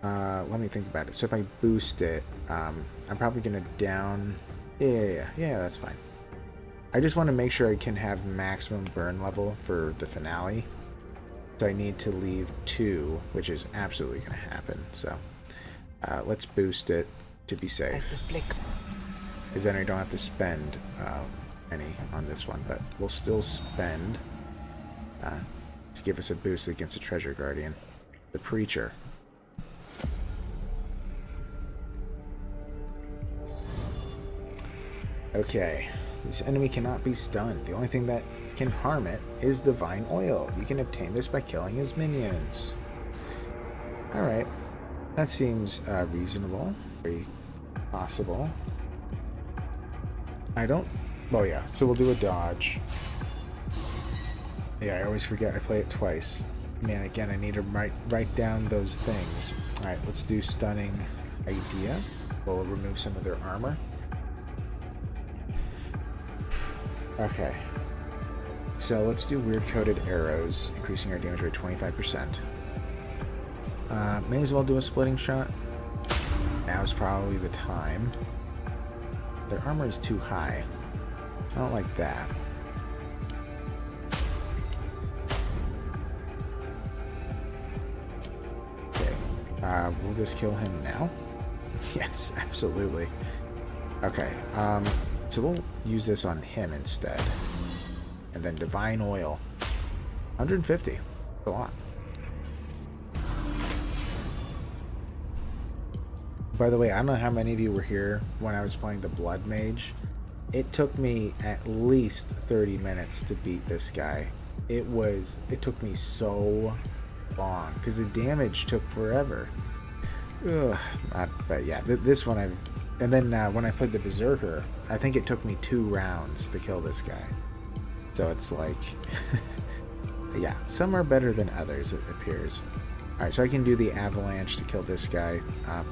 Let me think about it. So if I boost it, I'm probably going to down... Yeah, that's fine. I just want to make sure I can have maximum burn level for the finale. So I need to leave 2, which is absolutely going to happen. So let's boost it to be safe. As the flick. Because then I don't have to spend any on this one. But we'll still spend to give us a boost against the Treasure Guardian. The Preacher. Okay. This enemy cannot be stunned. The only thing that can harm it is Divine Oil. You can obtain this by killing his minions. Alright. That seems reasonable. Very possible. I don't... Oh yeah, so we'll do a dodge. Yeah, I always forget I play it twice. Man, again, I need to write down those things. Alright, let's do Stunning Idea. We'll remove some of their armor. Okay. So let's do Weird Coated Arrows, increasing our damage by 25%. May as well do a Splitting Shot. Now's probably the time. Their armor is too high. I don't like that. Okay. Will this kill him now? Yes, absolutely. Okay. So we'll use this on him instead. And then Divine Oil. 150. That's a lot. By the way, I don't know how many of you were here when I was playing the Blood Mage. It took me at least 30 minutes to beat this guy. It took me so long because the damage took forever. Ugh. But yeah, this one and then when I played the Berserker, I think it took me 2 rounds to kill this guy. So it's like, yeah, some are better than others, it appears. Alright, so I can do the Avalanche to kill this guy.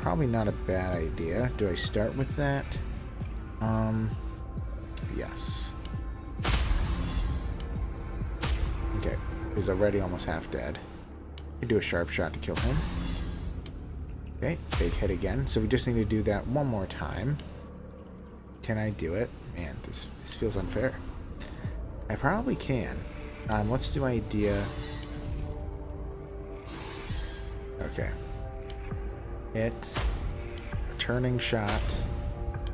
Probably not a bad idea. Do I start with that? Yes. Okay, he's already almost half dead. I do a Sharp Shot to kill him. Okay, big hit again. So we just need to do that one more time. Can I do it? Man, this feels unfair. I probably can. Let's do Idea. Okay. Hit. Returning shot.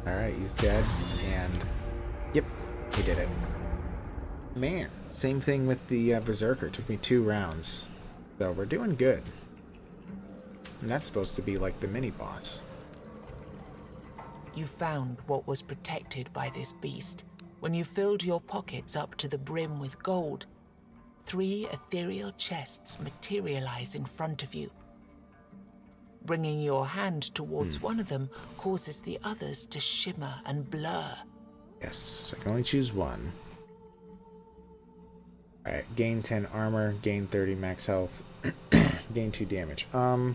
Alright, he's dead. And... Yep, we did it. Man, same thing with the Berserker. Took me 2 rounds. So we're doing good. And that's supposed to be like the mini-boss. You found what was protected by this beast when you filled your pockets up to the brim with gold. 3 ethereal chests materialize in front of you. Bringing your hand towards one of them causes the others to shimmer and blur. Yes, so I can only choose one. Alright, gain 10 armor, gain 30 max health, gain 2 damage. Man.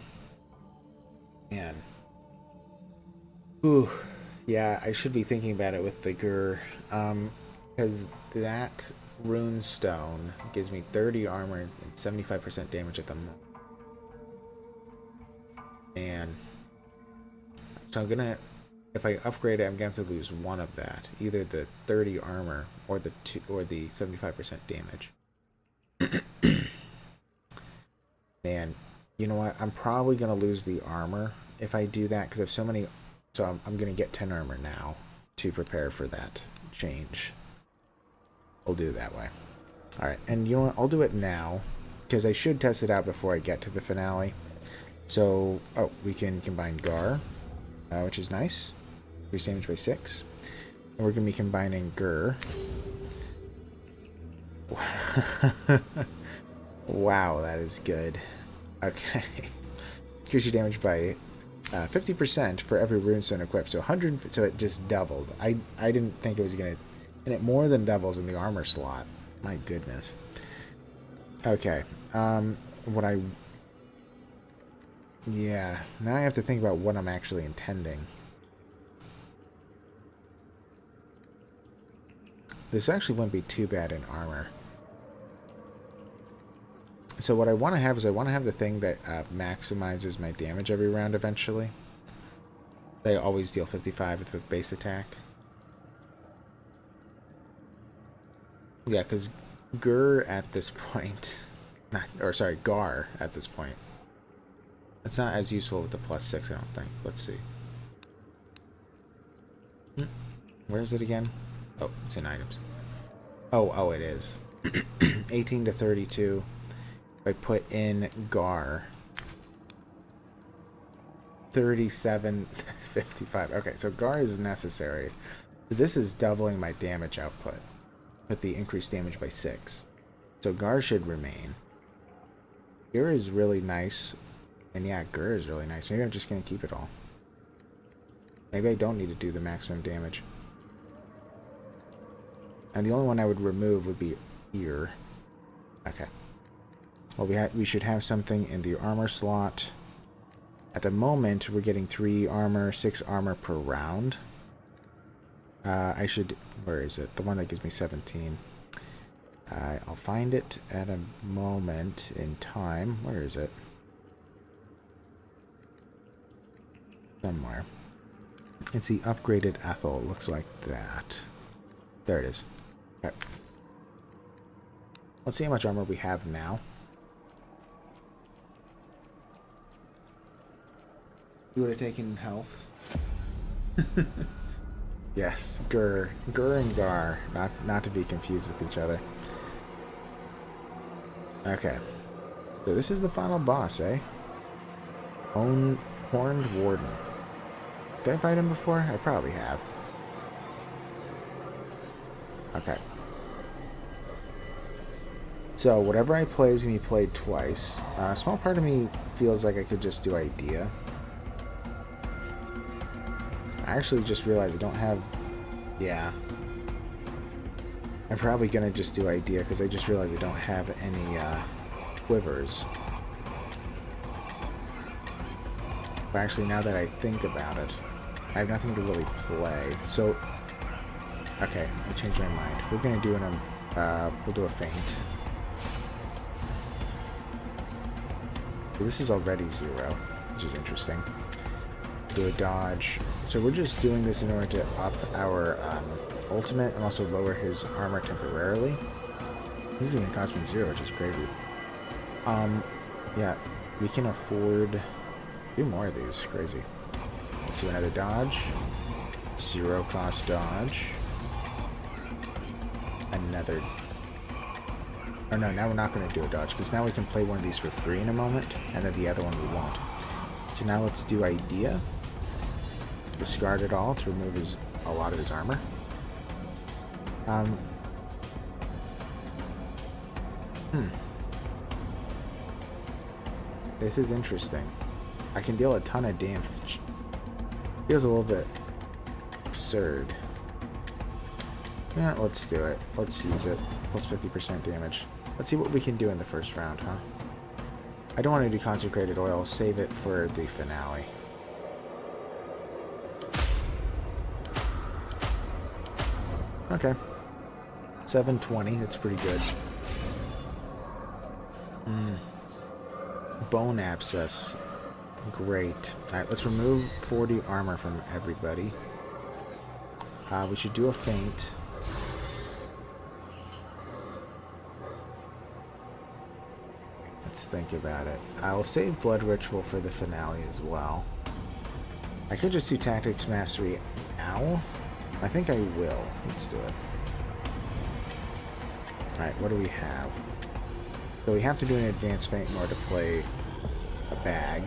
Ooh, yeah, I should be thinking about it with the Gur. Because that rune stone gives me 30 armor and 75% damage at the moment. And so I'm gonna, if I upgrade it, I'm gonna have to lose one of that, either the 30 armor or the 75% damage. Man, you know what? I'm probably gonna lose the armor if I do that because I have so many. So I'm gonna get 10 armor now to prepare for that change. I'll do it that way. All right, and you know what? I'll do it now because I should test it out before I get to the finale. So, oh, we can combine Gar, which is nice. Increase damage by 6. And we're going to be combining Gur. Wow, that is good. Okay. Increase your damage by 50% for every runestone equipped. So 100, so it just doubled. I didn't think it was going to, and it more than doubles in the armor slot. My goodness. Okay. Yeah, now I have to think about what I'm actually intending. This actually wouldn't be too bad in armor. So what I want to have is I want to have the thing that maximizes my damage every round eventually. They always deal 55 with a base attack. Yeah, because Gar at this point... Gar at this point. It's not as useful with the +6, I don't think. Let's see. Where is it again? Oh, it's in items. Oh, it is. 18 to 32. I put in Gar. 37.55. Okay, so Gar is necessary. This is doubling my damage output with the increased damage by 6. So Gar should remain. Gur is really nice. And yeah, Gur is really nice. Maybe I'm just going to keep it all. Maybe I don't need to do the maximum damage. And the only one I would remove would be Ear. Okay. Well, we should have something in the armor slot. At the moment, we're getting 3 armor, 6 armor per round. I should... Where is it? The one that gives me 17. I'll find it at a moment in time. Where is it? Somewhere. It's the upgraded Ethel. It looks like that. There it is. Okay. Let's see how much armor we have now. You would have taken health. Yes, Gur and Gar, not to be confused with each other. Okay, so this is the final boss, eh? Horned Warden. Did I fight him before? I probably have. Okay. So whatever I play is going to be played twice. A small part of me feels like I could just do Idea. I actually just realized I don't have... Yeah. I'm probably going to just do Idea because I just realized I don't have any quivers. But actually, now that I think about it, I have nothing to really play. So, okay, I changed my mind. We're going to do we'll do a feint. This is already 0, which is interesting. Do a dodge. So we're just doing this in order to up our ultimate and also lower his armor temporarily. This is going to cost me 0, which is crazy. Yeah, we can afford 2 more of these. Crazy. Let's do another dodge. 0 cost dodge. Another... Oh no, now we're not going to do a dodge, because now we can play one of these for free in a moment, and then the other one we won't. So now let's do Idea. Discard it all to remove a lot of his armor. This is interesting. I can deal a ton of damage. Feels a little bit absurd. Yeah, let's do it. Let's use it. Plus 50% damage. Let's see what we can do in the first round, huh? I don't want to do Consecrated Oil. Save it for the finale. Okay. 720. That's pretty good. Bone Abscess. Great. Alright, let's remove 40 armor from everybody. We should do a feint. Let's think about it. I'll save Blood Ritual for the finale as well. I could just do Tactics Mastery now. I think I will. Let's do it. Alright, what do we have? So we have to do an advanced feint in order to play a bag.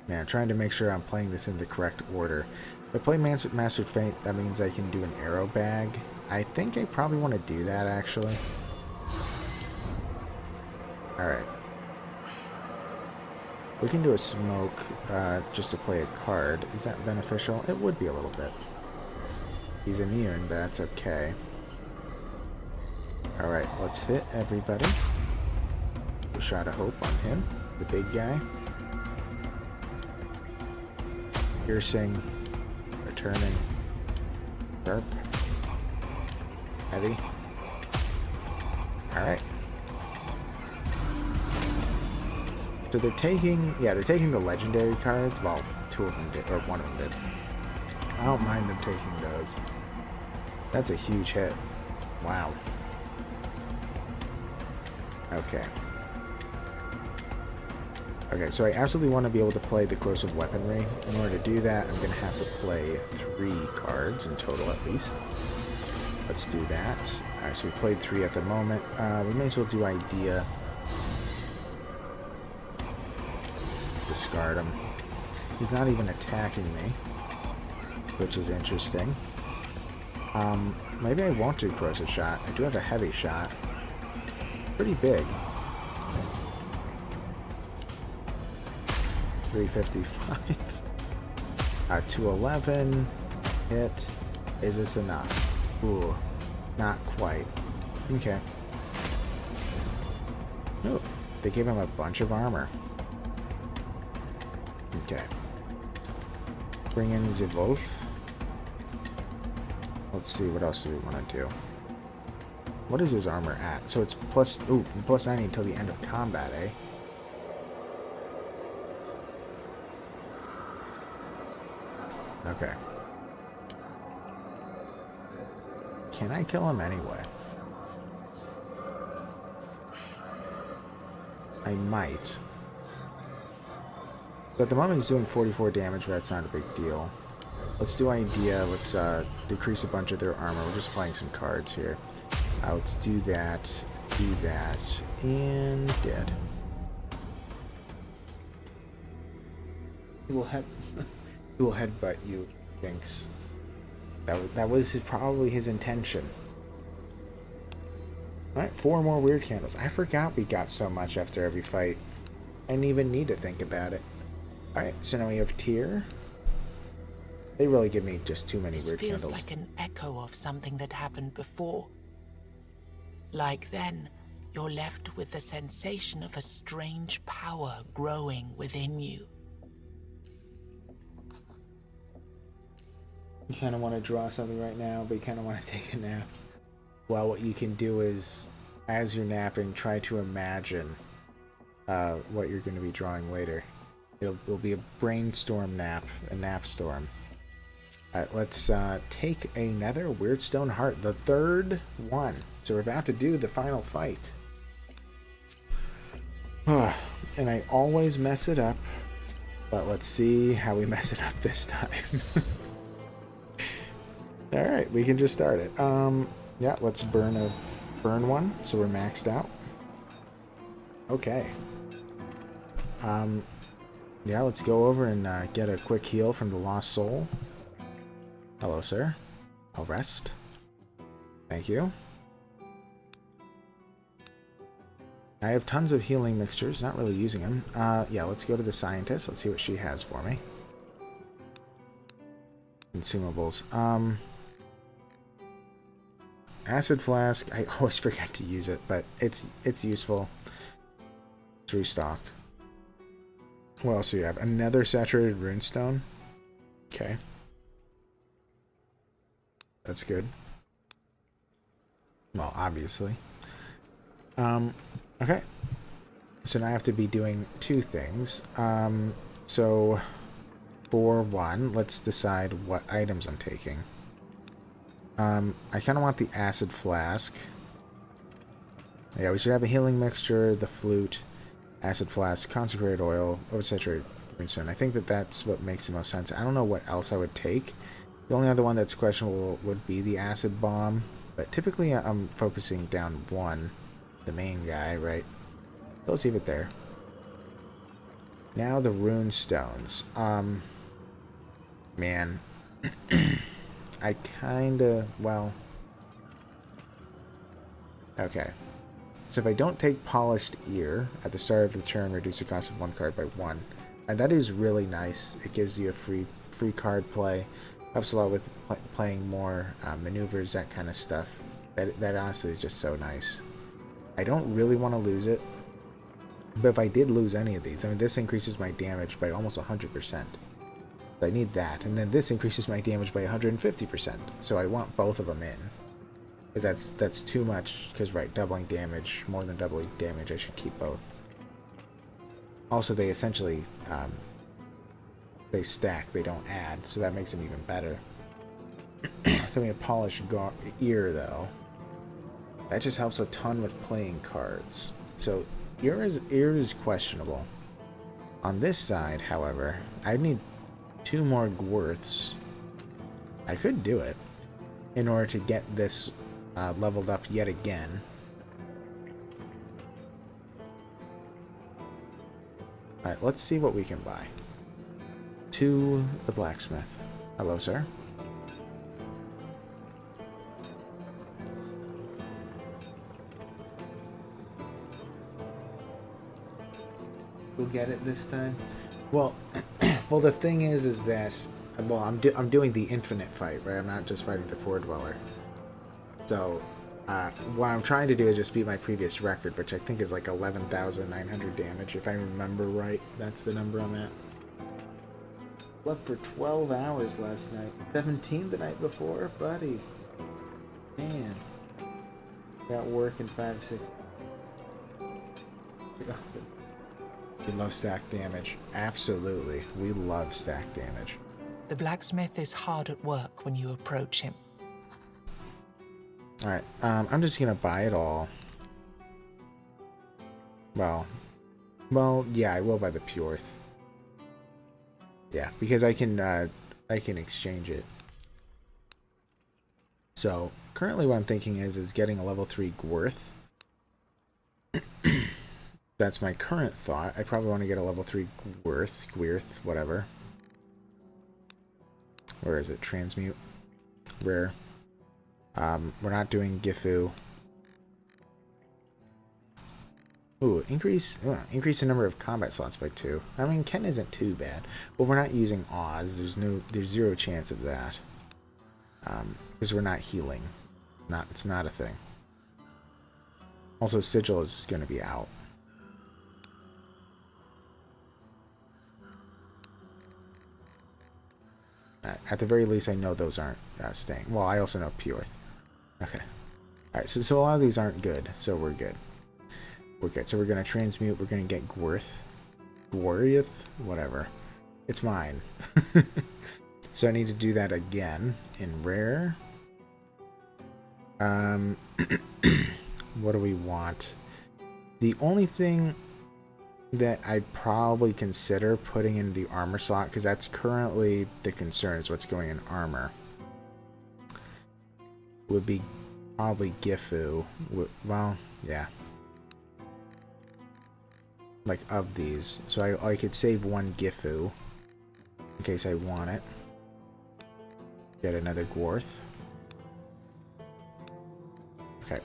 Man, I'm trying to make sure I'm playing this in the correct order. If I play Mastered Feint, that means I can do an arrow bag. I think I probably want to do that, actually. Alright. We can do a smoke just to play a card. Is that beneficial? It would be a little bit. He's immune, but that's okay. Alright, let's hit everybody. A shot of hope on him, the big guy. Piercing. Returning. Burp. Heavy. Alright. So they're taking, yeah, they're taking the legendary cards. Well, 2 of them did, or 1 of them did. I don't mind them taking those. That's a huge hit. Wow. Okay. Okay, so I absolutely want to be able to play the Corrosive Weaponry. In order to do that, I'm going to have to play 3 cards in total at least. Let's do that. Alright, so we played 3 at the moment. We may as well do Idea. Discard him. He's not even attacking me, which is interesting. Maybe I won't do Corrosive Shot. I do have a Heavy Shot. Pretty big. 355. 211. Hit. Is this enough? Ooh. Not quite. Okay. Oh, they gave him a bunch of armor. Okay. Bring in the Wolf. Let's see, what else do we want to do? What is his armor at? So it's plus 90 until the end of combat, eh? Okay. Can I kill him anyway? I might. But at the moment he's doing 44 damage, but that's not a big deal. Let's do Idea. Let's decrease a bunch of their armor. We're just playing some cards here. Let's do that, and dead. He will headbutt you, thinks. That was probably his intention. Alright, 4 more weird candles. I forgot we got so much after every fight. I didn't even need to think about it. Alright, so now we have Tear. They really give me just too many weird This feels candles. like an echo of something that happened before. Like then, you're left with the sensation of a strange power growing within you. You kind of want to draw something right now, but you kind of want to take a nap. Well, what you can do is, as you're napping, try to imagine what you're going to be drawing later. It'll be a brainstorm nap, a nap storm. Alright, let's take another Weirdstone Heart, the 3rd one. So we're about to do the final fight. And I always mess it up, but let's see how we mess it up this time. Alright, we can just start it. Yeah, let's burn one, so we're maxed out. Okay. Yeah, let's go over and get a quick heal from the Lost Soul. Hello, sir. I'll rest. Thank you. I have tons of healing mixtures, not really using them. Yeah, let's go to the Scientist. Let's see what she has for me. Consumables. Acid Flask. I always forget to use it, but it's useful. Let's restock. What else do you have? Another Saturated Runestone. Okay. That's good. Well, obviously. Okay. So now I have to be doing 2 things. So for one, let's decide what items I'm taking. I kind of want the Acid Flask. Yeah, we should have a healing mixture, the flute, Acid Flask, Consecrated Oil, Oversaturated Runestone. I think that's what makes the most sense. I don't know what else I would take. The only other one that's questionable would be the Acid Bomb, but typically I'm focusing down 1, the main guy, right? So let's leave it there. Now the Rune Stones. Man, I kinda, well, okay. So if I don't take Polished Ear at the start of the turn, reduce the cost of 1 card by 1. And that is really nice. It gives you a free card play. Helps a lot with playing more maneuvers, that kind of stuff. That honestly is just so nice. I don't really want to lose it. But if I did lose any of these, I mean, this increases my damage by almost 100%. So I need that. And then this increases my damage by 150%. So I want both of them in. Because that's too much. Because, right, doubling damage, more than doubling damage, I should keep both. Also, they essentially, they stack, they don't add. So that makes them even better. Then we have Polished Ear, though. That just helps a ton with playing cards. So, Ear is questionable. On this side, however, I need 2 more Gworths. I could do it in order to get this leveled up yet again. Alright, let's see what we can buy. To the blacksmith. Hello, sir. We'll get it this time. Well, well, the thing is that, well, I'm doing the infinite fight, right? I'm not just fighting the Four Dweller. So, what I'm trying to do is just beat my previous record, which I think is like 11,900 damage, if I remember right. That's the number I'm at. Slept for 12 hours last night. 17 the night before, buddy. Man. Got work in 5, 6. We love stack damage. Absolutely. We love stack damage. The blacksmith is hard at work when you approach him. Alright, I'm just gonna buy it all. Well, yeah, I will buy the Pureth. Yeah, because I can exchange it. So, currently what I'm thinking is getting a level 3 Gworth. That's my current thought. I probably want to get a level 3 Gwerth, whatever. Where is it? Transmute. Rare. We're not doing Gifu. Ooh, increase the number of combat slots by 2. I mean, Ken isn't too bad. But we're not using Oz. There's 0 chance of that. Because we're not healing. It's not a thing. Also, Sigil is going to be out. At the very least, I know those aren't staying. Well, I also know Pureth. Okay. Alright, so a lot of these aren't good, so we're good. We're good. So we're going to transmute. We're going to get Gworth. Gworth? Whatever. It's mine. So I need to do that again in rare. What do we want? The only thing that I'd probably consider putting in the armor slot, because that's currently the concern, is what's going in armor, would be probably Gifu. Well, yeah. Like, of these. So I could save 1 Gifu in case I want it. Get another Gworth. Okay.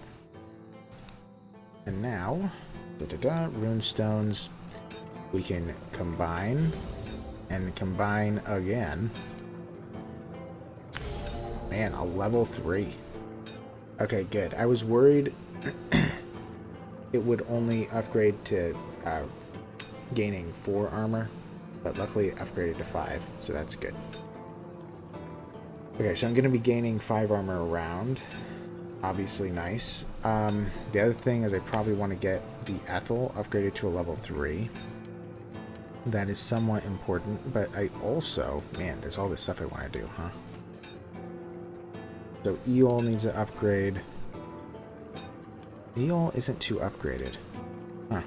And now, rune stones, we can combine and combine again. Man, a level 3. Okay, good. I was worried it would only upgrade to gaining 4 armor, but luckily it upgraded to 5, so that's good. Okay, so I'm going to be gaining 5 armor around. Obviously nice. The other thing is I probably want to get the Ethel upgraded to a level 3. That is somewhat important, but I also... Man, there's all this stuff I want to do, huh? So Eol needs an upgrade. Eol isn't too upgraded. Huh.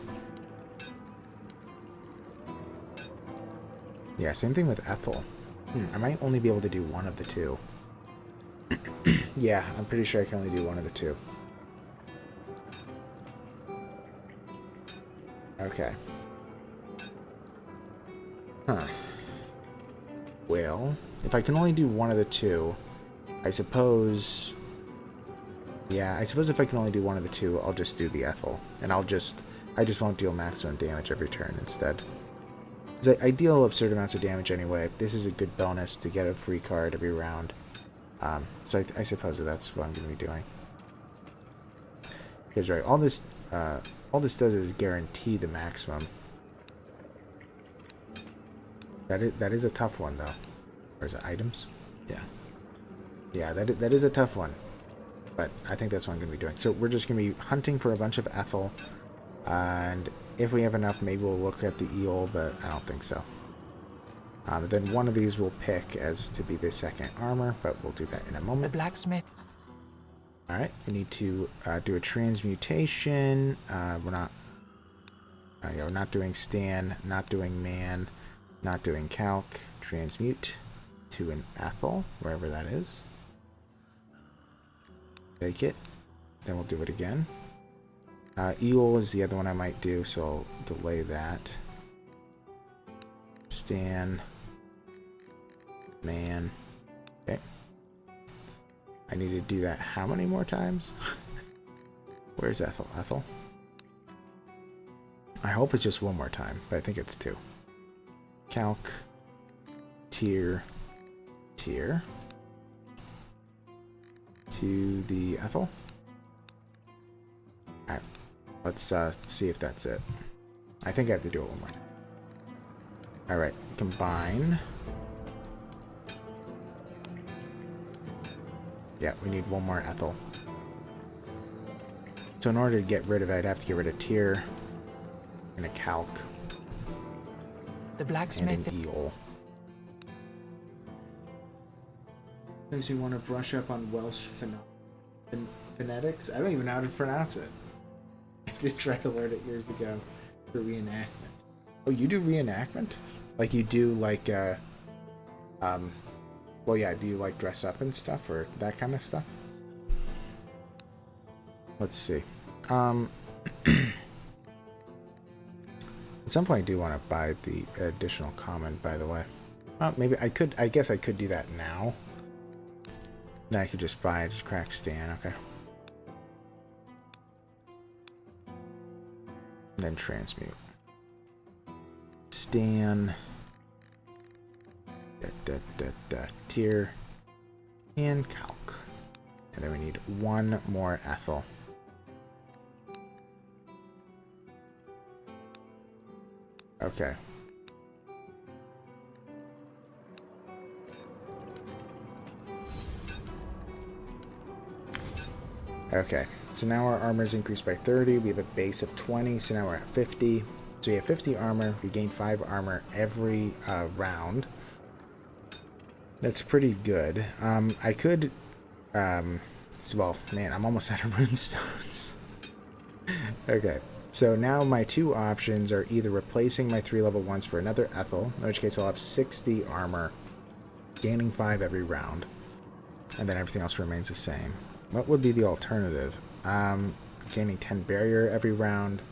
Yeah, same thing with Ethel. I might only be able to do one of the 2. Yeah, I'm pretty sure I can only do one of the 2. Okay. Huh. Well, if I can only do one of the 2, I suppose... Yeah, I suppose if I can only do one of the 2, I'll just do the Ethel. And I just won't deal maximum damage every turn instead. I deal absurd amounts of damage anyway. This is a good bonus to get a free card every round. So I suppose that's what I'm going to be doing. Because right, all this does is guarantee the maximum. That is a tough one though. Or is it items? Yeah. Yeah, that is a tough one. But I think that's what I'm going to be doing. So we're just going to be hunting for a bunch of Ethel. And if we have enough, maybe we'll look at the Eol, but I don't think so. Then one of these we'll pick as to be the second armor, but we'll do that in a moment. The blacksmith. Alright, we need to do a transmutation. We're not... Yeah, we're not doing Stan, not doing Man, not doing Calc. Transmute to an Ethel, wherever that is. Take it. Then we'll do it again. Eol is the other one I might do, so I'll delay that. Stan. Man. Okay. I need to do that how many more times? Where's Ethel? Ethel? I hope it's just one more time, but I think it's 2. Calc. Tier. Tier. To the Ethel. Alright. Let's see if that's it. I think I have to do it one more time. Alright. Combine. Yeah, we need one more Ethel. So in order to get rid of it, I'd have to get rid of Tier and a Calc. The And blacksmith. an Eol. Makes me want to brush up on Welsh phonetics. I don't even know how to pronounce it. I did try to learn it years ago for reenactment. Oh, you do reenactment? Like you do like well, yeah, do you like dress up and stuff or that kind of stuff? Let's see. At some point I do want to buy the additional common, by the way. Well, maybe I could, I guess I could do that now. Then I could just buy it, just crack Stan, okay. And then transmute. Stan. Tier. And Calc. And then we need one more Ethel. Okay. Okay, so now our armor is increased by 30. We have a base of 20, so now we're at 50. So we have 50 armor. We gain 5 armor every round. That's pretty good. I could... well, man, I'm almost out of runestones. Okay, so now my 2 options are either replacing my 3 level 1s for another Ethel, in which case I'll have 60 armor, gaining 5 every round, and then everything else remains the same. What would be the alternative? Gaining 10 barrier every round.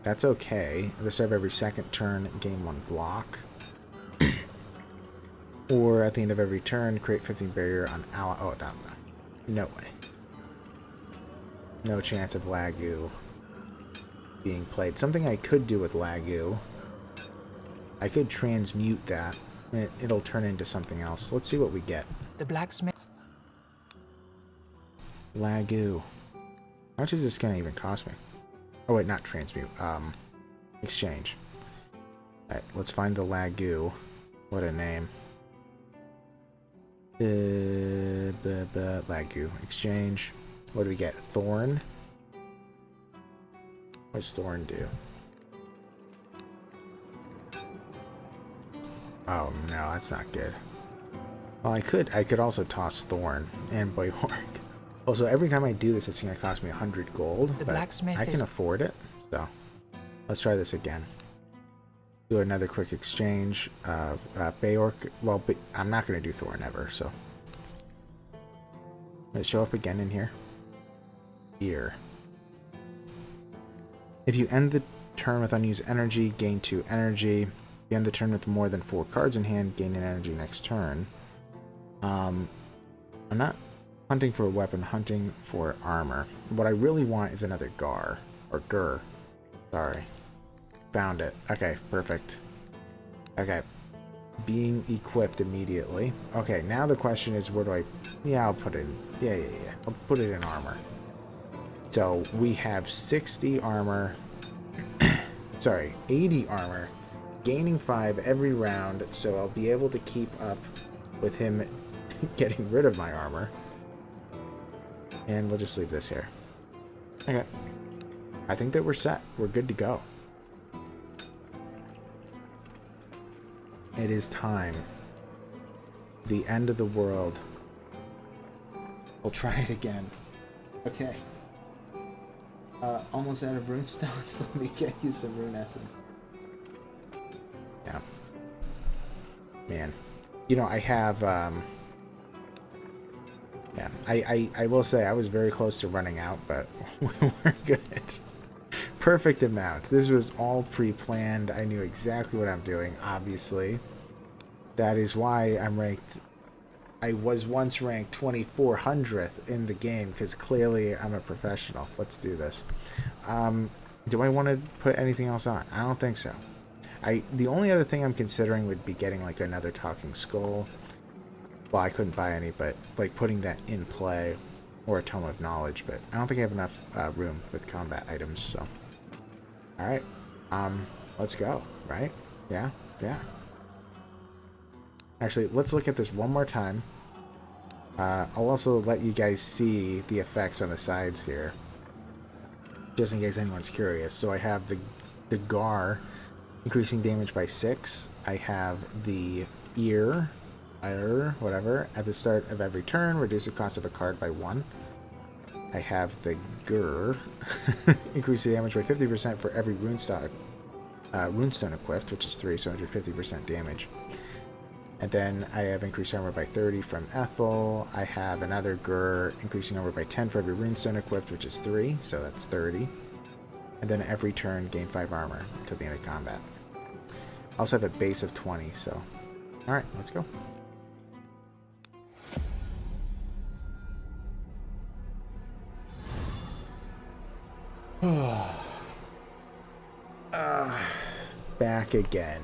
That's okay. At the start of every second turn, gain 1 block. Or at the end of every turn, create 15 barrier on ally. Oh, no way. No chance of Lagu being played. Something I could do with Lagu. I could transmute that. It'll turn into something else. Let's see what we get. The blacksmith. Lagu. How much is this gonna even cost me? Oh wait, not transmute. Exchange. Alright, let's find the Lagu. What a name. Lagu. Exchange. What do we get? Thorn? What does Thorn do? Oh no, that's not good. Well, I could also toss Thorn and Boyork. Also, every time I do this, it's going to cost me 100 gold, The but blacksmith I can afford it, so let's try this again. Do another quick exchange of Boyork. Well, I'm not going to do Thorn ever, so. Will it show up again in here? Here. If you end the turn with unused energy, gain 2 energy. If you end the turn with more than 4 cards in hand, gain an energy next turn. I'm not hunting for a weapon, hunting for armor. What I really want is another Gar. Or Gur. Sorry. Found it. Okay, perfect. Okay. Being equipped immediately. Okay, now the question is where do I... Yeah, I'll put it in... Yeah. I'll put it in armor. So, we have 60 armor. Sorry, 80 armor. Gaining 5 every round, so I'll be able to keep up with him getting rid of my armor. And we'll just leave this here. Okay. I think that we're set. We're good to go. It is time. The end of the world. We'll try it again. Okay. Almost out of rune stones. Let me get you some rune essence. Yeah. Man. You know, I have, yeah, I will say I was very close to running out, but we're good. Perfect amount. This was all pre-planned. I knew exactly what I'm doing, obviously. That is why I'm ranked... I was once ranked 2400th in the game, because clearly I'm a professional. Let's do this. Do I want to put anything else on? I don't think so. The only other thing I'm considering would be getting like another talking skull. Well, I couldn't buy any, but like putting that in play, or a tome of knowledge, but I don't think I have enough room with combat items, so. Alright, let's go, right? Yeah, yeah. Actually, let's look at this one more time. I'll also let you guys see the effects on the sides here, just in case anyone's curious. So I have the Gar increasing damage by 6. I have the ear, whatever, at the start of every turn, reduce the cost of a card by 1. I have the Gur, increase the damage by 50% for every runestone equipped, which is 3, so 150% damage. And then I have increased armor by 30 from Ethel. I have another Gur, increasing armor by 10 for every runestone equipped, which is 3, so that's 30. And then every turn, gain 5 armor until the end of combat. I also have a base of 20, so... Alright, let's go. Back again.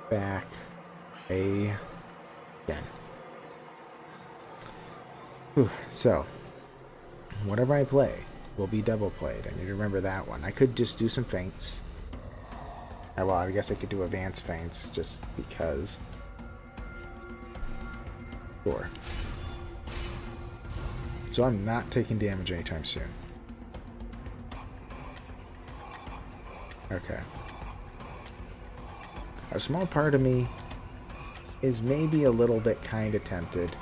Back again. Whew. So, whatever I play will be double played. I need to remember that one. I could just do some feints. Well, I guess I could do advanced feints just because. Sure. So I'm not taking damage anytime soon. Okay. A small part of me is maybe a little bit kind of tempted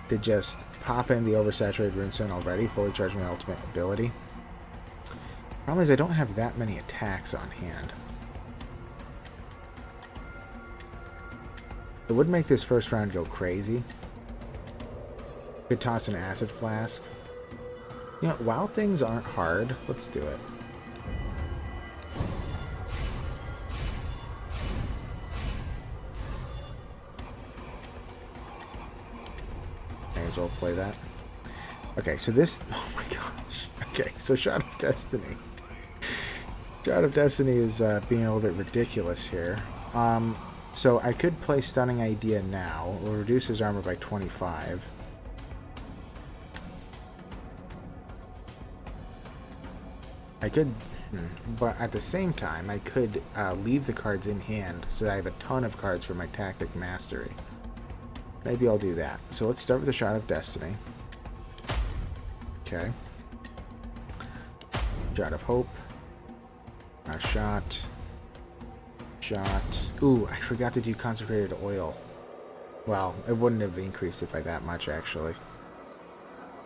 to just pop in the oversaturated runestone already, fully charge my ultimate ability. Problem is I don't have that many attacks on hand. It would make this first round go crazy. Could toss an acid flask. You know, while things aren't hard, let's do it. May as well play that. Okay, so this... Oh my gosh. Okay, so Shot of Destiny. Shot of Destiny is being a little bit ridiculous here. So I could play Stunning Idea now. It will reduce his armor by 25. I could... But at the same time, I could leave the cards in hand so that I have a ton of cards for my Tactic Mastery. Maybe I'll do that. So let's start with a Shot of Destiny. Okay. Shot of Hope. Shot. Ooh, I forgot to do Consecrated Oil. Well, it wouldn't have increased it by that much, actually.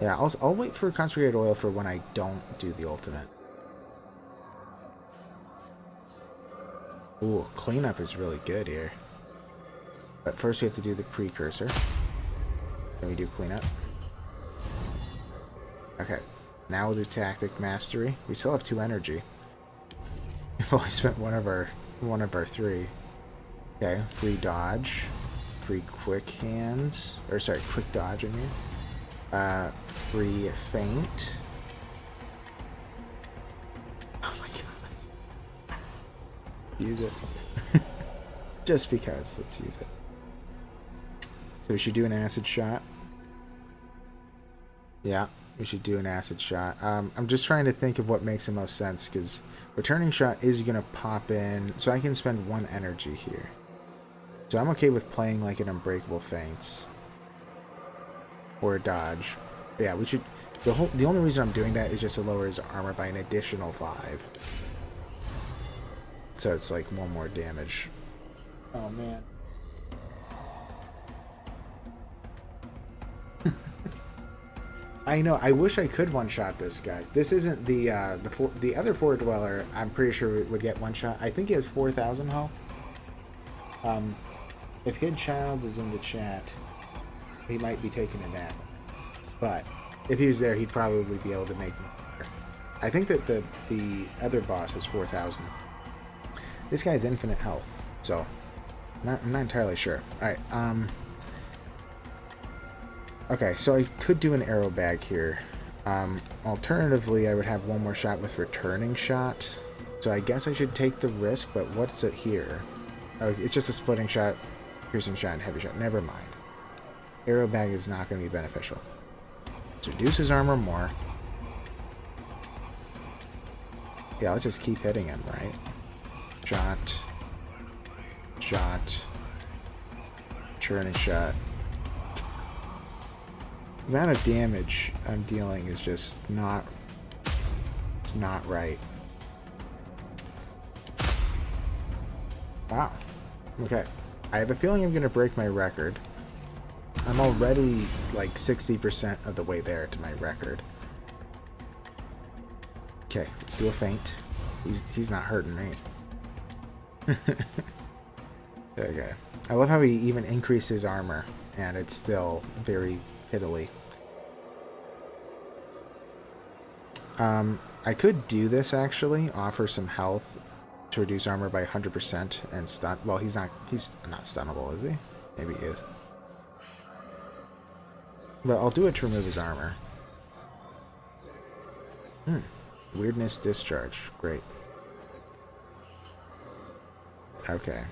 Yeah, I'll wait for Consecrated Oil for when I don't do the ultimate. Ooh, Cleanup is really good here. But first we have to do the Precursor. Then we do Cleanup. Okay, now we'll do Tactic Mastery. We still have 2 energy. We've only spent one of our 3. Okay, free dodge, free quick hands, or sorry, quick dodge in here. Free feint. Oh my god. Use it. Just because, let's use it. So we should do an acid shot. Yeah, we should do an acid shot. I'm just trying to think of what makes the most sense, because returning shot is going to pop in, so I can spend 1 energy here. So I'm okay with playing like an Unbreakable Feints. Or a dodge. But yeah, we should... The only reason I'm doing that is just to lower his armor by an additional 5. So it's like 1 more damage. Oh man. I know. I wish I could one-shot this guy. This isn't the other Four Dweller. I'm pretty sure would get one-shot. I think he has 4,000 health. If Kid Childs is in the chat, he might be taking a nap. But if he was there, he'd probably be able to make me better. I think that the other boss has 4,000. This guy's infinite health, so I'm not entirely sure. All right. Okay, so I could do an arrow bag here. Alternatively, I would have one more shot with returning shot. So I guess I should take the risk, but what's it here? Oh, it's just a splitting shot, piercing shot, and heavy shot. Never mind. Arrow bag is not going to be beneficial. Let's reduce his armor more. Yeah, let's just keep hitting him, right? Shot. Shot. Returning shot. The amount of damage I'm dealing is just not... It's not right. Wow. Okay. I have a feeling I'm going to break my record. I'm already like 60% of the way there to my record. Okay, let's do a feint. He's not hurting me. Okay. I love how he even increased his armor, and it's still very piddly. I could do this actually, offer some health to reduce armor by 100% and stun. Well, he's not stunnable, is he? Maybe he is. But I'll do it to remove his armor. Weirdness discharge. Great. Okay.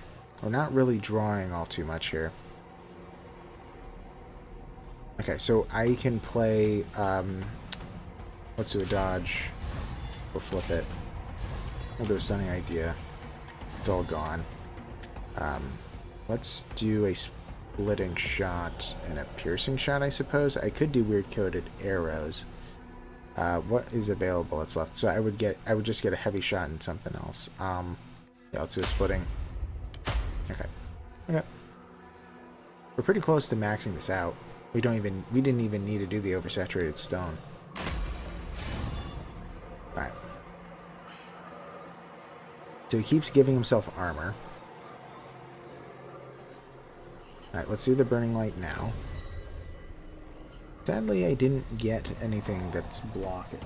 We're not really drawing all too much here. Okay, so I can play, let's do a dodge. We'll flip it. We'll do a stunning idea. It's all gone. Let's do a splitting shot and a piercing shot, I suppose. I could do weird coated arrows. What is available that's left? So I would just get a heavy shot and something else. Yeah, let's do a splitting. Okay. Okay. We're pretty close to maxing this out. We didn't even need to do the oversaturated stone. Alright. So he keeps giving himself armor. Alright, let's do the burning light now. Sadly, I didn't get anything that's blocking.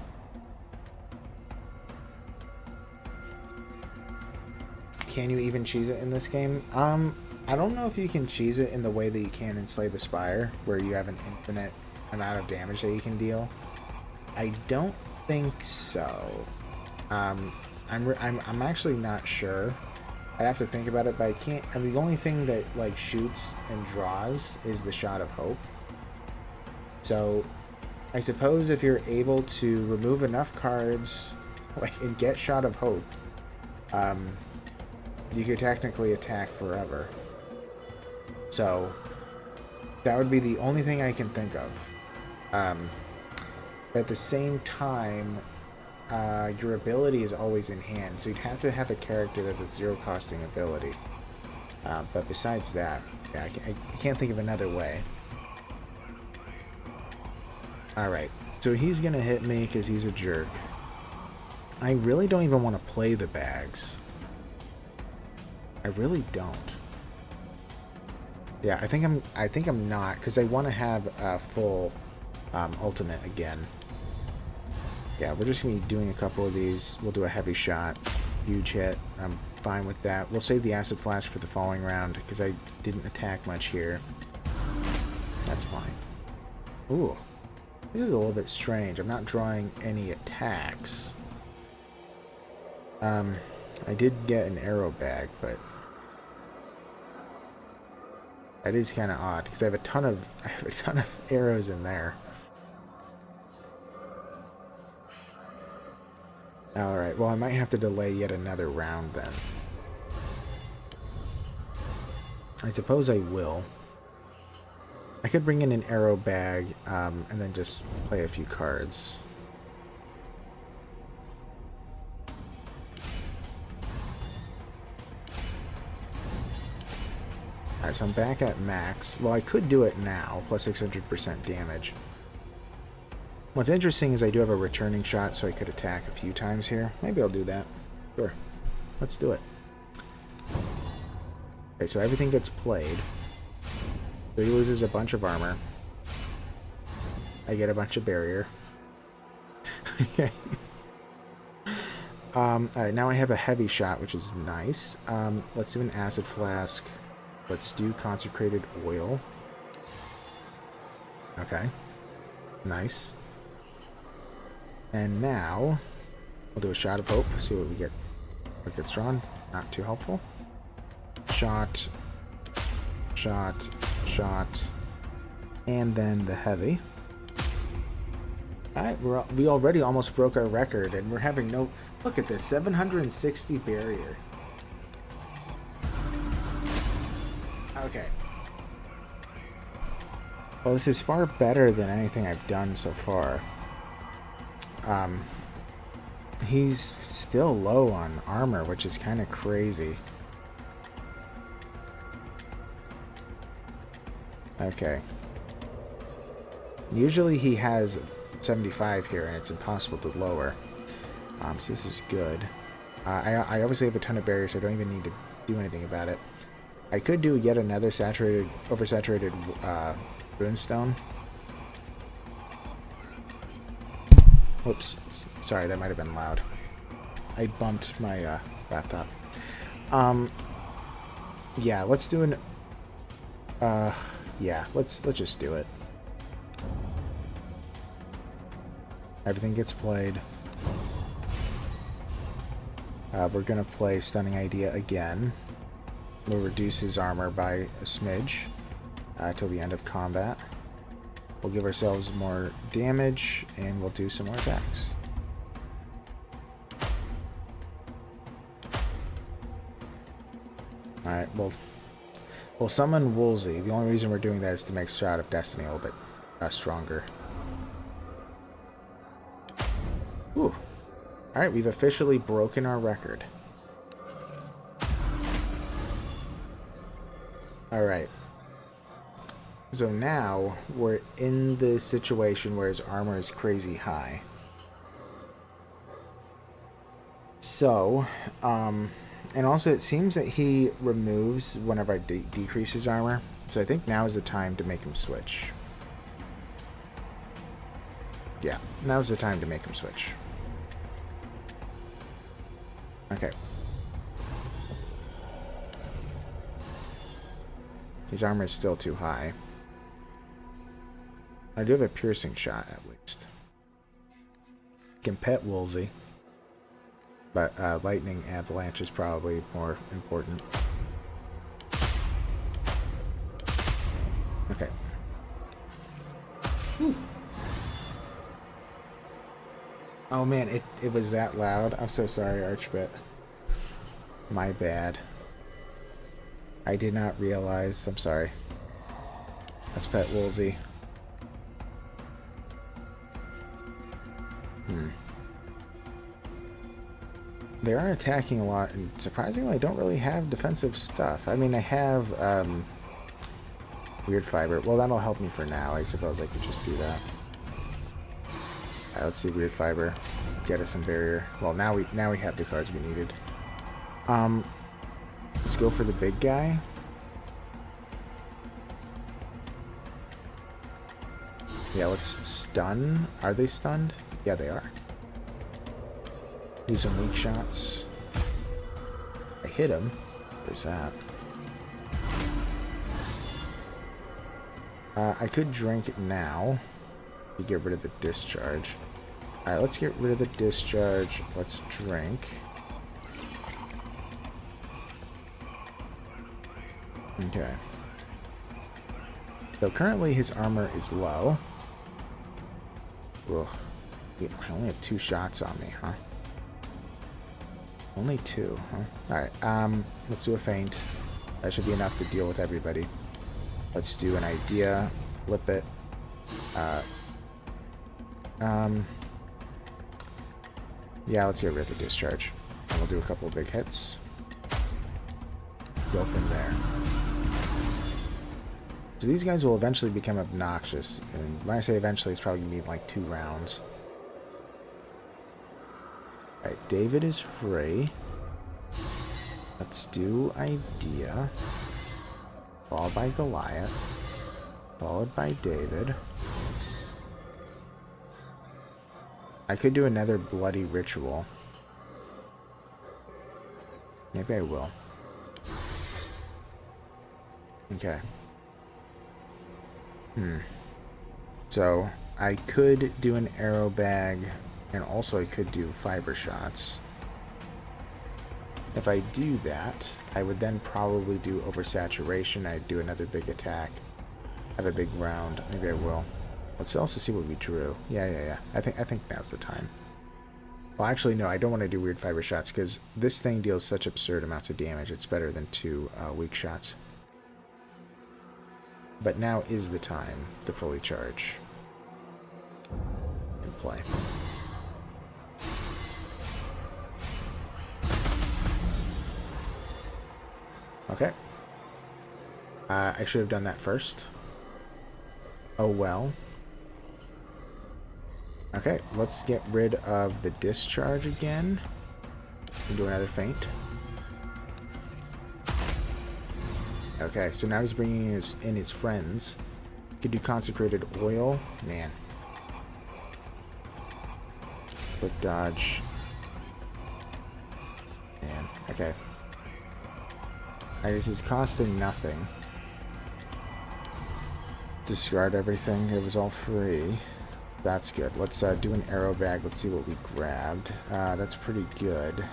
Can you even cheese it in this game? I don't know if you can cheese it in the way that you can in Slay the Spire, where you have an infinite amount of damage that you can deal. I don't think so. I'm actually not sure. I'd have to think about it, but I can't. I mean, the only thing that like shoots and draws is the Shot of Hope. So, I suppose if you're able to remove enough cards, like and get Shot of Hope, you could technically attack forever. So, that would be the only thing I can think of. But at the same time, your ability is always in hand, so you'd have to have a character that's a zero-costing ability. But besides that, yeah, I can't think of another way. Alright, so he's gonna hit me because he's a jerk. I really don't even want to play the bags. I really don't. Yeah, I think I'm not, because I want to have a full ultimate again. Yeah, we're just gonna be doing a couple of these. We'll do a heavy shot, huge hit. I'm fine with that. We'll save the acid flask for the following round because I didn't attack much here. That's fine. Ooh, this is a little bit strange. I'm not drawing any attacks. I did get an arrow bag, but that is kind of odd because I have a ton of arrows in there. Alright, well I might have to delay yet another round then. I suppose I will. I could bring in an arrow bag and then just play a few cards. Alright, so I'm back at max. Well, I could do it now, plus 600% damage. What's interesting is I do have a returning shot, so I could attack a few times here. Maybe I'll do that. Sure. Let's do it. Okay, so everything gets played. So he loses a bunch of armor. I get a bunch of barrier. Okay. Alright, now I have a heavy shot, which is nice. Let's do an acid flask. Let's do consecrated oil. Okay. Nice. And now we'll do a shot of hope. See what we get. What gets drawn. Not too helpful. Shot. Shot. Shot. And then the heavy. Alright, we already almost broke our record, and we're having no... Look at this, 760 barrier. Okay. Well, this is far better than anything I've done so far. He's still low on armor, which is kind of crazy. Okay. Usually he has 75 here, and it's impossible to lower. So this is good. I obviously have a ton of barriers, so I don't even need to do anything about it. I could do yet another oversaturated runestone. Whoops. Sorry, that might have been loud. I bumped my laptop. Yeah, let's do an... yeah, let's just do it. Everything gets played. We're going to play Stunning Idea again. We'll reduce his armor by a smidge till the end of combat. We'll give ourselves more damage, and we'll do some more attacks. Alright, we'll summon Woolsey. The only reason we're doing that is to make Shroud of Destiny a little bit stronger. Ooh. Alright, we've officially broken our record. Alright. So now, we're in the situation where his armor is crazy high. So, and also it seems that he removes whenever I decrease his armor. So I think now is the time to make him switch. Yeah, now's the time to make him switch. Okay. His armor is still too high. I do have a piercing shot, at least. Can pet Woolsey. But lightning avalanche is probably more important. Okay. Whew. Oh man, it was that loud. I'm so sorry, Archbit. My bad. I did not realize. I'm sorry. Let's pet Woolsey. They are attacking a lot, and surprisingly, I don't really have defensive stuff. I mean, I have weird fiber. Well, that'll help me for now. I suppose I could just do that. Alright, let's do weird fiber. Get us some barrier. Well, now we have the cards we needed. Let's go for the big guy. Yeah, let's stun. Are they stunned? Yeah, they are. Do some weak shots. I hit him. There's that. I could drink it now. You get rid of the discharge. Alright, let's get rid of the discharge. Let's drink. Okay. So currently his armor is low. Ugh. I only have 2 shots on me, huh? Only 2, huh? Alright, let's do a feint. That should be enough to deal with everybody. Let's do an idea. Flip it. Yeah, let's get rid of the discharge. And we'll do a couple of big hits. Go from there. So these guys will eventually become obnoxious. And when I say eventually, it's probably going to be like 2 rounds. Alright, David is free. Let's do Idea. Followed by Goliath. Followed by David. I could do another bloody ritual. Maybe I will. Okay. So, I could do an arrow bag, and also I could do fiber shots. If I do that, I would then probably do oversaturation. I'd do another big attack. Have a big round. Maybe I will. Let's also see what we drew. Yeah. I think now's the time. Well, actually, no, I don't want to do weird fiber shots, because this thing deals such absurd amounts of damage. It's better than 2 weak shots. But now is the time to fully charge and play. Okay. I should have done that first. Oh well. Okay, let's get rid of the discharge again. And do another feint. Okay, so now he's bringing in his friends. Could do consecrated oil. Man. Quick dodge. Man. Okay. This is costing nothing. Discard everything. It was all free. That's good. Let's do an arrow bag. Let's see what we grabbed. That's pretty good.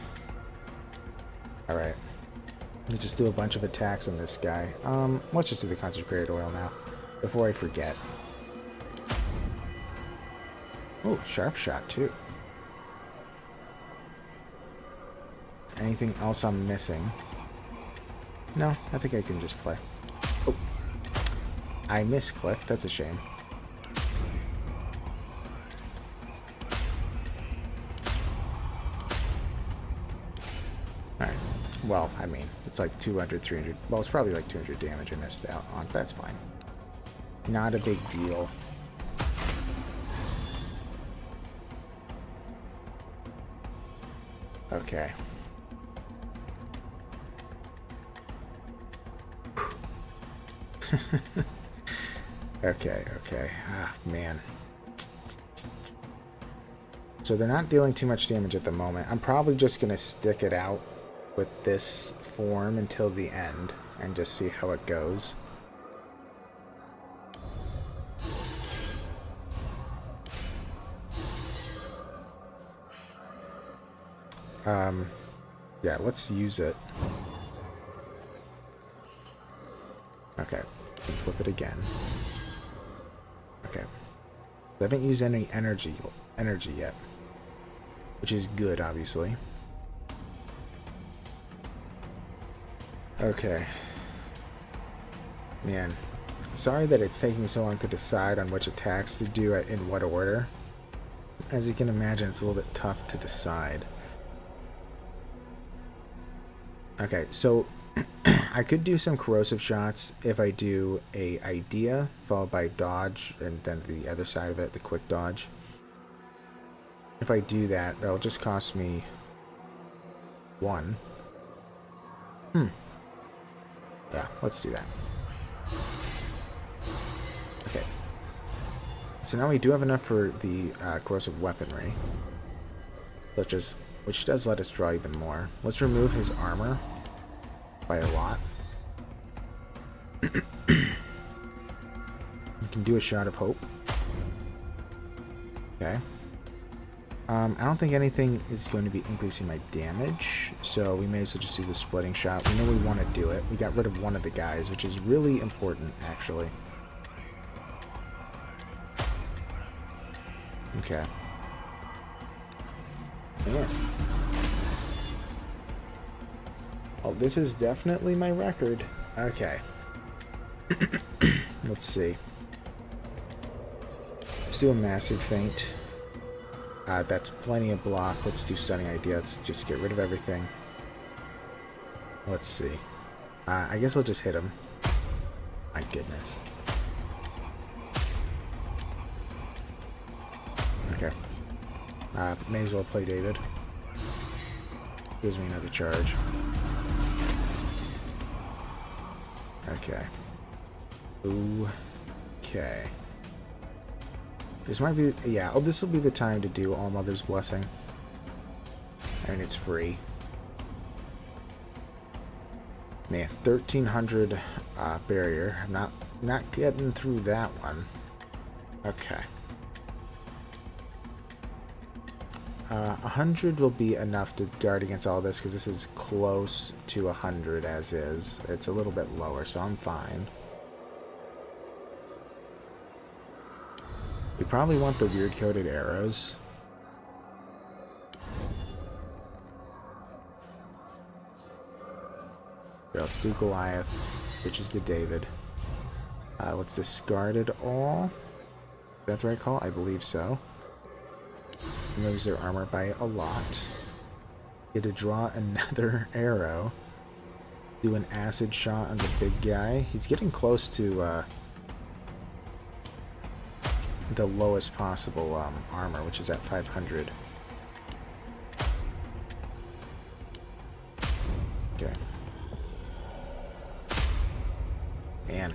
Alright. Let's just do a bunch of attacks on this guy. Let's just do the consecrated oil now, before I forget. Oh, sharp shot too. Anything else I'm missing? No, I think I can just play. Oh. I misclicked. That's a shame. Alright. Well, I mean, it's like 200, 300. Well, it's probably like 200 damage I missed out on, but that's fine. Not a big deal. Okay. Okay. Ah, man. So they're not dealing too much damage at the moment. I'm probably just going to stick it out with this form until the end and just see how it goes. Yeah, let's use it. Okay, flip it again. Okay. I haven't used any energy yet, which is good, obviously. Okay. Man, sorry that it's taking me so long to decide on which attacks to do in what order. As you can imagine, it's a little bit tough to decide. Okay, so I could do some corrosive shots if I do a idea followed by dodge and then the other side of it, the quick dodge. If I do that, that'll just cost me 1. Yeah, let's do that. Okay. So now we do have enough for the corrosive weaponry, which does let us draw even more. Let's remove his armor by a lot. We can do a shot of hope. Okay. I don't think anything is going to be increasing my damage, so we may as well just do the splitting shot. We know we want to do it. We got rid of one of the guys, which is really important, actually. Okay. Man. Well, this is definitely my record. Okay. Let's see. Let's do a massive feint. That's plenty of block. Let's do stunning idea. Let's just get rid of everything. Let's see. I guess I'll just hit him. My goodness. Okay. May as well play David. Gives me another charge. Okay. Okay. This might be... Yeah, oh, this will be the time to do All Mother's Blessing. I mean, it's free. Man, 1300 barrier. I'm not getting through that one. Okay. 100 will be enough to guard against all this because this is close to 100 as is. It's a little bit lower, so I'm fine. We probably want the weird coated arrows. Here, let's do Goliath, which is to David. Let's discard it all. Is that the right call? I believe so. Moves their armor by a lot. Get to draw another arrow. Do an acid shot on the big guy. He's getting close to the lowest possible armor, which is at 500. Okay. Man.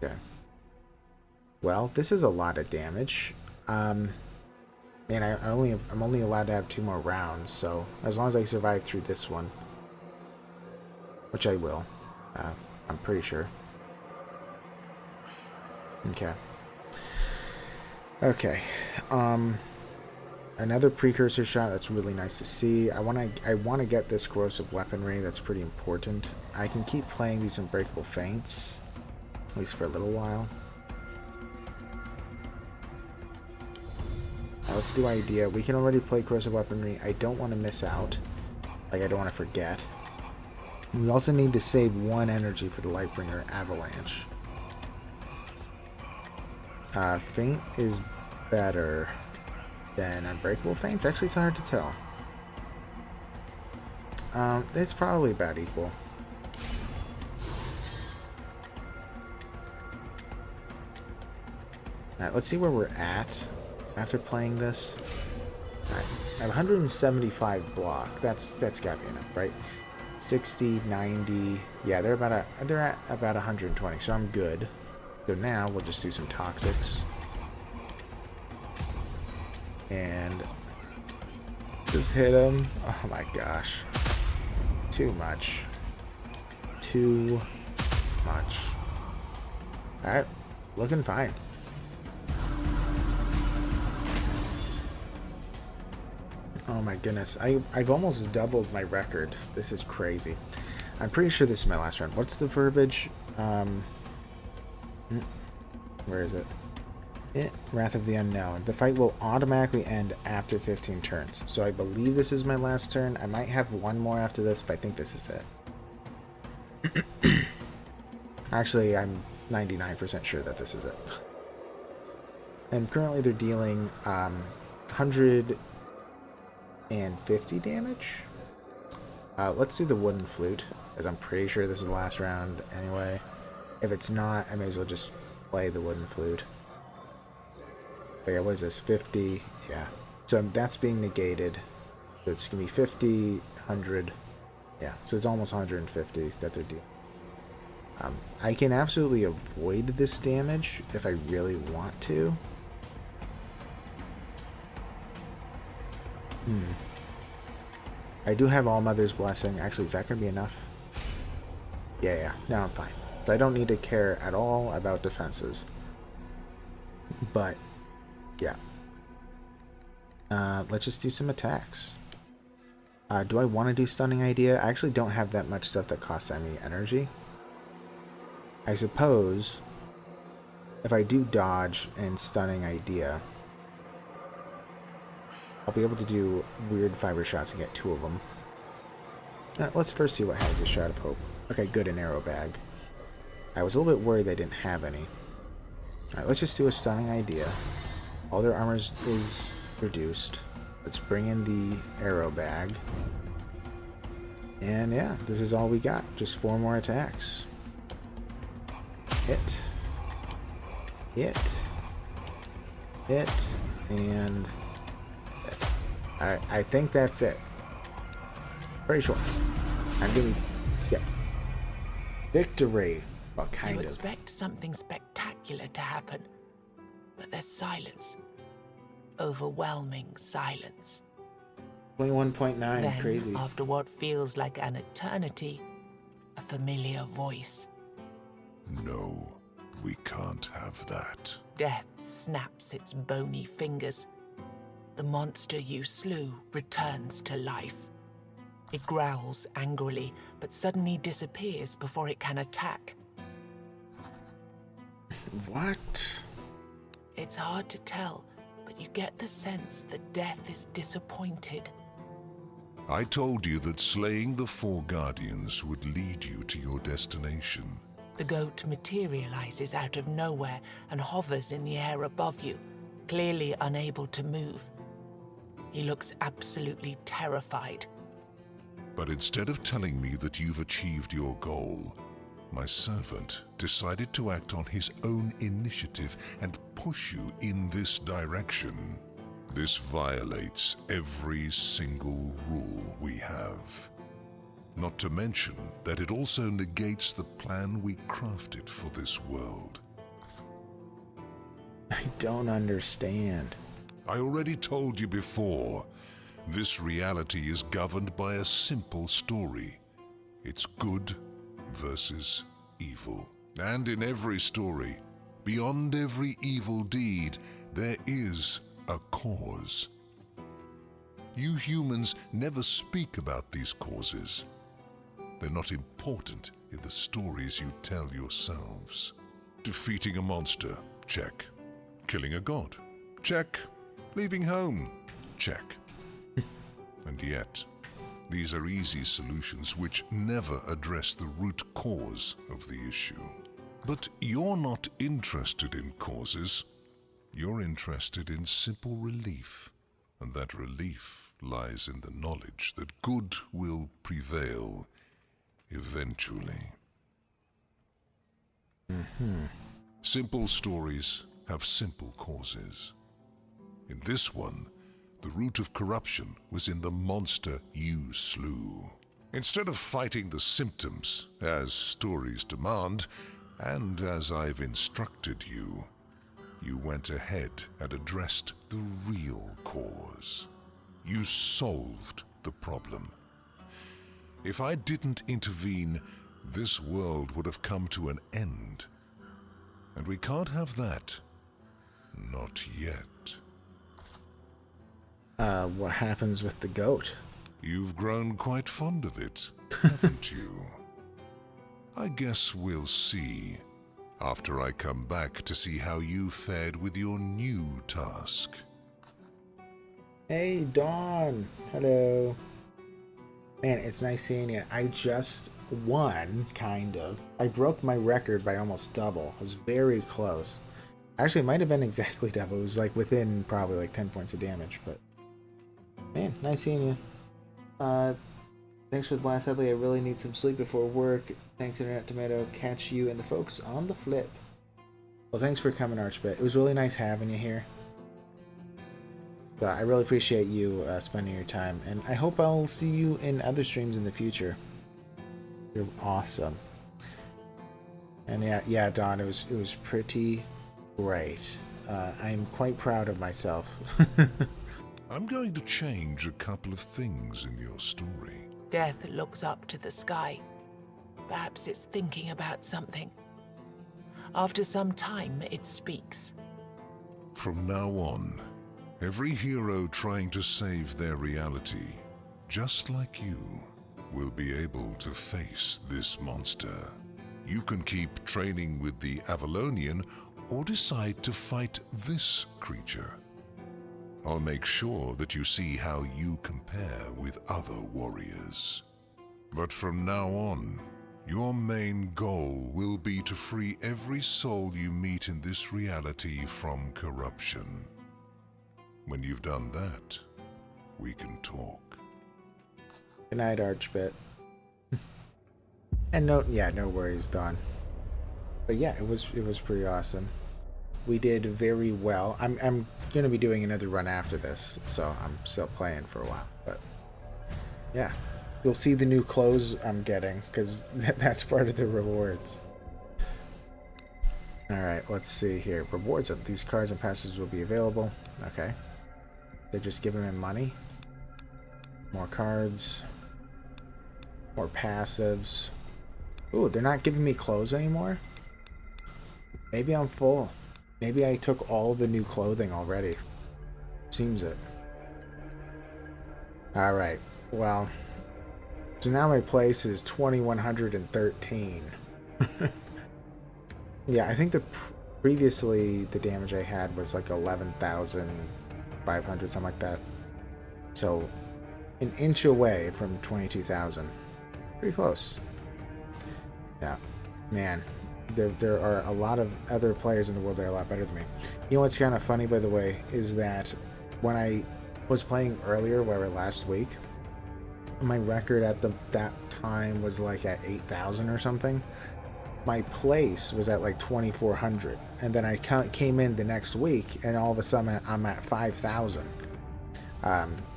Okay. Well, this is a lot of damage. Man, I'm only allowed to have 2 more rounds, so as long as I survive through this one, which I will, I'm pretty sure. Okay. Okay. Another precursor shot. That's really nice to see. I want to get this corrosive weaponry. That's pretty important. I can keep playing these unbreakable feints, at least for a little while. Let's do idea. We can already play corrosive weaponry. I don't want to miss out. Like, I don't want to forget. We also need to save 1 energy for the Lightbringer Avalanche. Feint is better than unbreakable feints. Actually, it's hard to tell. It's probably about equal. Alright, let's see where we're at after playing this. Alright, I have 175 block. That's gotta be enough, right? 60, 90. Yeah, they're at about 120, so I'm good. So now we'll just do some toxics. And just hit him. Oh my gosh. Too much. Too much. Alright, looking fine. Oh my goodness. I've almost doubled my record. This is crazy. I'm pretty sure this is my last round. What's the verbiage? Where is it? Wrath of the Unknown. The fight will automatically end after 15 turns. So I believe this is my last turn. I might have 1 more after this, but I think this is it. Actually, I'm 99% sure that this is it. And currently they're dealing 150 damage. Let's do the wooden flute, as I'm pretty sure this is the last round anyway. If it's not, I may as well just play the wooden flute. But yeah, what is this? 50. Yeah. So that's being negated. So it's going to be 50, 100. Yeah. So it's almost 150 that they're dealing. I can absolutely avoid this damage if I really want to. I do have All Mother's Blessing. Actually, is that going to be enough? Yeah. No, I'm fine. So I don't need to care at all about defenses. But, yeah. Let's just do some attacks. Do I want to do Stunning Idea? I actually don't have that much stuff that costs any energy. I suppose if I do dodge and Stunning Idea, I'll be able to do weird fiber shots and get 2 of them. Let's first see what has a Shroud of Hope. Okay, good, an arrow bag. I was a little bit worried they didn't have any. Alright, let's just do a Stunning Idea. All their armor is reduced. Let's bring in the arrow bag. And yeah, this is all we got. Just 4 more attacks. Hit. Hit, and hit. Alright, I think that's it. Pretty sure. I'm gonna get victory. Well, kind You of. expect something spectacular to happen, but there's silence. Overwhelming silence. 21.9, Then, crazy. after what feels like an eternity, a familiar voice. No, we can't have that. Death snaps its bony fingers. The monster you slew returns to life. It growls angrily, but suddenly disappears before it can attack. What? It's hard to tell, but you get the sense that Death is disappointed. I told you that slaying the 4 guardians would lead you to your destination. The goat materializes out of nowhere and hovers in the air above you, clearly unable to move. He looks absolutely terrified. But instead of telling me that you've achieved your goal, my servant decided to act on his own initiative and push you in this direction. This violates every single rule we have. Not to mention that it also negates the plan we crafted for this world. I don't understand. I already told you before, this reality is governed by a simple story. It's good versus evil. And in every story, beyond every evil deed, there is a cause. You humans never speak about these causes. They're not important in the stories you tell yourselves. Defeating a monster, check. Killing a god, check. Leaving home, check. And yet, these are easy solutions which never address the root cause of the issue. But you're not interested in causes. You're interested in simple relief. And that relief lies in the knowledge that good will prevail eventually. Simple stories have simple causes. In this one, the root of corruption was in the monster you slew. Instead of fighting the symptoms, as stories demand, and as I've instructed you, you went ahead and addressed the real cause. You solved the problem. If I didn't intervene, this world would have come to an end. And we can't have that. Not yet. What happens with the goat? You've grown quite fond of it, haven't you? I guess we'll see after I come back to see how you fared with your new task. Hey, Dawn. Hello. Man, it's nice seeing you. I just won, kind of. I broke my record by almost double. I was very close. Actually, it might have been exactly double. It was like within probably like 10 points of damage, but... Man, nice seeing you. Thanks for the blast, Headley. I really need some sleep before work. Thanks, Internet Tomato. Catch you and the folks on the flip. Well, thanks for coming, Archbit. It was really nice having you here. I really appreciate you spending your time, and I hope I'll see you in other streams in the future. You're awesome. And yeah, Dawn, it was pretty great. I'm quite proud of myself. I'm going to change a couple of things in your story. Death looks up to the sky. Perhaps it's thinking about something. After some time, it speaks. From now on, every hero trying to save their reality, just like you, will be able to face this monster. You can keep training with the Avalonian or decide to fight this creature. I'll make sure that you see how you compare with other warriors. But from now on, your main goal will be to free every soul you meet in this reality from corruption. When you've done that, we can talk. Good night, Archbit. And no worries, Dawn. But yeah, it was pretty awesome. we did very well. I'm going to be doing another run after this, so I'm still playing for a while. But yeah, you'll see the new clothes I'm getting, because that's part of the rewards. Alright, let's see here. Rewards of these cards and passes will be available. Okay. They're just giving me money. More cards. More passives. Ooh, they're not giving me clothes anymore? Maybe I'm full. Maybe I took all the new clothing already. Seems it. Alright, well. So now my place is 2113. Yeah, I think previously the damage I had was like 11,500, something like that. So, an inch away from 22,000. Pretty close. Yeah, man, there are a lot of other players in the world that are a lot better than me. You know what's kind of funny, by the way, is that when I was playing earlier, whatever, last week, my record at that time was like at 8,000 or something. My place was at like 2,400, and then I came in the next week, and all of a sudden I'm at 5,000.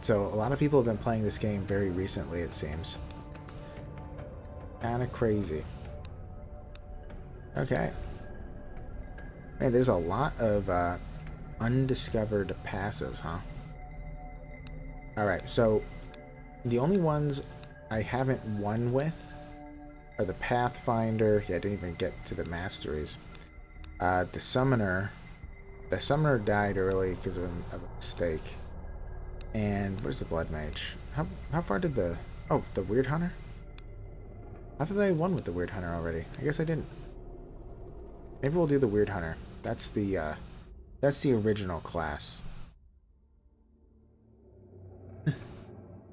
So a lot of people have been playing this game very recently, it seems. Kind of crazy. Okay. Man, there's a lot of undiscovered passives, huh? Alright, so the only ones I haven't won with are the Pathfinder. Yeah, I didn't even get to the Masteries. The Summoner. The Summoner died early because of a mistake. And where's the Blood Mage? How far did the... Oh, the Weird Hunter? I thought I won with the Weird Hunter already. I guess I didn't. Maybe we'll do the Weird Hunter. That's the original class.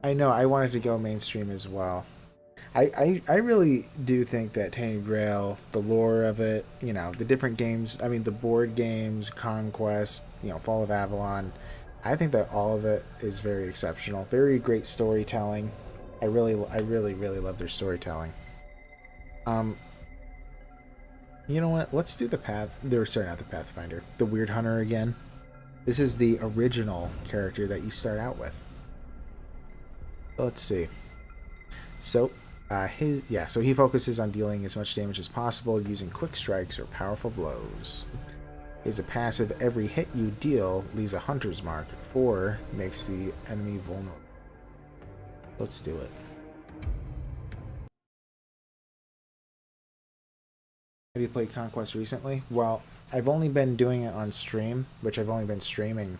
I know, I wanted to go mainstream as well. I really do think that Tainted Grail, the lore of it, you know, the different games, I mean, the board games, Conquest, you know, Fall of Avalon, I think that all of it is very exceptional. Very great storytelling. I really love their storytelling. You know what? Let's do the not the Pathfinder. The Weird Hunter again. This is the original character that you start out with. Let's see. So, so he focuses on dealing as much damage as possible using quick strikes or powerful blows. Is a passive, every hit you deal leaves a hunter's mark. 4 makes the enemy vulnerable. Let's do it. Have you played Conquest recently? Well, I've only been doing it on stream, which I've only been streaming.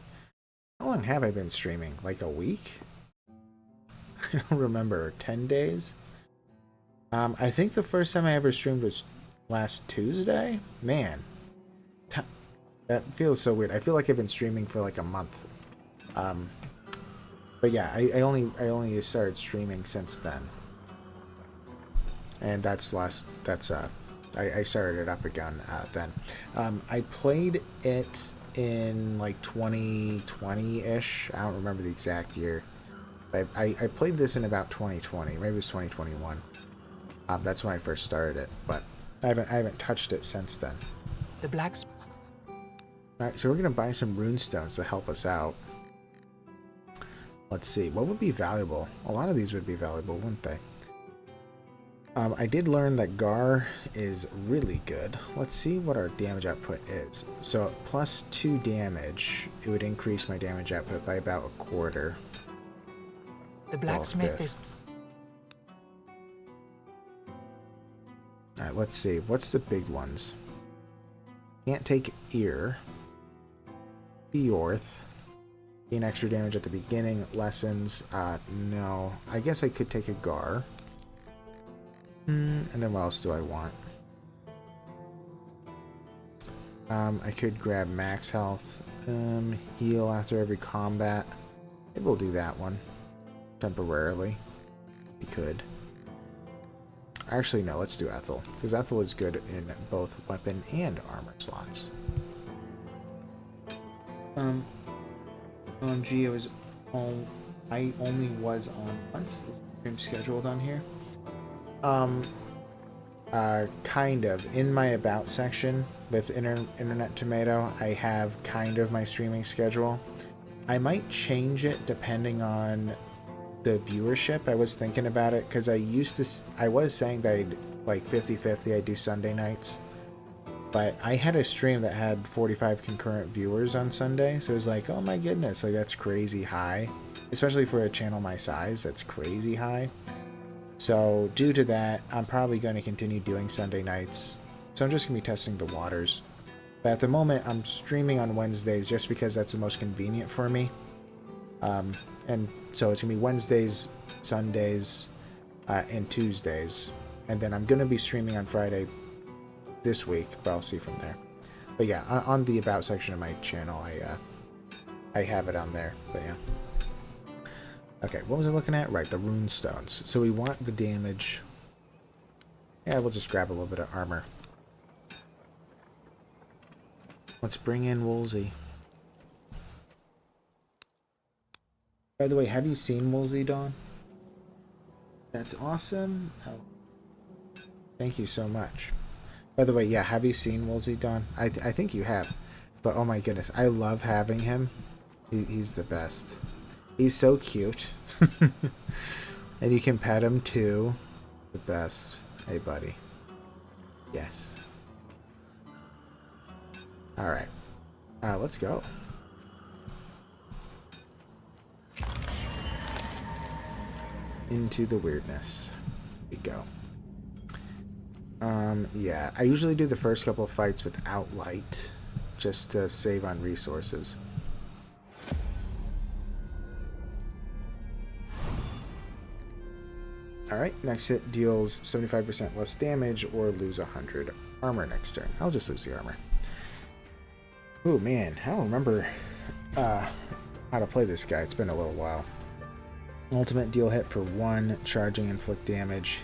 How long have I been streaming? Like a week? I don't remember. 10 days? I think the first time I ever streamed was last Tuesday? Man. That feels so weird. I feel like I've been streaming for like a month. But yeah, I only started streaming since then. And I started it up again then. I played it in like 2020-ish. I don't remember the exact year. I played this in about 2020. Maybe it was 2021. That's when I first started it, but I haven't touched it since then. The blacksmith. Alright, so we're gonna buy some runestones to help us out. Let's see, what would be valuable? A lot of these would be valuable, wouldn't they? I did learn that Gar is really good. Let's see what our damage output is. So plus 2 damage, it would increase my damage output by about a quarter. The blacksmith is... Alright, let's see. What's the big ones? Can't take Ear. Beorth. Gain extra damage at the beginning. Lessons. No. I guess I could take a Gar. And then what else do I want? I could grab max health. Heal after every combat. Maybe we'll do that one. Temporarily. We could. Actually, no, let's do Ethel. Because Ethel is good in both weapon and armor slots. OMG, I only was on once. Is stream scheduled on here? Kind of. In my About section with Internet Tomato, I have kind of my streaming schedule. I might change it depending on the viewership. I was thinking about it because I was saying that I'd like 50-50, I do Sunday nights. But I had a stream that had 45 concurrent viewers on Sunday, so it was like, oh my goodness, like that's crazy high. Especially for a channel my size, that's crazy high. So due to that, I'm probably going to continue doing Sunday nights. So I'm just going to be testing the waters. But at the moment, I'm streaming on Wednesdays just because that's the most convenient for me. And so it's going to be Wednesdays, Sundays, and Tuesdays. And then I'm going to be streaming on Friday this week, but I'll see from there. But yeah, on the About section of my channel, I have it on there. But yeah. Okay, what was I looking at? Right, the rune stones. So we want the damage. Yeah, we'll just grab a little bit of armor. Let's bring in Woolsey. By the way, have you seen Woolsey, Dawn? That's awesome. Oh. Thank you so much. By the way, yeah, have you seen Woolsey, Dawn? I think you have. But oh my goodness, I love having him. He's the best. He's so cute. And you can pet him too. The best. Hey, buddy. Yes. Alright. Let's go. Into the weirdness. We go. Yeah. I usually do the first couple of fights without light. Just to save on resources. Alright, next hit deals 75% less damage or lose 100 armor next turn. I'll just lose the armor. Oh man, I don't remember how to play this guy. It's been a little while. Ultimate deal hit for 1, charging inflict damage.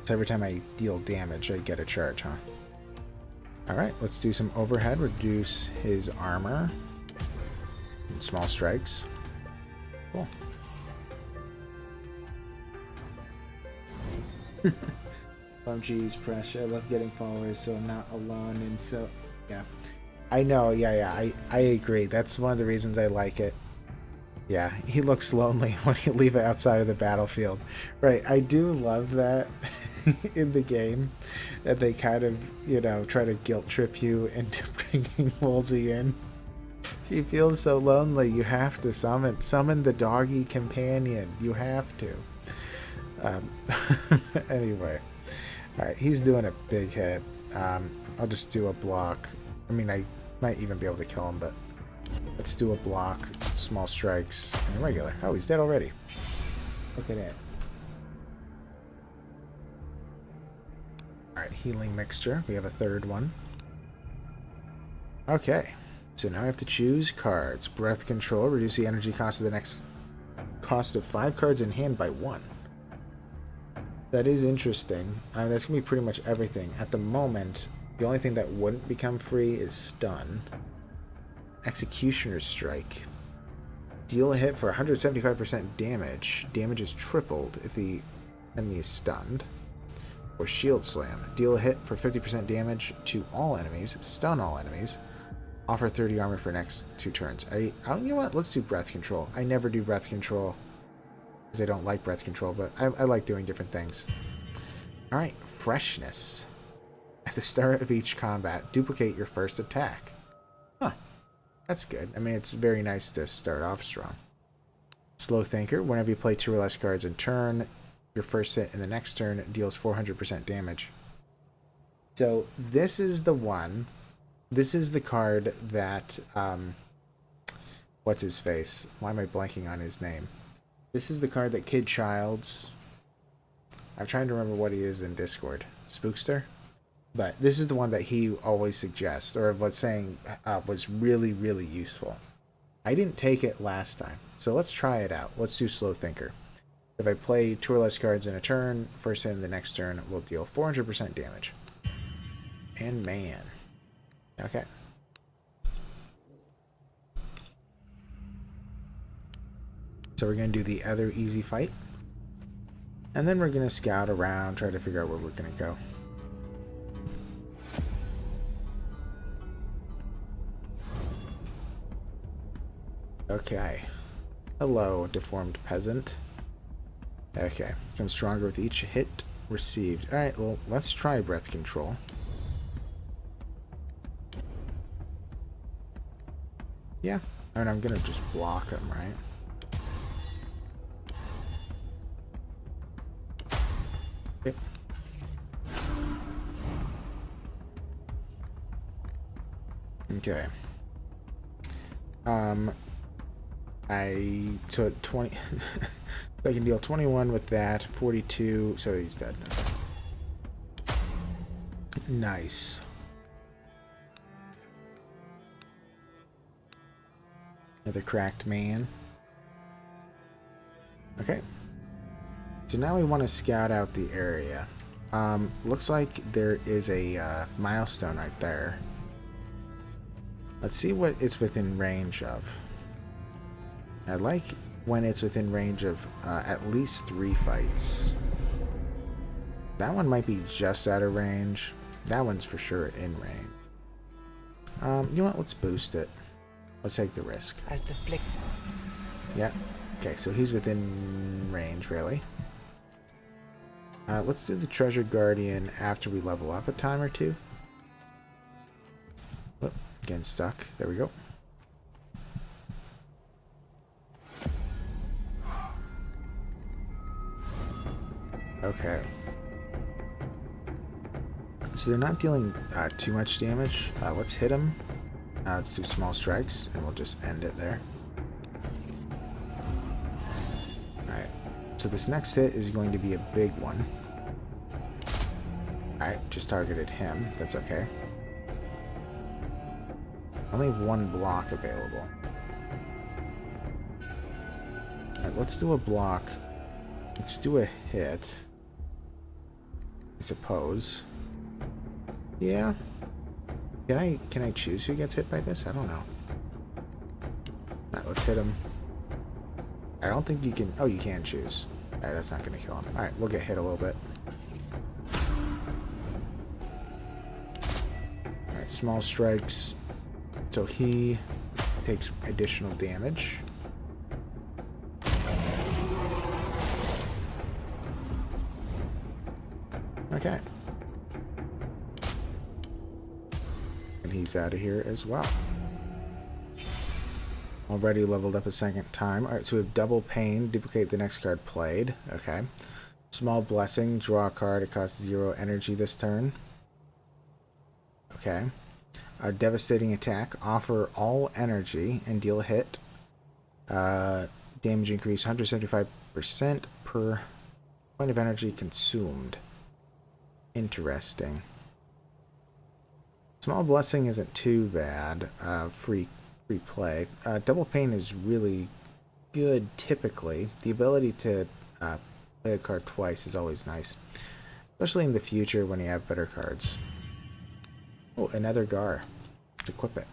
So every time I deal damage, I get a charge, huh? Alright, let's do some overhead. Reduce his armor. And small strikes. Cool. Geez, pressure. I love getting followers, so I'm not alone. And so, yeah. I know, yeah. I agree. That's one of the reasons I like it. Yeah, he looks lonely when you leave it outside of the battlefield. Right, I do love that in the game. That they kind of, you know, try to guilt trip you into bringing Woolsey in. He feels so lonely. You have to summon the doggy companion. You have to. Anyway. Alright, he's doing a big hit. I'll just do a block. I mean, I might even be able to kill him, but let's do a block, small strikes, and regular. Oh, he's dead already. Look at that. Alright, healing mixture. We have a third one. Okay, so now I have to choose cards. Breath control, reduce the energy cost of the next cost of 5 cards in hand by 1. That is interesting. That's going to be pretty much everything. At the moment, the only thing that wouldn't become free is stun. Executioner's Strike. Deal a hit for 175% damage. Damage is tripled if the enemy is stunned. Or Shield Slam. Deal a hit for 50% damage to all enemies. Stun all enemies. Offer 30 armor for next 2 turns. You know what? Let's do Breath Control. I never do Breath Control. I don't like breath control, but I like doing different things. Alright, freshness. At the start of each combat, duplicate your first attack. Huh. That's good. I mean, it's very nice to start off strong. Slow Thinker. Whenever you play 2 or less cards in turn, your first hit in the next turn deals 400% damage. So, this is the one. This is the card that, what's his face? Why am I blanking on his name? This is the card that Kid Childs... I'm trying to remember what he is in Discord. Spookster? But this is the one that he always suggests, or was saying was really, really useful. I didn't take it last time, so let's try it out. Let's do Slow Thinker. If I play 2 or less cards in a turn, first hit in the next turn will deal 400% damage. And man. Okay. So we're going to do the other easy fight. And then we're going to scout around, try to figure out where we're going to go. Okay. Hello, deformed peasant. Okay. Becomes stronger with each hit received. Alright, well, let's try breath control. Yeah. And I'm going to just block him, right? Okay. Okay. So 20 I can deal 21 with that, 42, so he's dead. Nice. Another cracked man. Okay. So now we want to scout out the area. Looks like there is a milestone right there. Let's see what it's within range of. I like when it's within range of at least 3 fights. That one might be just out of range. That one's for sure in range. You know what? Let's boost it. Let's take the risk. As the flick. Yeah. Okay, so he's within range, really. Let's do the Treasure Guardian after we level up a time or two. Oh, getting stuck. There we go. Okay. So they're not dealing too much damage. Let's hit them. Let's do small strikes, and we'll just end it there. Alright. So this next hit is going to be a big one. Alright, just targeted him. That's okay. I only have 1 block available. Alright, let's do a block. Let's do a hit. I suppose. Yeah. Can I choose who gets hit by this? I don't know. Alright, let's hit him. I don't think you can... Oh, you can choose. Alright, that's not going to kill him. Alright, we'll get hit a little bit. Alright, small strikes. So he takes additional damage. Okay. And he's out of here as well. Already leveled up a second time. Alright, so we have double pain, duplicate the next card played. Okay. Small blessing, draw a card, it costs 0 energy this turn. Okay. A devastating attack, offer all energy and deal a hit. Damage increase 175% per point of energy consumed. Interesting. Small blessing isn't too bad. Free play. Double pain is really good typically. The ability to play a card twice is always nice, especially in the future when you have better cards. Oh, another Gar. Let's equip it.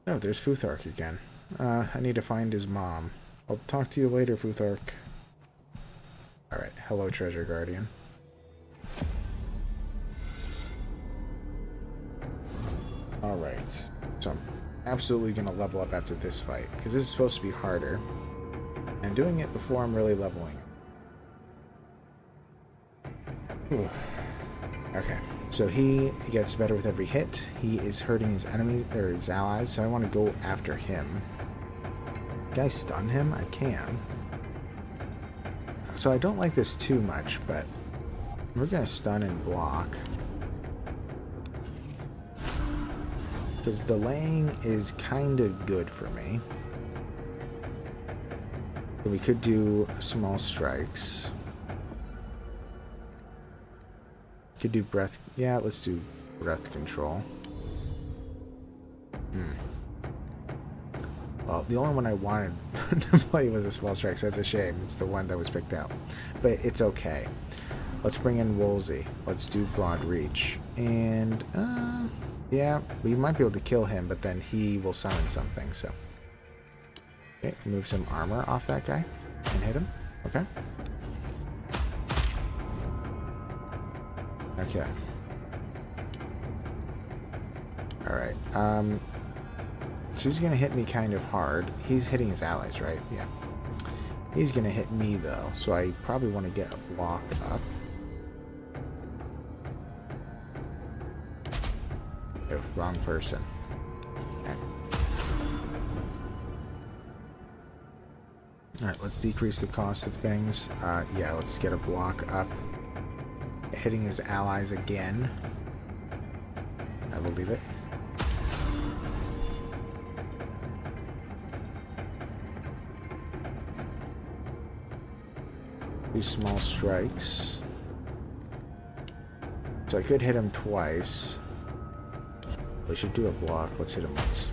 Oh, there's Futhark again. I need to find his mom. I'll talk to you later, Futhark. Alright, hello, Treasure Guardian. Alright, so I'm absolutely going to level up after this fight, because this is supposed to be harder. I'm doing it before I'm really leveling up. Okay, so he gets better with every hit. He is hurting his enemies, or his allies, so I want to go after him. Can I stun him? I can. So I don't like this too much, but we're going to stun and block. Because delaying is kind of good for me. So we could do small strikes. Could do breath. Yeah, let's do breath control. Well, the only one I wanted to play was a small strike, so that's a shame. It's the one that was picked out. But it's okay. Let's bring in Wolsey. Let's do broad reach. And, yeah, we might be able to kill him, but then he will summon something, so. Okay, move some armor off that guy and hit him. Okay. Okay. Alright, so he's gonna hit me kind of hard. He's hitting his allies, right? Yeah. He's gonna hit me, though, so I probably want to get a block up. Oh, wrong person. Okay. Alright, let's decrease the cost of things. Yeah, let's get a block up. Hitting his allies again. I will leave it. Two small strikes. So I could hit him twice. We should do a block. Let's hit him once.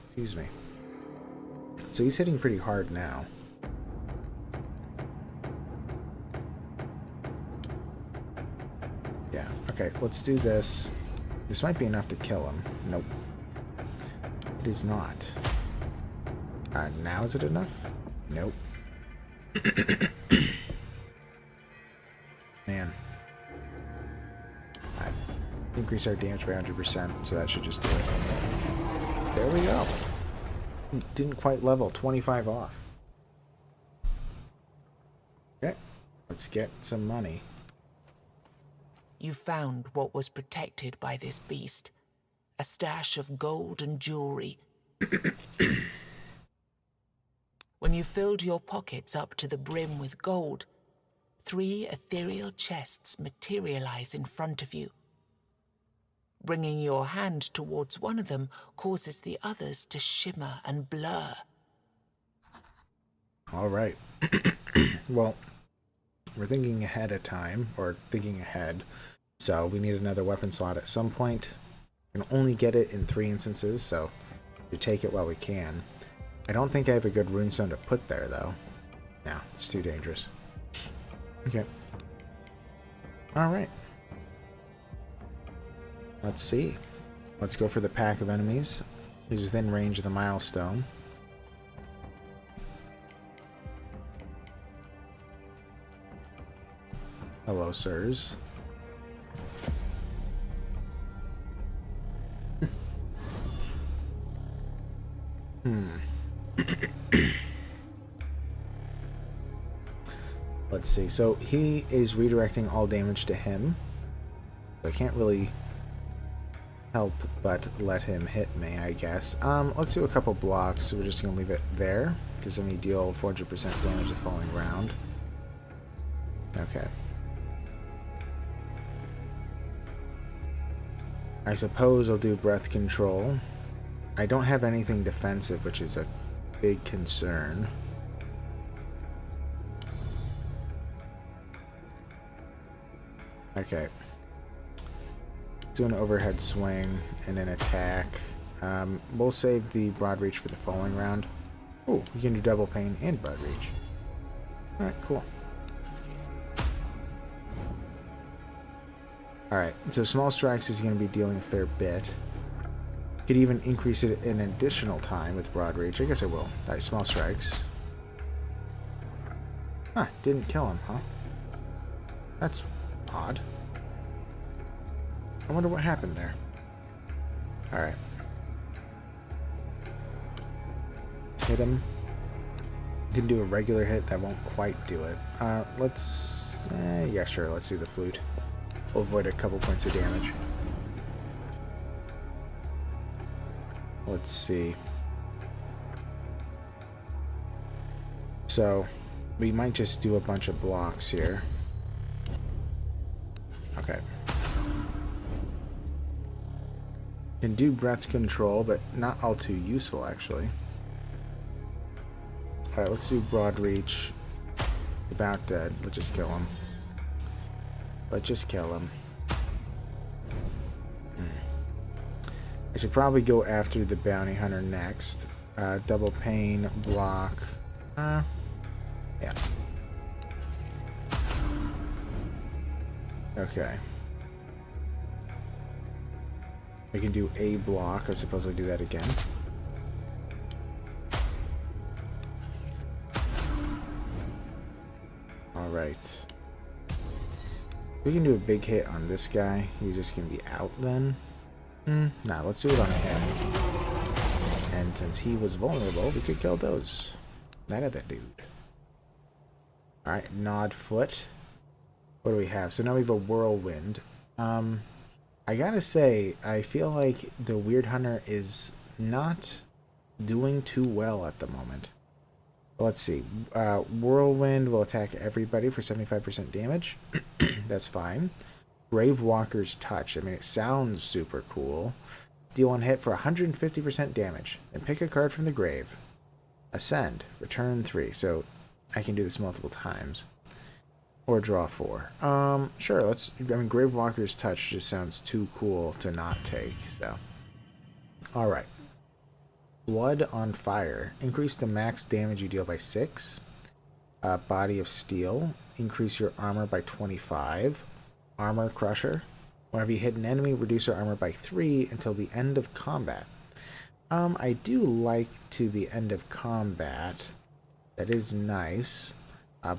Excuse me. So he's hitting pretty hard now. Yeah, okay, let's do this. This might be enough to kill him. Nope. It is not. Now is it enough? Nope. Man. I increased our damage by 100%, so that should just do it. There we go. Didn't quite level. 25 off. Okay. Let's get some money. You found what was protected by this beast. A stash of gold and jewelry. When you filled your pockets up to the brim with gold, 3 ethereal chests materialize in front of you. Bringing your hand towards one of them causes the others to shimmer and blur. All right. Well, we're thinking ahead of time, or thinking ahead, so we need another weapon slot at some point. We can only get it in 3 instances, so we take it while we can. I don't think I have a good runestone to put there, though. No, it's too dangerous. Okay. Alright. Let's see. Let's go for the pack of enemies. He's within range of the milestone. Hello, sirs. Let's see. So he is redirecting all damage to him. So I can't really help but let him hit me, I guess. Let's do a couple blocks. So we're just going to leave it there, because then we deal 400% damage to falling ground. Okay. I suppose I'll do breath control. I don't have anything defensive, which is a big concern. Okay. Do an overhead swing and an attack. We'll save the broad reach for the falling round. Oh, we can do double pain and broad reach. Alright, cool. Alright, so small strikes is going to be dealing a fair bit. Could even increase it an additional time with broad reach. I guess I will. Alright, small strikes. Huh, didn't kill him, huh? That's odd. I wonder what happened there. Alright. Hit him. You can do a regular hit. That won't quite do it. Let's... yeah, sure. Let's do the flute. We'll avoid a couple points of damage. Let's see. So, we might just do a bunch of blocks here. Okay. Can do breath control, but not all too useful, actually. Alright, let's do broad reach. About dead. Let's just kill him. Let's just kill him. I should probably go after the bounty hunter next. Double pain, block. Yeah. Okay. I can do a block. I suppose I'll do that again. Alright. We can do a big hit on this guy. He's just going to be out then. Nah, let's do it on him. And since he was vulnerable, we could kill those. That other dude. Alright, Nod Foot. What do we have? So now we have a Whirlwind. I gotta say, I feel like the Weird Hunter is not doing too well at the moment. Let's see. Whirlwind will attack everybody for 75% damage. That's fine. Gravewalker's Touch. I mean, it sounds super cool. Deal 1 hit for 150% damage. Then pick a card from the grave. Ascend. Return 3. So I can do this multiple times. Or draw 4. Sure, let's... I mean, Gravewalker's Touch just sounds too cool to not take, so... Alright. Blood on Fire. Increase the max damage you deal by 6. Body of Steel. Increase your armor by 25. Armor Crusher. Whenever you hit an enemy, reduce your armor by 3 until the end of combat. I do like to the end of combat. That is nice.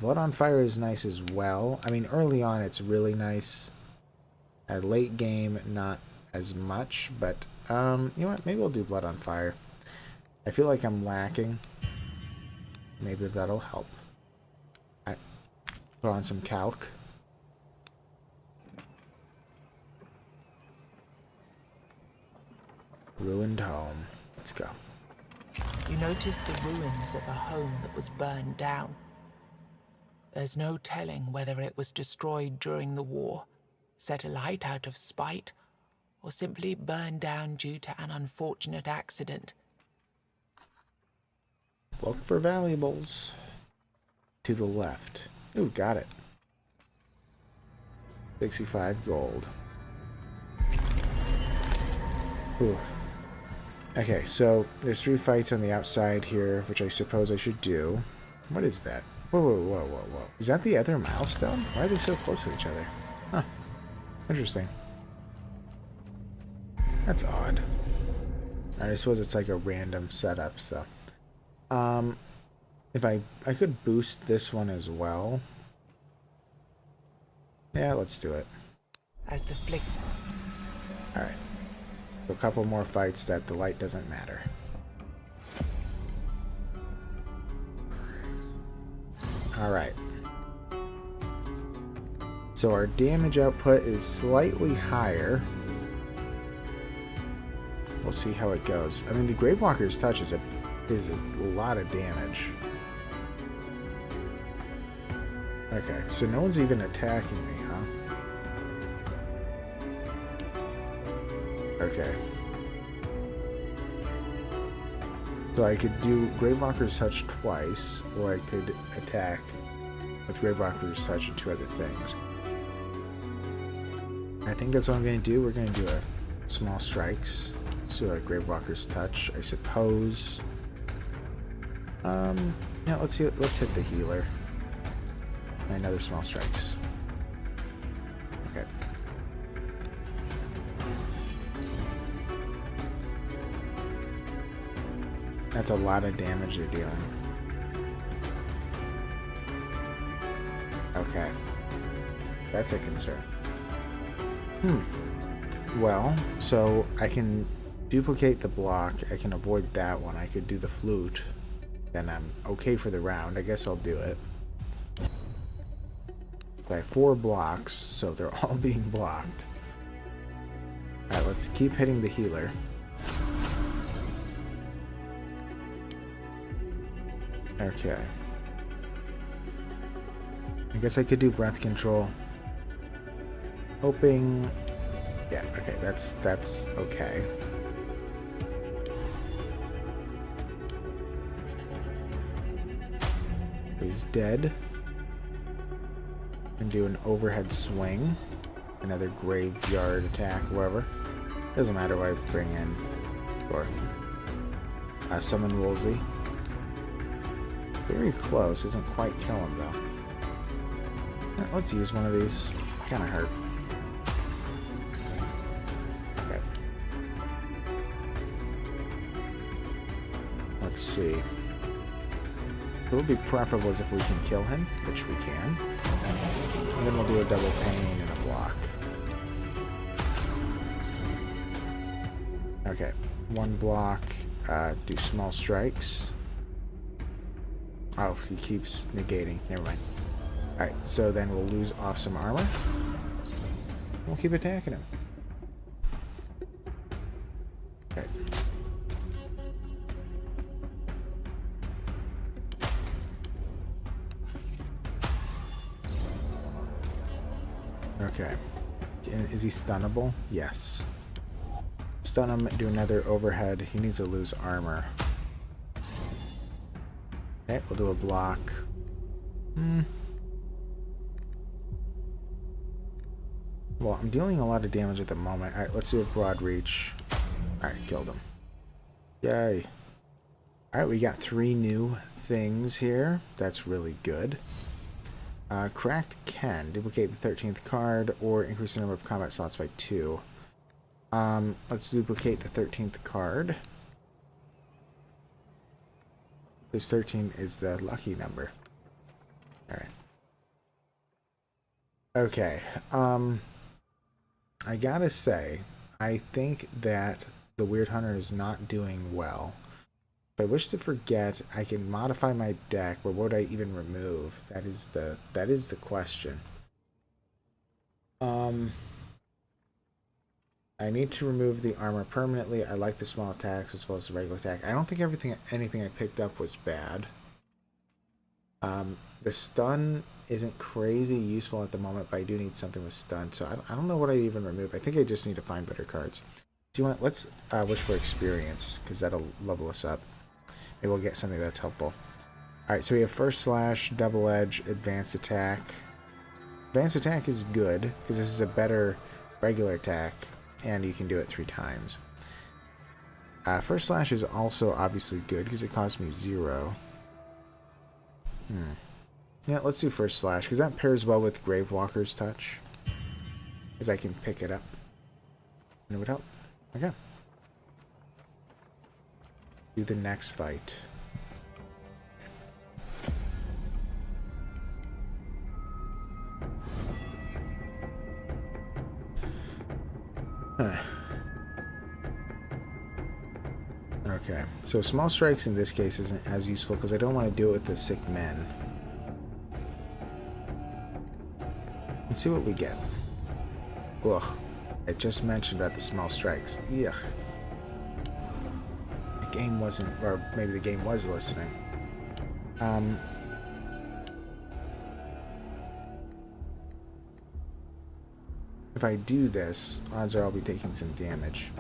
Blood on Fire is nice as well. I mean, early on it's really nice. At late game, not as much, but you know what? Maybe I'll do Blood on Fire. I feel like I'm lacking. Maybe that'll help. Alright. Put on some calc. Ruined home. Let's go. You noticed the ruins of a home that was burned down. There's no telling whether it was destroyed during the war, set alight out of spite, or simply burned down due to an unfortunate accident. Look for valuables. To the left. Ooh, got it. 65 gold. Ooh. Okay, so there's 3 fights on the outside here, which I suppose I should do. What is that? Whoa, whoa, whoa, whoa, whoa. Is that the other milestone? Why are they so close to each other? Huh. Interesting. That's odd. I suppose it's like a random setup, so... if I could boost this one as well. Yeah, let's do it. As the flick... Alright. So a couple more fights that the light doesn't matter. Alright. So our damage output is slightly higher. We'll see how it goes. I mean, the Gravewalker's Touch is a lot of damage. Okay, so no one's even attacking me, huh? Okay. So I could do Gravewalker's Touch twice, or I could attack with Gravewalker's Touch and 2 other things. I think that's what I'm going to do. We're going to do a small strikes. Let's do a Gravewalker's Touch, I suppose. Yeah, let's hit the healer. And another small strikes. Okay. That's a lot of damage they're dealing. Okay. That's a concern. Well, so I can duplicate the block. I can avoid that one. I could do the flute. Then I'm okay for the round. I guess I'll do it. I have 4 blocks, so they're all being blocked. Alright, let's keep hitting the healer. Okay. I guess I could do breath control. Hoping... Yeah, okay, that's okay. He's dead. And do an overhead swing. Another graveyard attack, whatever. Doesn't matter what I bring in. Or summon Woolsey. Very close. Doesn't quite kill him though. Let's use one of these. Kinda hurt. Okay. let's see. It would be preferable as if we can kill him, which we can. And then we'll do a double pain and a block. Okay, one block, do small strikes. Oh, he keeps negating. Never mind. Alright, so then we'll lose off some armor. We'll keep attacking him. Okay. Okay. And is he stunnable? Yes. Stun him, do another overhead. He needs to lose armor. Okay, we'll do a block. Well, I'm dealing a lot of damage at the moment. Alright, let's do a broad reach. Alright, killed him. Yay. Alright, we got 3 new things here. That's really good. Cracked can duplicate the 13th card or increase the number of combat slots by 2. Let's duplicate the 13th card. This 13 is the lucky number. Alright. Okay. I gotta say, I think that the Weird Hunter is not doing well. If I wish to forget, I can modify my deck, but what would I even remove? That is the question. I need to remove the armor permanently. I like the small attacks as well as the regular attack. I don't think anything I picked up was bad. The stun isn't crazy useful at the moment, but I do need something with stun, so I don't know what I even remove. I think I just need to find better cards. Do you want? Let's wish for experience, because that'll level us up. Maybe we'll get something that's helpful. Alright, so we have First Slash, Double Edge, Advanced Attack. Advanced Attack is good, because this is a better regular attack, and you can do it 3 times. First Slash is also obviously good, because it cost me 0. Yeah, let's do First Slash, because that pairs well with Gravewalker's Touch. Because I can pick it up. And it would help. Okay. Do the next fight. Okay, so small strikes in this case isn't as useful because I don't want to do it with the sick men. Let's see what we get. Ugh, I just mentioned about the small strikes. Yuck. The game wasn't, or maybe the game was listening. If I do this, odds are I'll be taking some damage.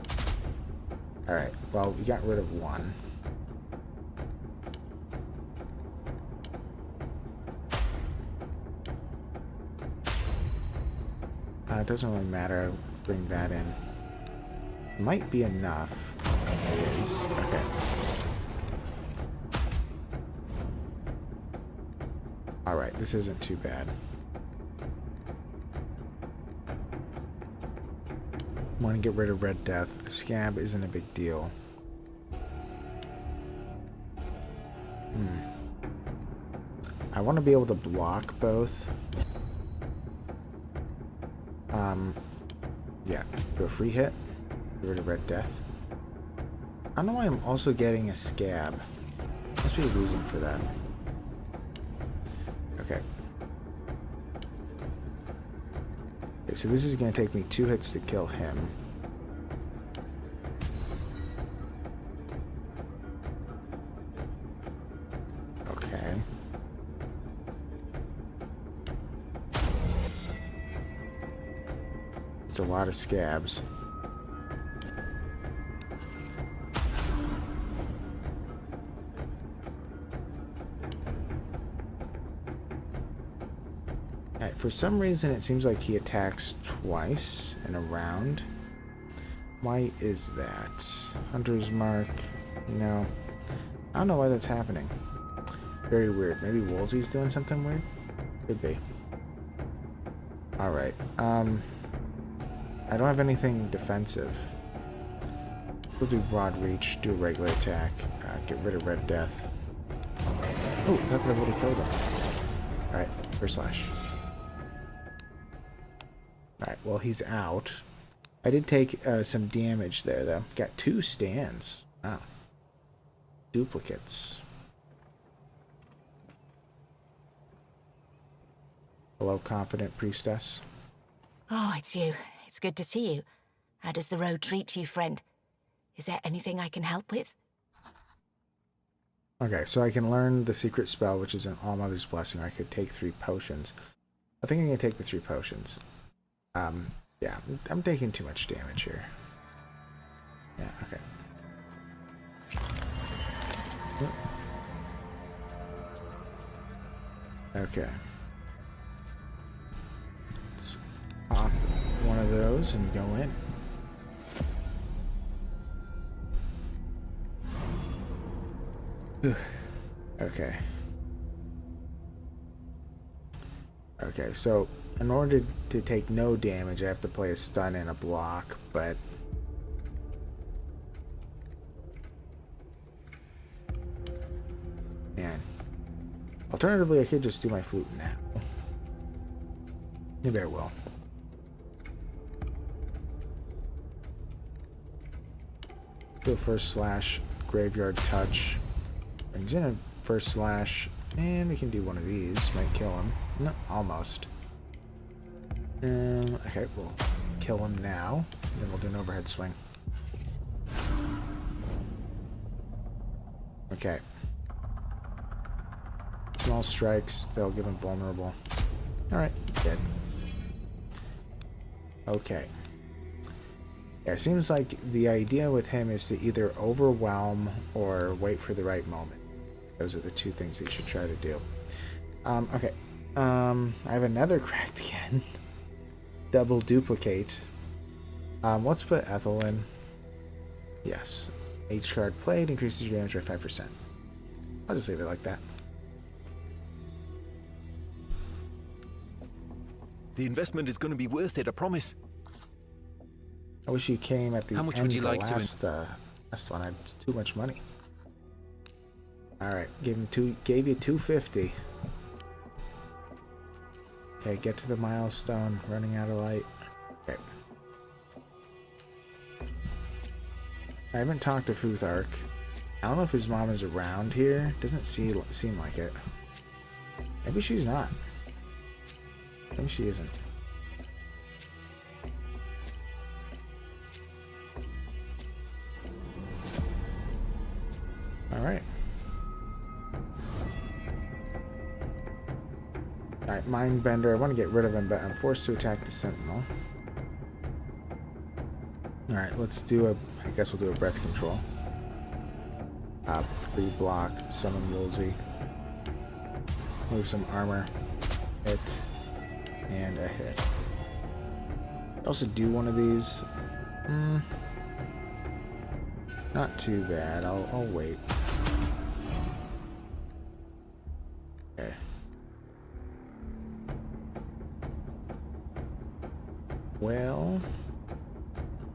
Alright, well, we got rid of 1. It doesn't really matter. I'll bring that in. Might be enough. It is. Okay. Alright, this isn't too bad. Want to get rid of Red Death. Scab isn't a big deal. I want to be able to block both. Yeah, do a free hit. Get rid of Red Death. I don't know why I'm also getting a Scab. Must be a reason for that. Okay. Okay, so this is going to take me 2 hits to kill him. Okay. It's a lot of scabs. Alright, for some reason it seems like he attacks twice in a round. Why is that? Hunter's Mark. No. I don't know why that's happening. Very weird. Maybe Woolsey's doing something weird? Could be. Alright. I don't have anything defensive. We'll do broad reach, do a regular attack, get rid of red death. Oh, that would have killed him. Alright, first slash. Alright, well he's out. I did take some damage there though. Got 2 stands. Wow. Duplicates. Hello, confident priestess. Oh, it's you. It's good to see you. How does the road treat you, friend? Is there anything I can help with? Okay, so I can learn the secret spell, which is an All-Mother's Blessing. I could take 3 potions. I think I can take the 3 potions. Yeah, I'm taking too much damage here. Yeah, okay. Okay. Let's pop one of those and go in. Okay. Okay, so in order to take no damage, I have to play a stun and a block, but man. Alternatively, I could just do my flute now. Maybe I will. Do a first slash, graveyard touch. Brings in a first slash, and we can do one of these. Might kill him. No, almost. Okay, we'll kill him now. Then we'll do an overhead swing. Okay. Small strikes, they'll give him vulnerable. Alright, dead. Okay. Yeah, it seems like the idea with him is to either overwhelm or wait for the right moment. Those are the 2 things that you should try to do. Okay. I have another cracked again. Double duplicate. Let's put Ethel in. Yes. Each card played increases your damage by 5%. I'll just leave it like that. The investment is going to be worth it, I promise. I wish you came at the How much end would you of the like to last one. I had too much money. Alright, gave you 250. Okay, get to the milestone. Running out of light. Okay. I haven't talked to Futhark. I don't know if his mom is around here. Doesn't seem like it. Maybe she's not. Maybe she isn't. Alright. Alright, Mindbender. I want to get rid of him, but I'm forced to attack the Sentinel. Alright, let's do a... I guess we'll do a breath control. Free block, summon Woolsey. Move some armor. Hit. And a hit. I'll also do one of these. Not too bad. I'll wait. Okay. Well,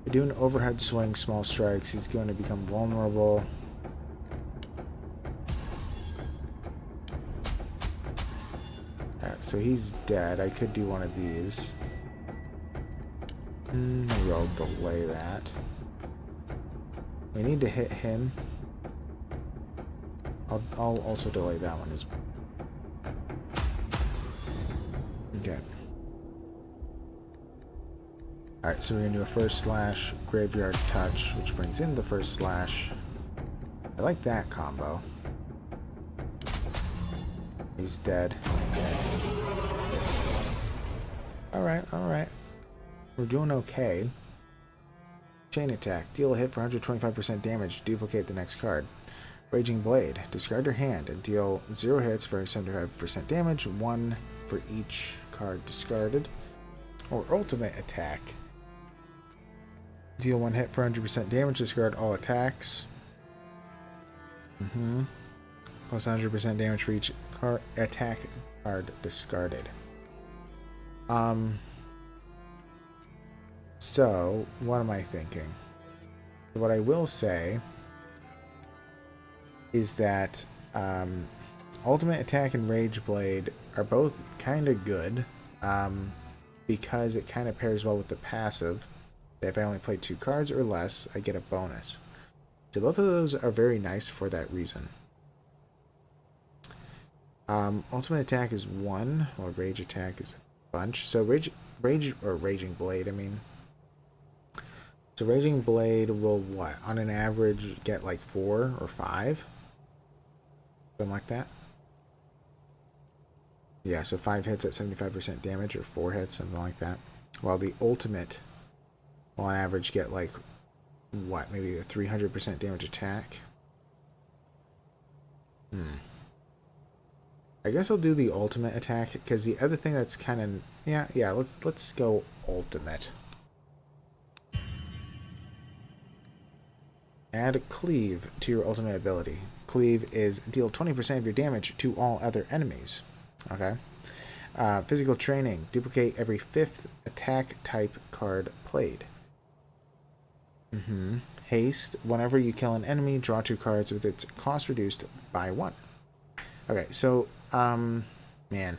I do an overhead swing, small strikes. He's going to become vulnerable. So he's dead. I could do one of these. Maybe I'll delay that. We need to hit him. I'll also delay that one as well. Okay. Alright, so we're going to do a first slash, graveyard touch, which brings in the first slash. I like that combo. He's dead. Alright, alright. We're doing okay. Chain attack. Deal a hit for 125% damage. Duplicate the next card. Raging Blade. Discard your hand and deal 0 hits for 75% damage. 1 for each card discarded. Or Ultimate Attack. Deal 1 hit for 100% damage. Discard all attacks. Plus 100% damage for each attack card discarded. So, what am I thinking? What I will say is that Ultimate Attack and Rage Blade are both kind of good because it kind of pairs well with the passive. If I only play 2 cards or less, I get a bonus. So both of those are very nice for that reason. Ultimate Attack is 1, while Rage Attack is a bunch. So Raging Blade, I mean. So Raging Blade will what? On an average get like 4 or 5? Something like that. Yeah, so 5 hits at 75% damage, or 4 hits, something like that. While the ultimate will on average get like, what, maybe a 300% damage attack? I guess I'll do the ultimate attack, because the other thing that's kind of, yeah, let's go ultimate. Add Cleave to your ultimate ability. Cleave is deal 20% of your damage to all other enemies. Okay. Physical Training. Duplicate every 5th attack type card played. Haste. Whenever you kill an enemy, draw 2 cards with its cost reduced by 1. Okay, so, man.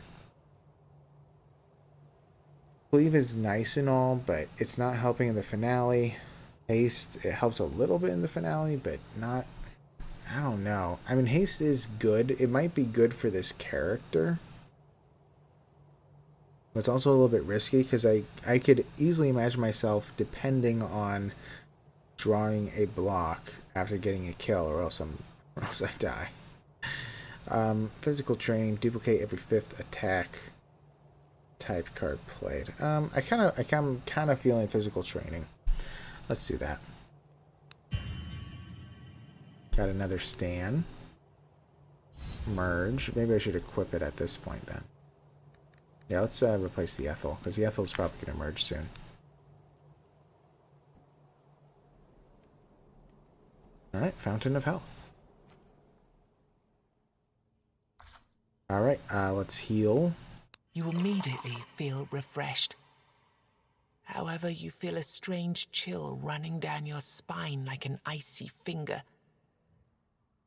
Cleave is nice and all, but it's not helping in the finale. Haste, it helps a little bit in the finale, but not, I don't know. I mean, Haste is good. It might be good for this character. But it's also a little bit risky, because I could easily imagine myself depending on drawing a block after getting a kill, or else I die. Physical Training, duplicate every 5th attack type card played. I'm kind of feeling Physical Training. Let's do that. Got another Stan. Merge. Maybe I should equip it at this point then. Yeah, let's replace the Ethel, because the Ethel is probably going to merge soon. Alright, Fountain of Health. Alright, let's heal. You immediately feel refreshed. However, you feel a strange chill running down your spine like an icy finger.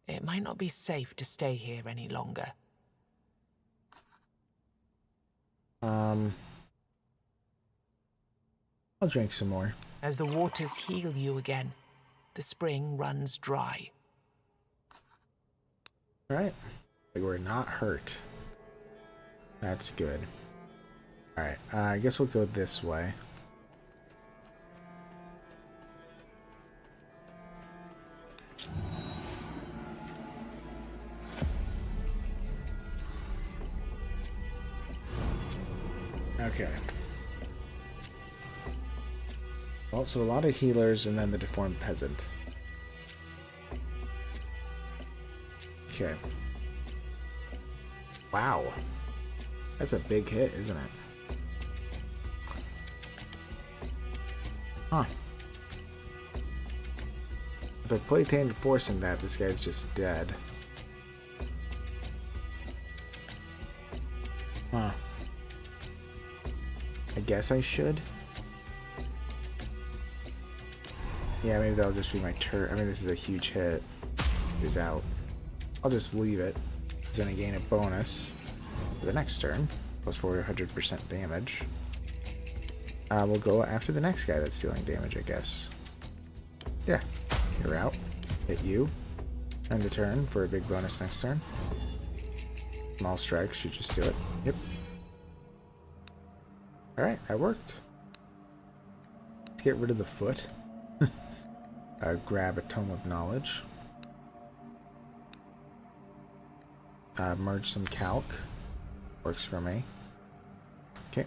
It might not be safe to stay here any longer. I'll drink some more. As the waters heal you again, the spring runs dry. Alright. We're not hurt. That's good. Alright, I guess we'll go this way. Okay. Well, so a lot of healers and then the deformed peasant. Okay. Wow. That's a big hit, isn't it? Huh. If I play Tainted Force in that, this guy's just dead. Huh. I guess I should. Yeah, maybe that'll just be my turn. I mean, this is a huge hit. He's out. I'll just leave it. Then I gain a bonus for the next turn. Plus 400% damage. We'll go after the next guy that's dealing damage, I guess. Yeah. You're out. Hit you. End the turn for a big bonus next turn. Small strikes should just do it. Yep. Alright, that worked. Let's get rid of the foot. Grab a Tome of Knowledge. Merge some calc. Works for me. Okay.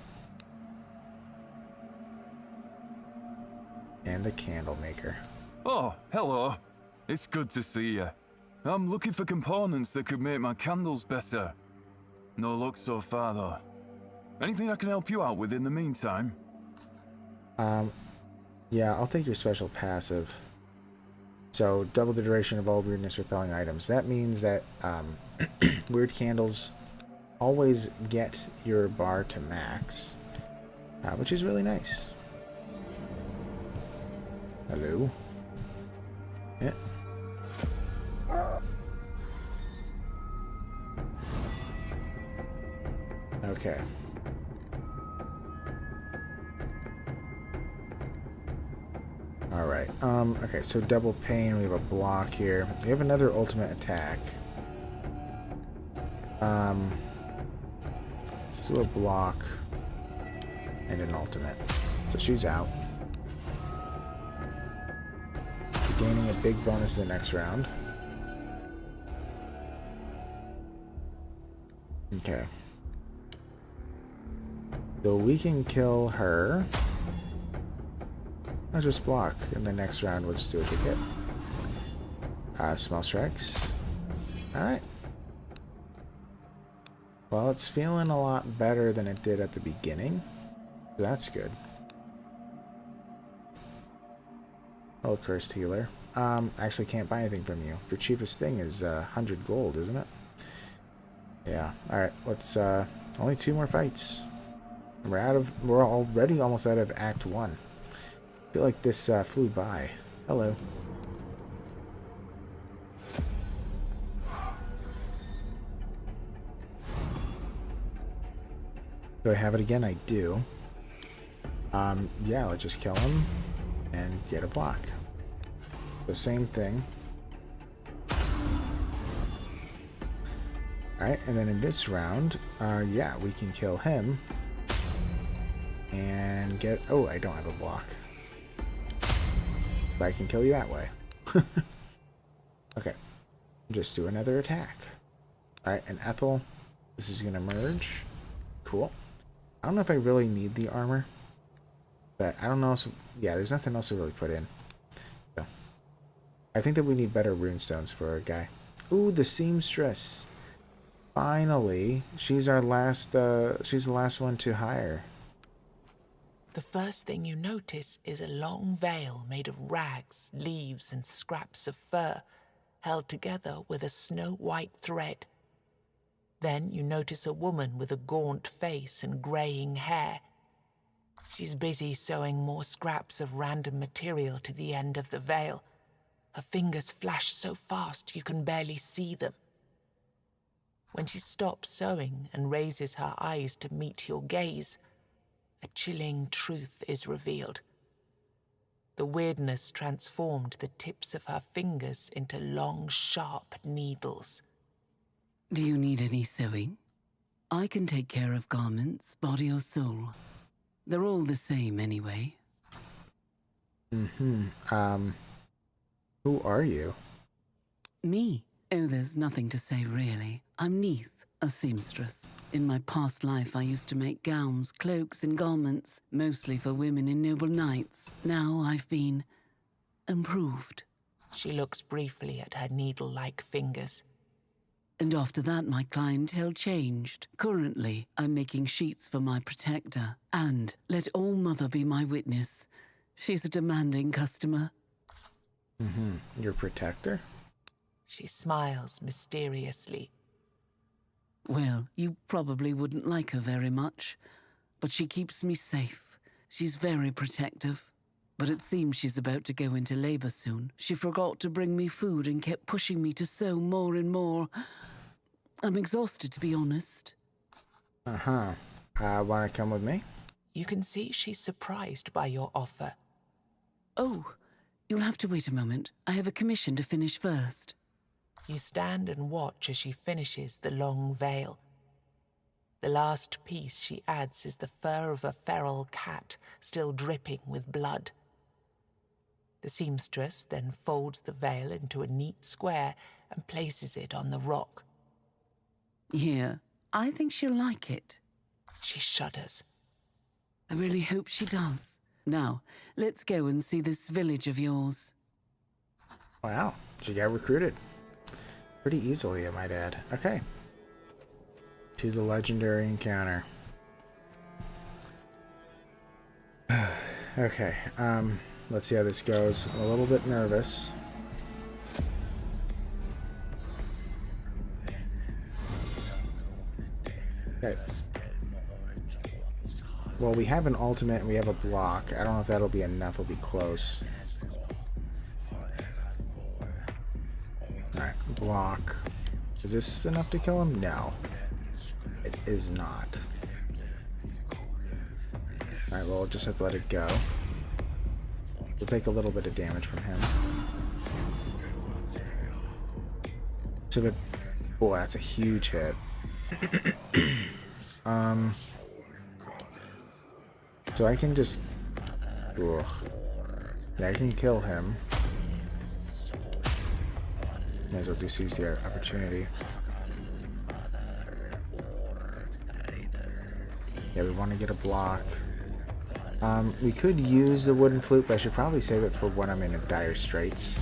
And the Candle Maker. Oh, hello. It's good to see you. I'm looking for components that could make my candles better. No luck so far, though. Anything I can help you out with in the meantime? Yeah, I'll take your special passive. So, double the duration of all weirdness repelling items. That means that weird candles always get your bar to max, which is really nice. Hello? Yeah. Okay. Alright, okay, so double pain, we have a block here. We have another ultimate attack. Let's do a block and an ultimate. So she's out. Gaining a big bonus the next round. Okay. So we can kill her. I'll just block. In the next round, we'll just do a big hit. Small strikes. Alright. Well, it's feeling a lot better than it did at the beginning. That's good. Oh, cursed healer. Actually can't buy anything from you. Your cheapest thing is 100 gold, isn't it? Yeah. Alright, let's only 2 more fights. We're already almost out of Act 1. I feel like this flew by. Hello. Do I have it again? I do. Yeah, let's just kill him and get a block. The same thing. Alright, and then in this round, yeah, we can kill him and get... Oh, I don't have a block. But I can kill you that way. Okay. Just do another attack. Alright, and Ethel, this is going to merge. Cool. I don't know if I really need the armor. But I don't know. Yeah, there's nothing else to really put in. So, I think that we need better runestones for a guy. Ooh, the seamstress. Finally, she's our last. She's the last one to hire. The first thing you notice is a long veil made of rags, leaves, and scraps of fur, held together with a snow-white thread. Then you notice a woman with a gaunt face and greying hair. She's busy sewing more scraps of random material to the end of the veil. Her fingers flash so fast you can barely see them. When she stops sewing and raises her eyes to meet your gaze, a chilling truth is revealed. The weirdness transformed the tips of her fingers into long, sharp needles. Do you need any sewing? I can take care of garments, body or soul. They're all the same anyway. Who are you? Me? Oh, there's nothing to say really. I'm Neith, a seamstress. In my past life, I used to make gowns, cloaks, and garments, mostly for women in noble knights. Now I've been improved. She looks briefly at her needle-like fingers. And after that, my clientele changed. Currently, I'm making sheets for my protector. And let All Mother be my witness. She's a demanding customer. Your protector? She smiles mysteriously. Well, you probably wouldn't like her very much, but she keeps me safe. She's very protective. But it seems she's about to go into labor soon. She forgot to bring me food and kept pushing me to sew more and more. I'm exhausted, to be honest. Wanna come with me? You can see she's surprised by your offer. Oh, you'll have to wait a moment. I have a commission to finish first. You stand and watch as she finishes the long veil. The last piece she adds is the fur of a feral cat, still dripping with blood. The seamstress then folds the veil into a neat square and places it on the rock. Here, I think she'll like it. She shudders. I really hope she does. Now, let's go and see this village of yours. Wow, she got recruited. Pretty easily, I might add. Okay. To the legendary encounter. Okay, let's see how this goes. I'm a little bit nervous. Okay. Well, we have an ultimate and we have a block. I don't know if that'll be enough. It'll be close. Alright, block. Is this enough to kill him? No. It is not. Alright, well, we'll just have to let it go. We'll take a little bit of damage from him. So the... Boy, that's a huge hit. So I can just... Ugh. Yeah, I can kill him. May as well do seize the opportunity. Yeah, we want to get a block. We could use the wooden flute, but I should probably save it for when I'm in dire straits.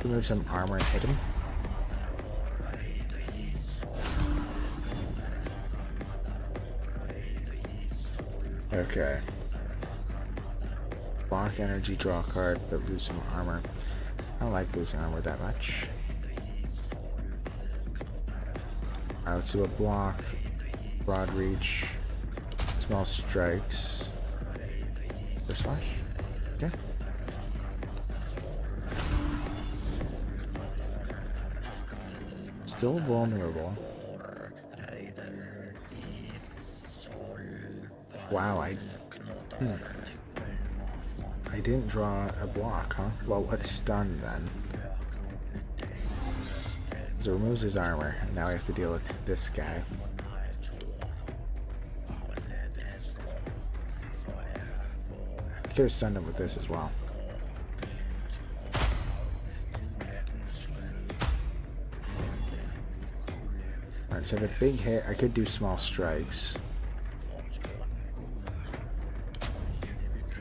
Remove some armor and hit him. Okay. Block energy, draw a card, but lose some armor. I don't like losing armor that much. Alright, let's do a block, broad reach, small strikes. First slash? Okay. Still vulnerable. Wow, I didn't draw a block, huh? Well, let's stun then. So it removes his armor, and now we have to deal with this guy. I could have stunned him with this as well. Alright, so the big hit, I could do small strikes.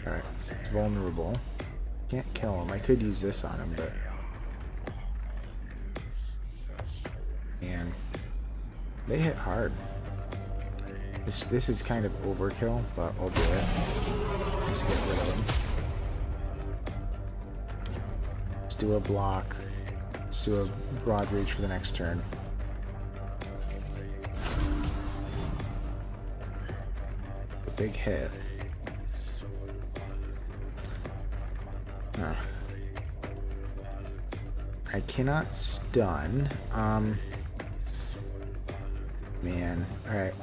Alright, it's vulnerable. Can't kill him. I could use this on him, but... Man. They hit hard. This is kind of overkill, but I'll do it. Just get rid of them. Let's do a block. Let's do a broad reach for the next turn. A big hit. I cannot stun. Man. Alright.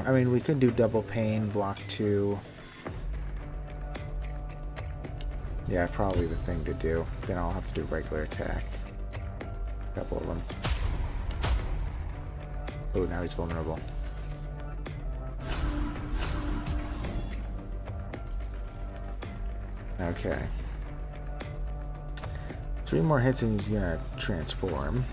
I mean, we could do double pain, block 2. Yeah, probably the thing to do. Then I'll have to do regular attack. A couple of them. Oh, now he's vulnerable. Okay. 3 more hits and he's gonna transform.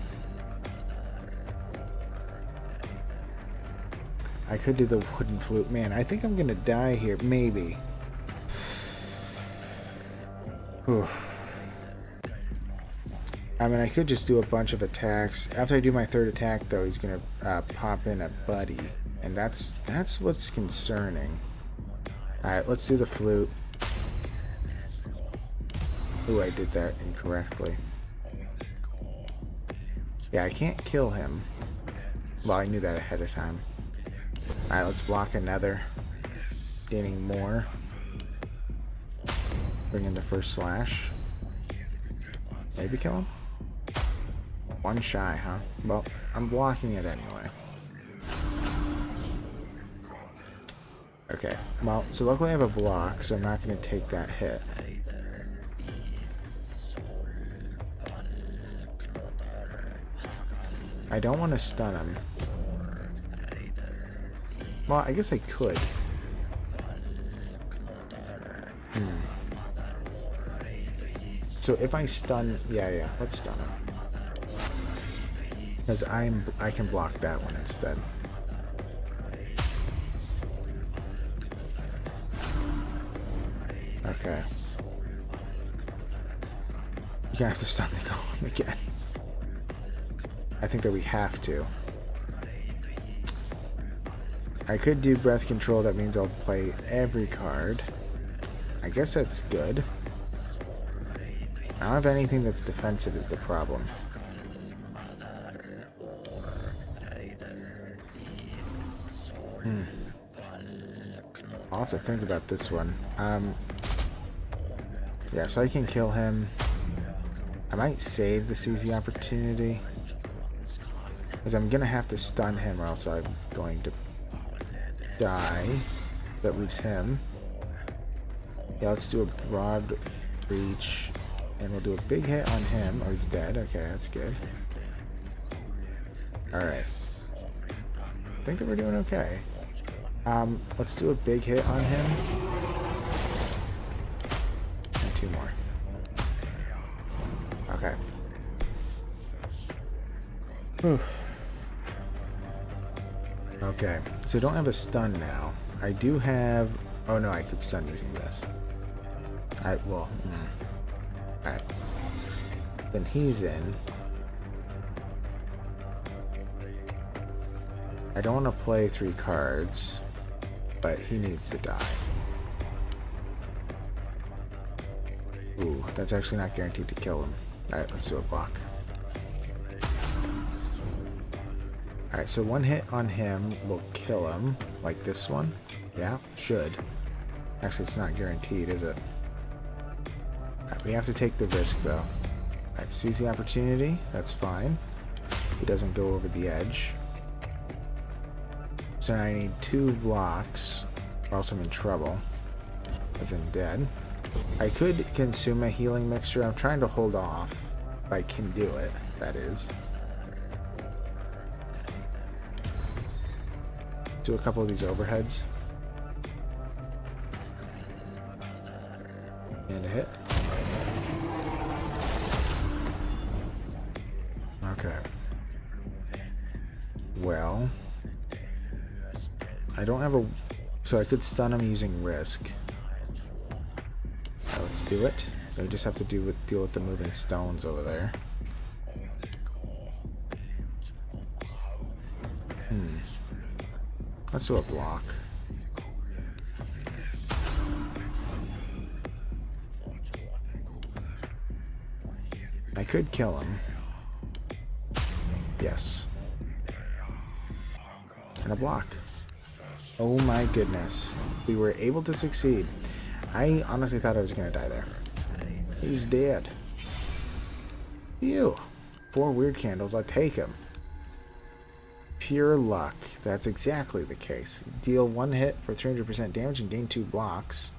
I could do the wooden flute. Man, I think I'm gonna die here. Maybe. Oof. I mean, I could just do a bunch of attacks. After I do my 3rd attack, though, he's gonna pop in a buddy. And that's what's concerning. Alright, let's do the flute. Ooh, I did that incorrectly. Yeah, I can't kill him. Well, I knew that ahead of time. Alright, let's block another. Gaining more. Bring in the first slash. Maybe kill him? 1 shy, huh? Well, I'm blocking it anyway. Okay, well, so luckily I have a block, so I'm not going to take that hit. I don't want to stun him. Well, I guess I could. So if I stun... Yeah, let's stun him. Because I can block that one instead. Okay. You're gonna have to stun the golem again. I think that we have to. I could do breath control. That means I'll play every card. I guess that's good. I don't have anything that's defensive is the problem. I'll have to think about this one. Yeah, so I can kill him. I might save the CZ opportunity, because I'm gonna have to stun him or else I'm going to die. That leaves him. Yeah, let's do a broad reach, and we'll do a big hit on him. Oh, he's dead. Okay, that's good. Alright. I think that we're doing okay. Let's do a big hit on him. And 2 more. Okay. Whew. Okay, so I don't have a stun now. I do have... Oh no, I could stun using this. Alright, well... Alright. Then he's in. I don't want to play 3 cards, but he needs to die. Ooh, that's actually not guaranteed to kill him. Alright, let's do a block. Alright, so 1 hit on him will kill him, like this one. Yeah, should. Actually, it's not guaranteed, is it? Alright, we have to take the risk, though. Alright, seize the opportunity. That's fine. He doesn't go over the edge. So now I need 2 blocks, or else I'm in trouble. As in dead. I could consume a healing mixture. I'm trying to hold off. If I can do it, that is. Do a couple of these overheads. And a hit. Okay. Well, I don't have a... So I could stun him using risk. Let's do it. We just have to deal with the moving stones over there. Let's do a block. I could kill him. Yes. And a block. Oh my goodness. We were able to succeed. I honestly thought I was going to die there. He's dead. Phew. 4 weird candles. I'll take him. Pure luck. That's exactly the case. Deal 1 hit for 300% damage and gain 2 blocks.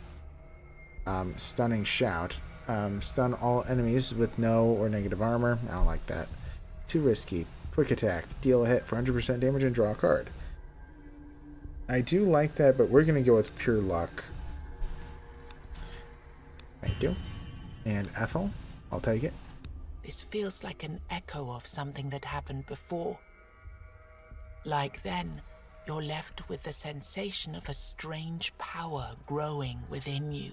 Stunning shout. Stun all enemies with no or negative armor. I don't like that. Too risky. Quick attack. Deal a hit for 100% damage and draw a card. I do like that, but we're going to go with pure luck. Thank you. And Ethel, I'll take it. This feels like an echo of something that happened before. Like then, you're left with the sensation of a strange power growing within you.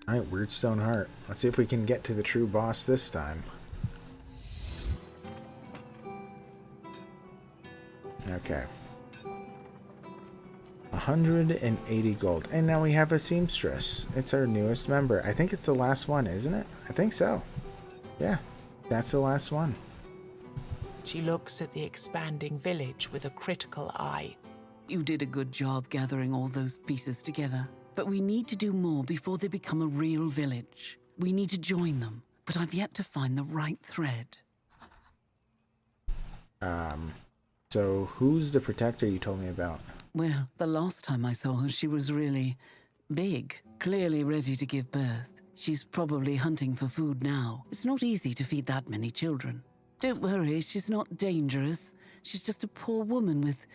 Alright, Weird Stone Heart. Let's see if we can get to the true boss this time. Okay. 180 gold. And now we have a seamstress. It's our newest member. I think it's the last one, isn't it? I think so. Yeah, that's the last one. She looks at the expanding village with a critical eye. You did a good job gathering all those pieces together. But we need to do more before they become a real village. We need to join them, but I've yet to find the right thread. So who's the protector you told me about? Well, the last time I saw her, she was really big, clearly ready to give birth. She's probably hunting for food now. It's not easy to feed that many children. Don't worry, she's not dangerous. She's just a poor woman with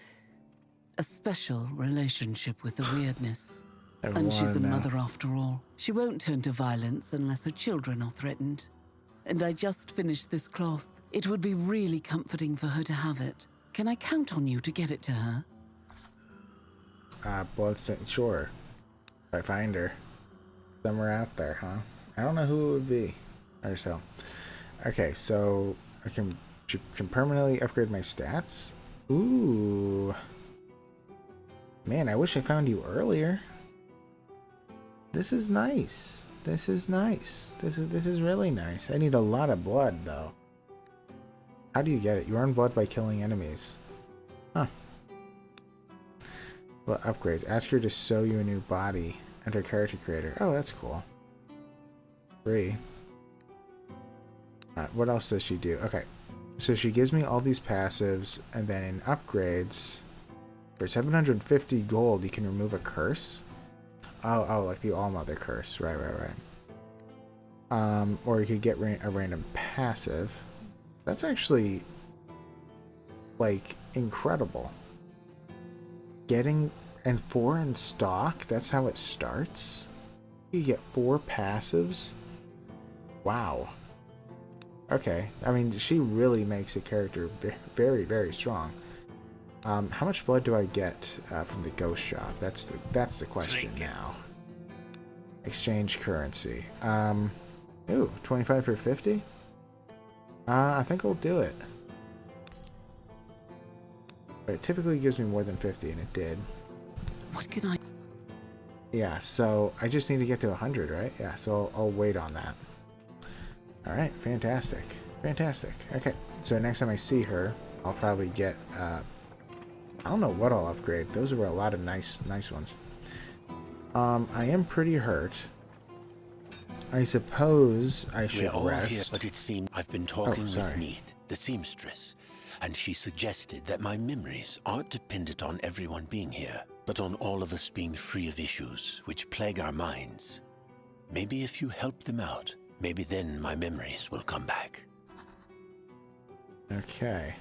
a special relationship with the weirdness. And she's a mother after all. She won't turn to violence unless her children are threatened. And I just finished this cloth. It would be really comforting for her to have it. Can I count on you to get it to her? Sure. If I find her. Somewhere out there, huh? I don't know who it would be. Or so. Okay, so I can permanently upgrade my stats. Ooh. Man, I wish I found you earlier. This is nice. This is nice. This is really nice. I need a lot of blood though. How do you get it? You earn blood by killing enemies. Huh. Well, upgrades. Ask her to sew you a new body. Enter character creator. Oh, that's cool. 3. What else does she do? Okay. So she gives me all these passives, and then in upgrades, for 750 gold, you can remove a curse. Oh, like the All-Mother curse. Right. Or you could get a random passive. That's actually, like, incredible. And 4 in stock, that's how it starts? You get 4 passives? Wow. Okay, I mean, she really makes a character very, very strong. How much blood do I get from the ghost shop? That's the question now. Exchange currency. Ooh, 25 for 50? I think I'll do it. But it typically gives me more than 50, and it did. What can I... Yeah, so I just need to get to 100, right? Yeah, so I'll wait on that. Alright, fantastic. Fantastic. Okay, so next time I see her, I'll probably get... I don't know what I'll upgrade. Those were a lot of nice ones. I am pretty hurt. I suppose I should We're all rest. here, but it seems I've been talking with Neith, the seamstress, and she suggested that my memories aren't dependent on everyone being here, but on all of us being free of issues which plague our minds. Maybe if you help them out, maybe then my memories will come back. Okay.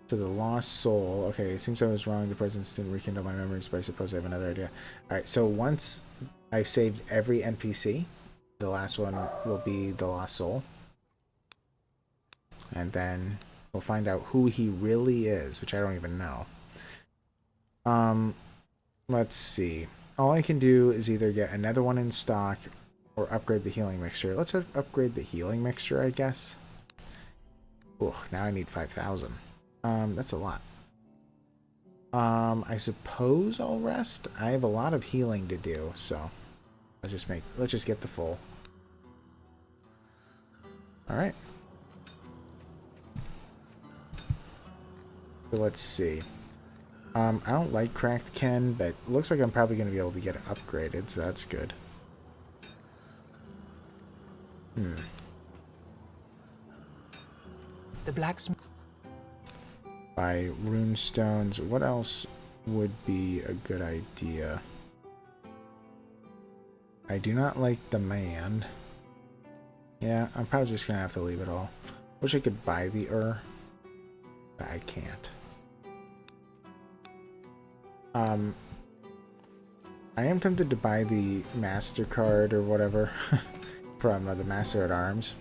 So the lost soul. Okay, it seems I was wrong. The presence didn't rekindle my memories, but I suppose I have another idea. Alright, so once I've saved every NPC, the last one will be the lost soul. And then we'll find out who he really is, which I don't even know. Let's see. All I can do is either get another one in stock or upgrade the healing mixture. Let's upgrade the healing mixture, I guess. Oh, now I need 5,000. That's a lot. I suppose I'll rest. I have a lot of healing to do, so let's just get the full. All right. So let's see. I don't like Cracked Ken, but it looks like I'm probably going to be able to get it upgraded, so that's good. The blacksmith. By runestones. What else would be a good idea? I do not like the man. Yeah, I'm probably just gonna have to leave it all. Wish I could buy the but I can't. I am tempted to buy the MasterCard or whatever from the Master at Arms.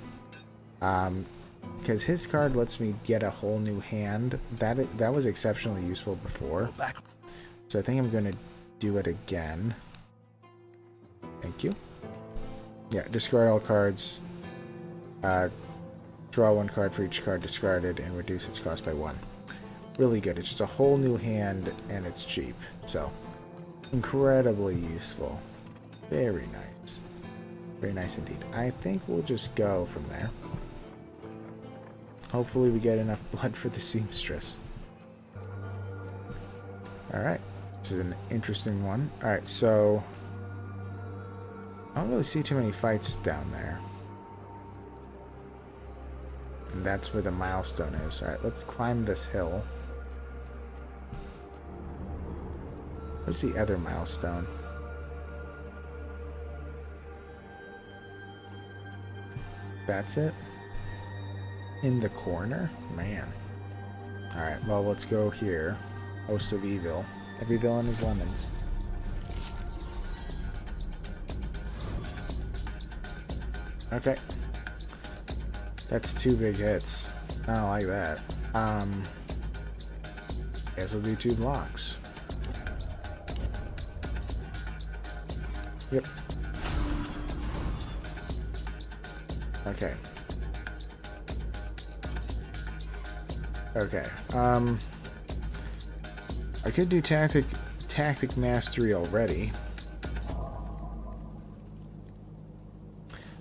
Because his card lets me get a whole new hand. That was exceptionally useful before. So I think I'm going to do it again. Thank you. Yeah, discard all cards. Draw 1 card for each card discarded and reduce its cost by 1. Really good. It's just a whole new hand and it's cheap. So, incredibly useful. Very nice. Very nice indeed. I think we'll just go from there. Hopefully we get enough blood for the seamstress. Alright. This is an interesting one. Alright, so I don't really see too many fights down there. And that's where the milestone is. Alright, let's climb this hill. Where's the other milestone? That's it? In the corner? Man. Alright, well, let's go here. Host of Evil. Every villain is lemons. Okay. That's 2 big hits. I don't like that. Guess we'll do 2 blocks. Yep. Okay. Okay. I could do tactic mastery already.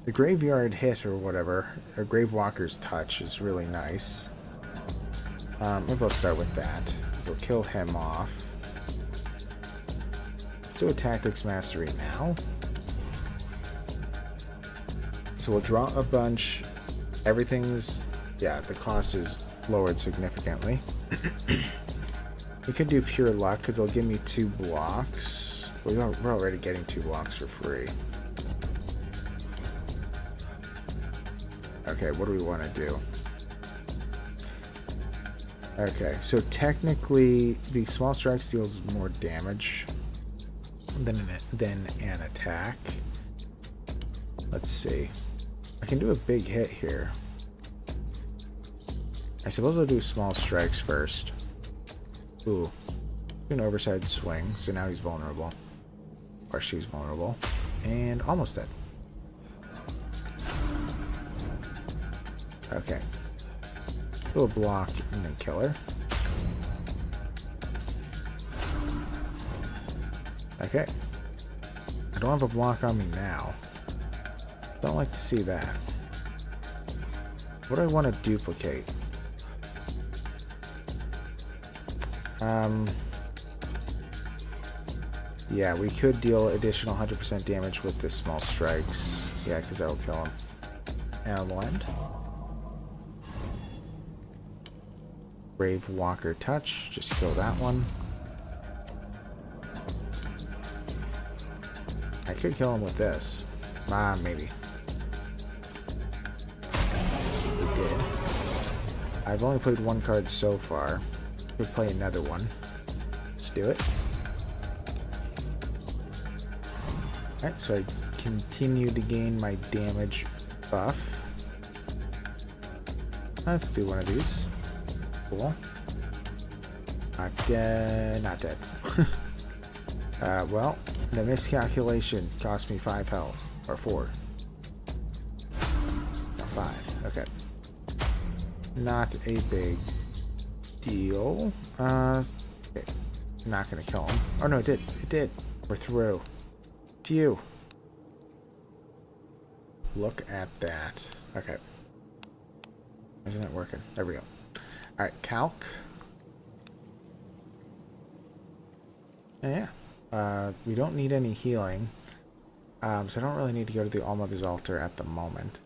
The graveyard hit or whatever, a Gravewalker's touch is really nice. Maybe I'll start with that. So we'll kill him off. Let's do a tactics mastery now. So we'll draw a bunch. Everything's... Yeah, the cost is lowered significantly. We could do pure luck, because it'll give me 2 blocks. We're already getting 2 blocks for free. Okay, what do we want to do? Okay, so technically, the small strikes deals more damage than an attack. Let's see. I can do a big hit here. I suppose I'll do small strikes first. Ooh. An overside swing, so now he's vulnerable. Or she's vulnerable. And almost dead. Okay. Do a block and then kill her. Okay. I don't have a block on me now. Don't like to see that. What do I want to duplicate? Yeah, we could deal additional 100% damage with the small strikes. Yeah, because that'll kill him. And we'll end. Brave Walker Touch. Just kill that one. I could kill him with this. Maybe. We did. I've only played 1 card so far. We'll play another one. Let's do it. Alright, so I continue to gain my damage buff. Let's do one of these. Cool. Not dead. Not dead. Well, the miscalculation cost me 5 health. Or 4. No, 5. Okay. Not a big deal. Okay. Not gonna kill him. Oh no, it did. It did. We're through. Phew. Look at that. Okay. Isn't it working? There we go. Alright, calc. And yeah. We don't need any healing. So I don't really need to go to the All-Mother's Altar at the moment.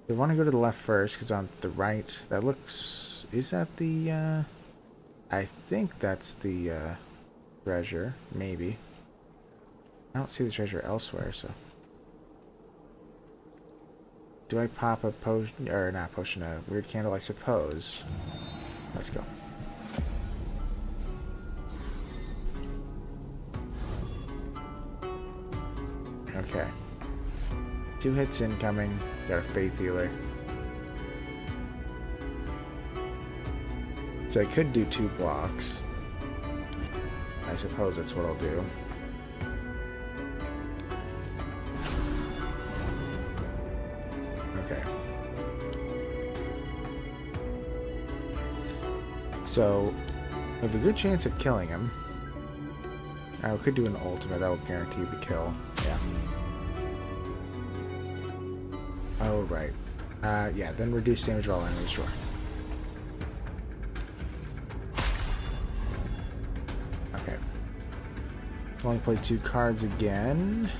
We want to go to the left first, because on the right, that looks... Is that the, I think that's the, treasure. Maybe. I don't see the treasure elsewhere, so... Do I pop a potion... Or not potion, a weird candle, I suppose. Let's go. Okay. 2 hits incoming. Got a Faith Healer. So I could do 2 blocks. I suppose that's what I'll do. Okay. So, we have a good chance of killing him. I could do an ultimate. That will guarantee the kill. Yeah. Oh, right. Yeah, then reduce damage of all enemies, sure. Okay. Only play 2 cards again.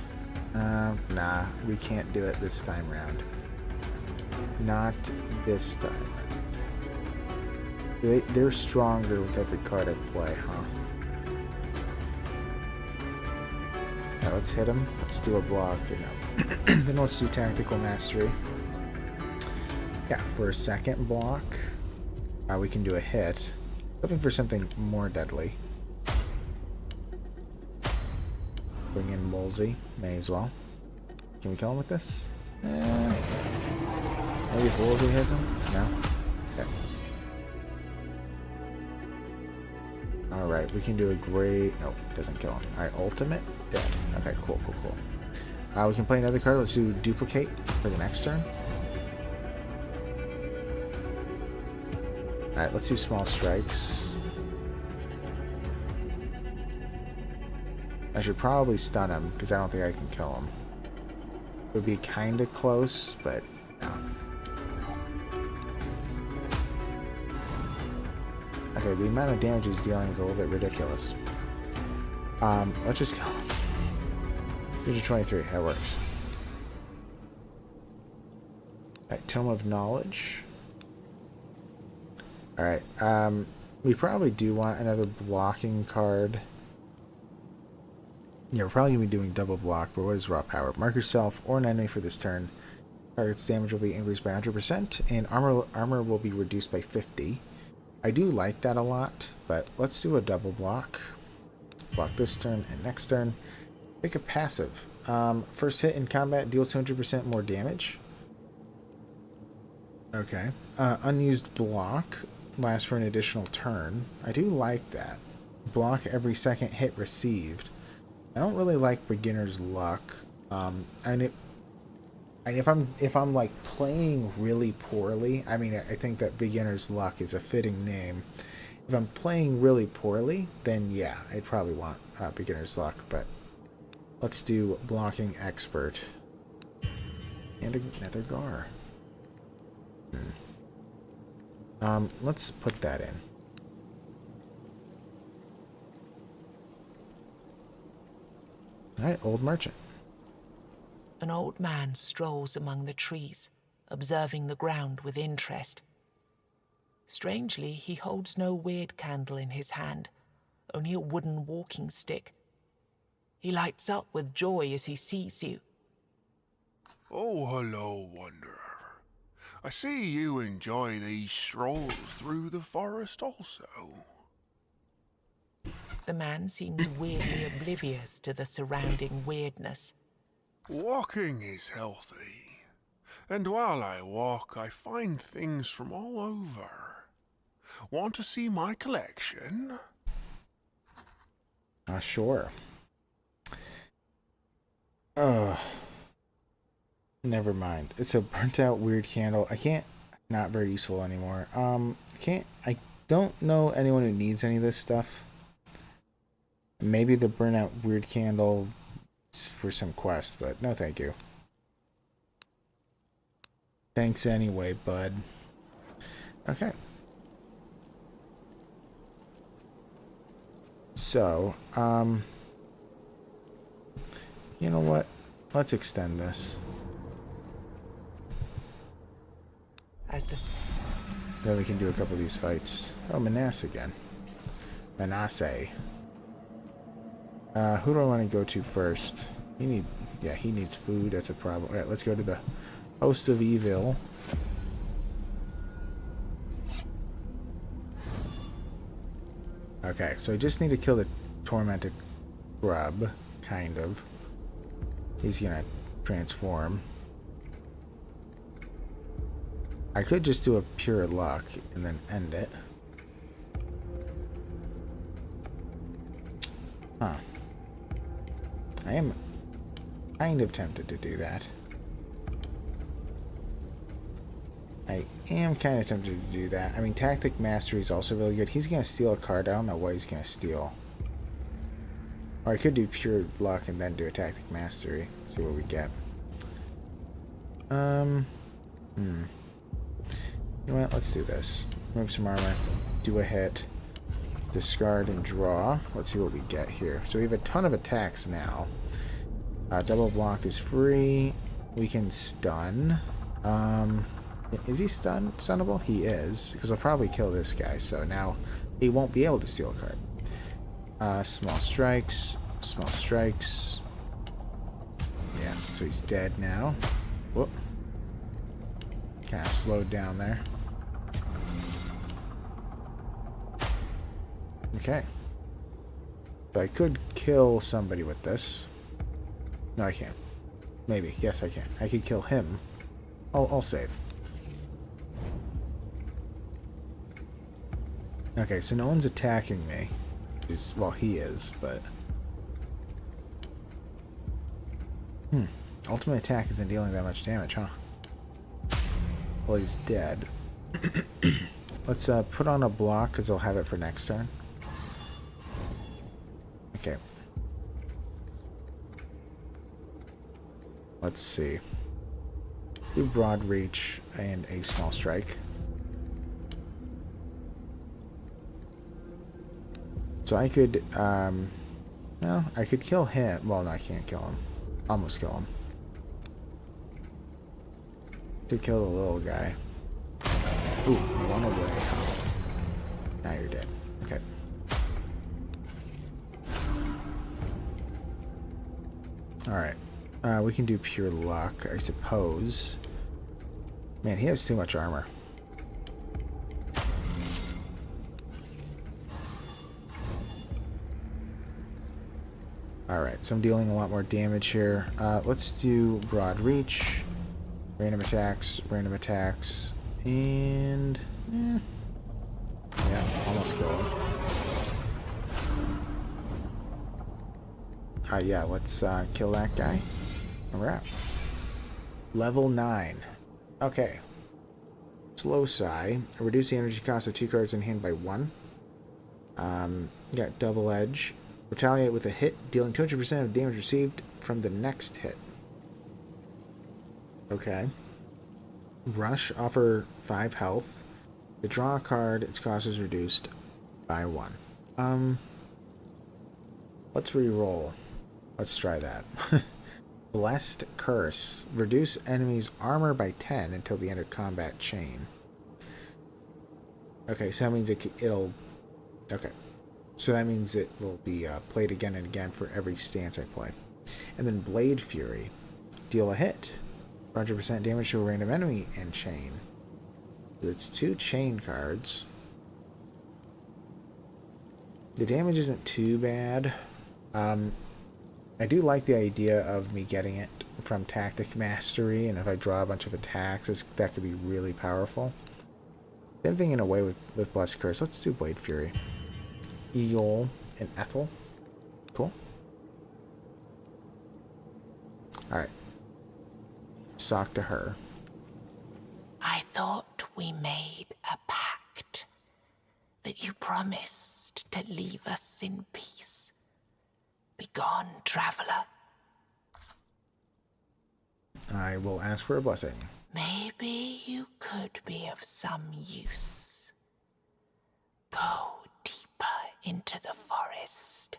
Nah, we can't do it this time round. Not this time round. They're stronger with every card I play, huh? Yeah, let's hit him. Let's do a block, you know. Then let's do Tactical Mastery. Yeah, for a second block, we can do a hit. Hoping for something more deadly. Bring in Wolsey. May as well. Can we kill him with this? Maybe if Wolsey hits him? No? Okay. Alright, we can do a great... Nope, doesn't kill him. Alright, ultimate? Dead. Okay, cool, cool, cool. We can play another card. Let's do Duplicate for the next turn. Alright, let's do Small Strikes. I should probably stun him, because I don't think I can kill him. It would be kind of close, but no. Okay, the amount of damage he's dealing is a little bit ridiculous. Let's just kill him. 23, that works. Right, Tome of Knowledge. Alright, we probably do want another blocking card. Yeah, we're probably going to be doing double block, but what is raw power? Mark yourself or an enemy for this turn. Target's damage will be increased by 100%, and armor will be reduced by 50. I do like that a lot, but let's do a double block. Block this turn and next turn. Pick a passive. First hit in combat deals 200% more damage. Okay. Unused block lasts for an additional turn. I do like that. Block every second hit received. I don't really like beginner's luck. And if I'm like playing really poorly, I mean, I think that beginner's luck is a fitting name. If I'm playing really poorly, then yeah, I'd probably want beginner's luck. But let's do blocking expert and another Gar. Let's put that in. Alright, old merchant. An old man strolls among the trees, observing the ground with interest. Strangely, he holds no weird candle in his hand, only a wooden walking stick. He lights up with joy as he sees you. Oh, hello, Wanderer. I see you enjoy these strolls through the forest also. The man seems weirdly oblivious to the surrounding weirdness. Walking is healthy, and while I walk, I find things from all over. Want to see my collection? Sure. Never mind. It's a burnt out weird candle. I can't. Not very useful anymore. I don't know anyone who needs any of this stuff. Maybe the burnt out weird candle for some quest, but no thank you. Thanks anyway, bud. Okay. So, you know what? Let's extend this. Then we can do a couple of these fights. Oh, Manasseh again. Manasseh. Who do I want to go to first? He needs food. That's a problem. Alright, let's go to the Host of Evil. Okay, so I just need to kill the Tormented Grub, kind of. He's gonna transform. I could just do a pure luck and then end it. Huh. I am kind of tempted to do that. I am kind of tempted to do that. I mean, Tactic Mastery is also really good. He's going to steal a card. I don't know what he's going to steal. Or I could do pure luck and then do a Tactic Mastery. See what we get. You know what? Let's do this. Move some armor. Do a hit. Discard and draw. Let's see what we get here. So we have a ton of attacks now. Double block is free. We can stun. Is he stunnable? He is, because I'll probably kill this guy, so now he won't be able to steal a card. Small strikes. Small strikes. Yeah, so he's dead now. Whoop. Kind of slowed down there. Okay. So I could kill somebody with this. No, I can't. Maybe. Yes, I can. I could kill him. I'll save. Okay, so no one's attacking me. Well, he is, but... Ultimate attack isn't dealing that much damage, huh? Well, he's dead. Let's put on a block, because I'll have it for next turn. Okay. Let's see. Do broad reach and a small strike. So I could, no, I could kill him. Well, no, I can't kill him. Almost kill him. To kill the little guy. Ooh, one away. Now you're dead. Okay. Alright. We can do pure luck, I suppose. Man, he has too much armor. Alright, so I'm dealing a lot more damage here. Let's do broad reach. Random attacks, and... yeah, almost kill him. Yeah, let's kill that guy. And we're out. Level 9. Okay. Slow Sigh. Reduce the energy cost of 2 cards in hand by 1. Got Double Edge. Retaliate with a hit, dealing 200% of damage received from the next hit. Okay. Rush, offer 5 health. To draw a card, its cost is reduced by 1. Let's re-roll. Let's try that. Blessed Curse. Reduce enemies' armor by 10 until the end of combat chain. Okay, so that means it'll... Okay. So that means it will be played again and again for every stance I play. And then Blade Fury. Deal a hit. 100% damage to a random enemy and chain. So it's 2 chain cards. The damage isn't too bad. I do like the idea of me getting it from Tactic Mastery, and if I draw a bunch of attacks, that could be really powerful. Same thing in a way with Blessed Curse. Let's do Blade Fury. Eagle and Ethel. Cool. Alright. Talk to her. I thought we made a pact. That you promised to leave us in peace. Begone, traveler. I will ask for a blessing. Maybe you could be of some use. Go deeper into the forest.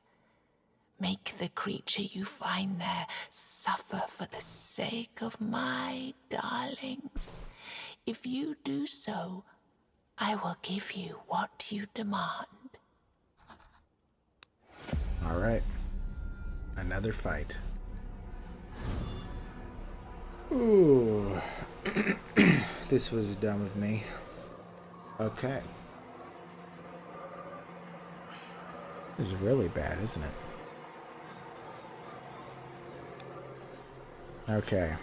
Make the creature you find there suffer for the sake of my darlings. If you do so, I will give you what you demand. All right. Another fight. Ooh. This was dumb of me. Okay. This is really bad, isn't it? Okay.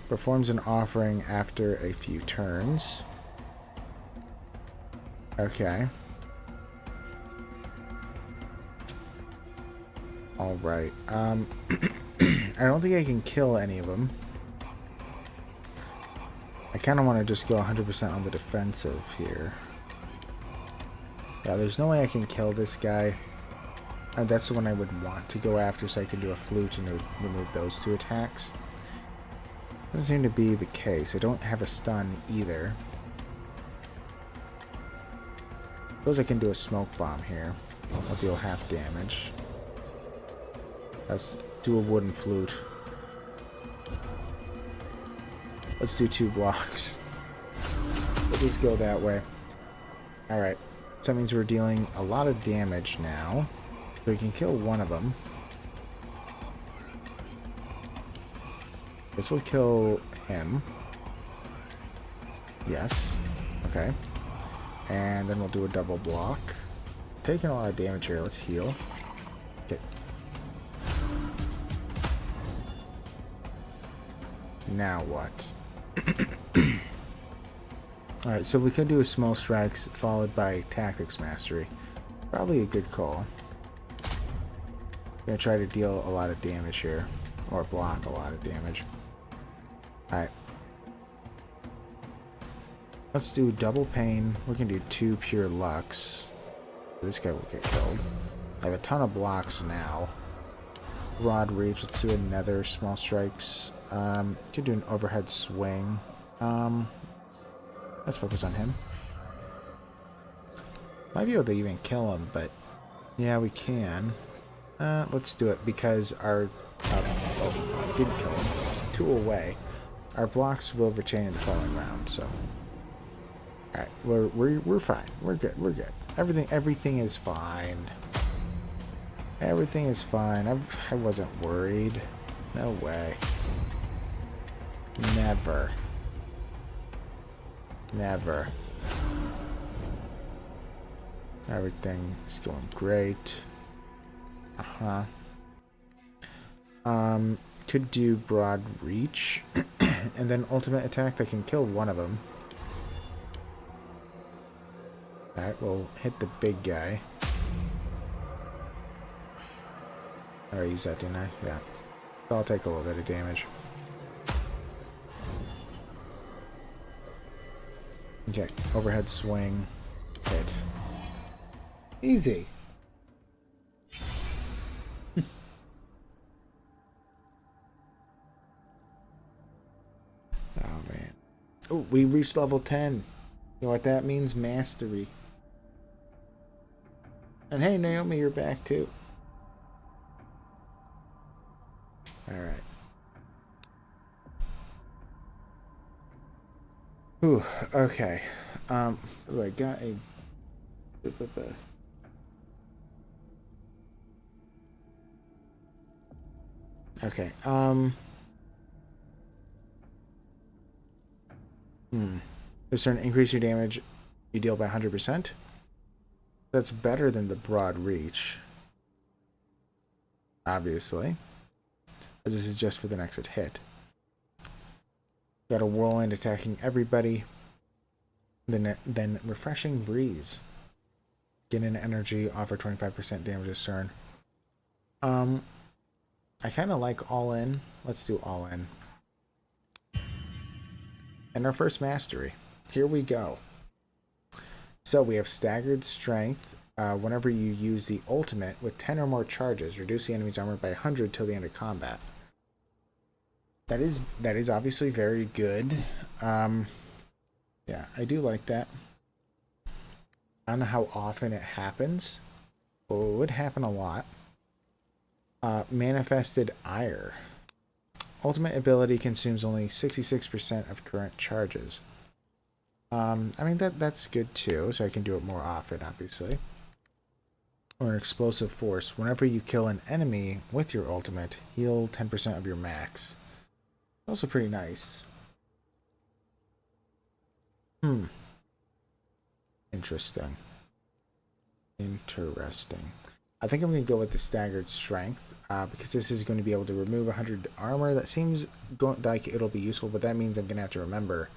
Performs an offering after a few turns. Okay. Alright. I don't think I can kill any of them. I kind of want to just go 100% on the defensive here. Yeah, there's no way I can kill this guy. And that's the one I would want to go after, so I can do a flute and remove those 2 attacks. Doesn't seem to be the case. I don't have a stun either. Suppose I can do a smoke bomb here. I'll deal half damage. Let's do a wooden flute. Let's do 2 blocks. We'll just go that way. Alright. So that means we're dealing a lot of damage now. So we can kill one of them. This will kill him. Yes. Okay. And then we'll do a double block. Taking a lot of damage here. Let's heal. Okay. Now what? Alright, so we could do a small strikes followed by tactics mastery. Probably a good call. Gonna try to deal a lot of damage here. Or block a lot of damage. Alright. Let's do double pain. We can do 2 pure lucks. This guy will get killed. I have a ton of blocks now. Broad reach. Let's do another small strikes. Could do an overhead swing. Let's focus on him. Might be able to even kill him, but yeah, we can. Let's do it because our didn't kill him. 2 away. Our blocks will retain in the following round, so. Alright, we're fine. We're good. We're good. Everything is fine. Everything is fine. I wasn't worried. No way. Never. Never. Everything is going great. Uh-huh. Could do broad reach. And then ultimate attack that can kill one of them. Alright, we'll hit the big guy. Oh, I used that, didn't I? Yeah. So I'll take a little bit of damage. Okay, overhead swing. Hit. Easy. Oh, man. Oh, we reached level 10. You know what that means? Mastery. And hey, Naomi, you're back too. Alright. Ooh, okay. I got a... Okay, This turn, increase your damage you deal by 100%. That's better than the broad reach. Obviously. As this is just for the next hit. Got a whirlwind attacking everybody. Then refreshing breeze. Gain an energy, offer 25% damage this turn. I kind of like all in. Let's do all in. And our first mastery. Here we go. So we have staggered strength. Whenever you use the ultimate with 10 or more charges, reduce the enemy's armor by 100 till the end of combat. That is obviously very good. Yeah, I do like that. I don't know how often it happens, but it would happen a lot. Manifested Ire. Ultimate ability consumes only 66% of current charges. I mean, that's good too, so I can do it more often, obviously. Or an explosive force. Whenever you kill an enemy with your ultimate, heal 10% of your max. Also pretty nice. Interesting. Interesting. I think I'm going to go with the staggered strength, because this is going to be able to remove 100 armor. That seems like it'll be useful, but that means I'm going to have to remember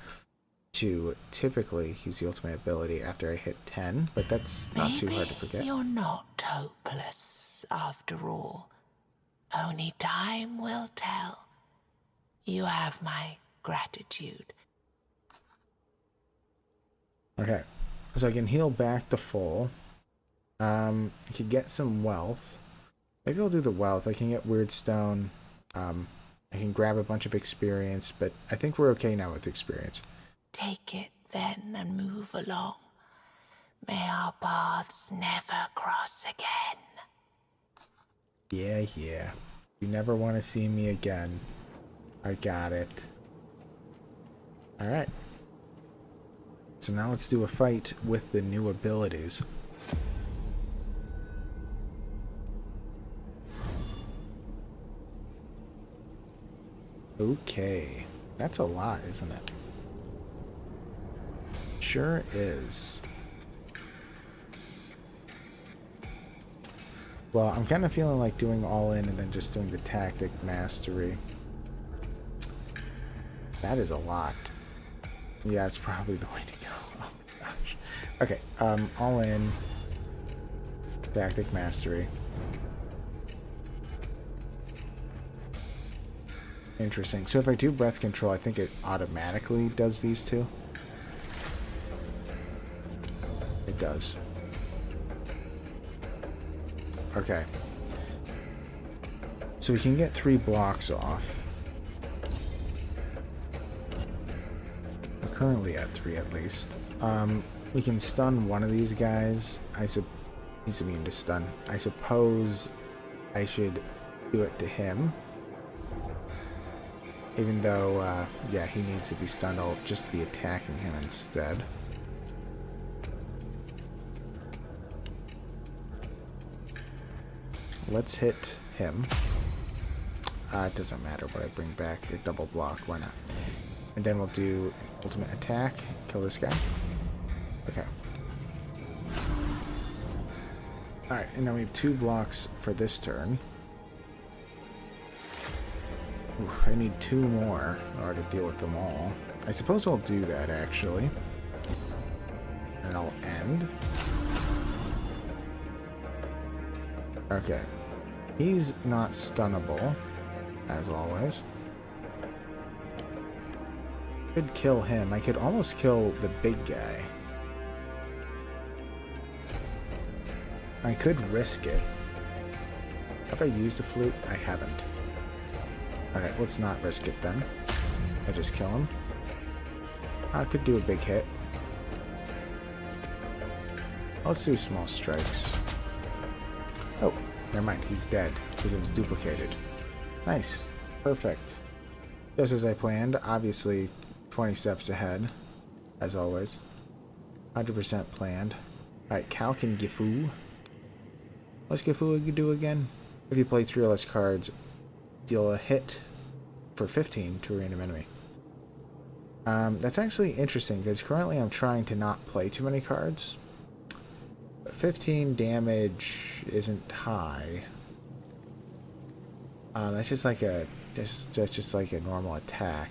to typically use the ultimate ability after I hit 10, but that's not too hard to forget. You're not hopeless, after all. Only time will tell. You have my gratitude. Okay, so I can heal back to full. I could get some wealth. Maybe I'll do the wealth. I can get weird stone. I can grab a bunch of experience, but I think we're okay now with experience. Take it then and move along. May our paths never cross again. Yeah. You never want to see me again. I got it. Alright. So now let's do a fight with the new abilities. Okay. That's a lot, isn't it? Sure is. Well, I'm kind of feeling like doing all in and then just doing the tactic mastery. That is a lot. Yeah, it's probably the way to go. Oh my gosh. Okay, all in. Tactic mastery. Interesting. So if I do breath control, I think it automatically does these two. It does. Okay. So we can get 3 blocks off. We're currently at 3 at least. We can stun one of these guys. He's immune to stun. I suppose I should do it to him. Even though, yeah, he needs to be stunned, I'll just be attacking him instead. Let's hit him. It doesn't matter what I bring back. They're double blocked. Why not? And then we'll do an ultimate attack. Kill this guy. Okay. Alright, and now we have 2 blocks for this turn. Ooh, I need 2 more in order to deal with them all. I suppose I'll do that, actually. And I'll end. Okay. He's not stunnable, as always. Could kill him. I could almost kill the big guy. I could risk it. Have I used the flute? I haven't. Alright, let's not risk it then. I just kill him. I could do a big hit. Let's do small strikes. Oh, never mind. He's dead because it was duplicated. Nice. Perfect. Just as I planned. Obviously, 20 steps ahead, as always. 100% planned. Alright, Cal can Gifu. What's Gifu do again? If you play 3 or less cards, deal a hit for 15 to a random enemy. That's actually interesting, because currently I'm trying to not play too many cards. 15 damage isn't high. That's just like a just like a normal attack.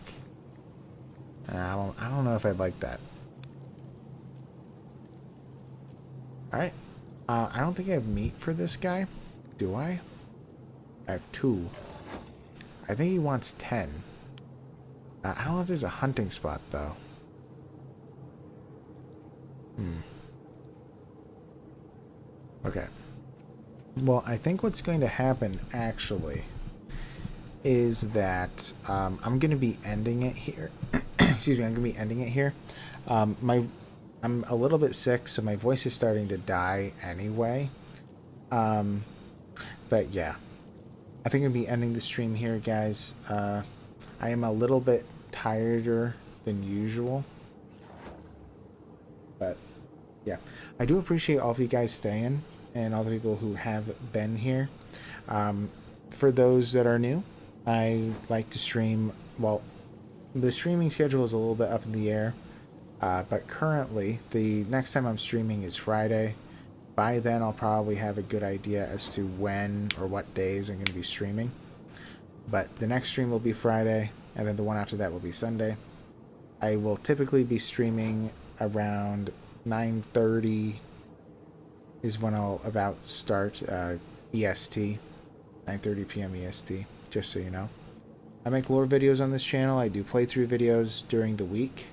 I don't know if I'd like that. Alright. I don't think I have meat for this guy. Do I? I have 2. I think he wants 10. I don't know if there's a hunting spot, though. Okay. Well, I think what's going to happen, actually, is that I'm going to be ending it here. Excuse me, I'm going to be ending it here. I'm a little bit sick, so my voice is starting to die anyway. But yeah, I think I'm going to be ending the stream here, guys. I am a little bit tireder than usual. But yeah, I do appreciate all of you guys staying and all the people who have been here. For those that are new, I like to stream, well, the streaming schedule is a little bit up in the air, but currently the next time I'm streaming is Friday. By then I'll probably have a good idea as to when or what days I'm going to be streaming. But the next stream will be Friday, and then the one after that will be Sunday. I will typically be streaming around 9:30 is when I'll about start EST, 9:30 p.m. EST, just so you know. I make lore videos on this channel. I do playthrough videos during the week.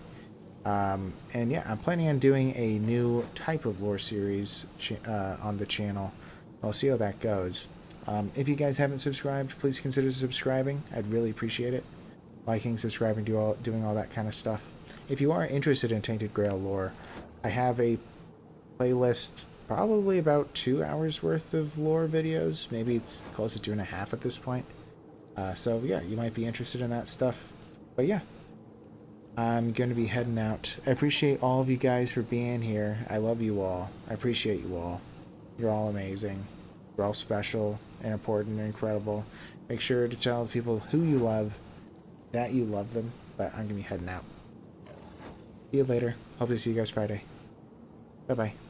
And yeah, I'm planning on doing a new type of lore series on the channel. I'll see how that goes. If you guys haven't subscribed, please consider subscribing. I'd really appreciate it. Liking, subscribing, doing all that kind of stuff. If you are interested in Tainted Grail lore, I have a playlist, probably about 2 hours worth of lore videos. Maybe it's close to 2.5 at this point. So yeah, you might be interested in that stuff. But yeah, I'm going to be heading out. I appreciate all of you guys for being here. I love you all. I appreciate you all. You're all amazing. You're all special and important and incredible. Make sure to tell the people who you love that you love them. But I'm going to be heading out. See you later. Hope to see you guys Friday. Bye-bye.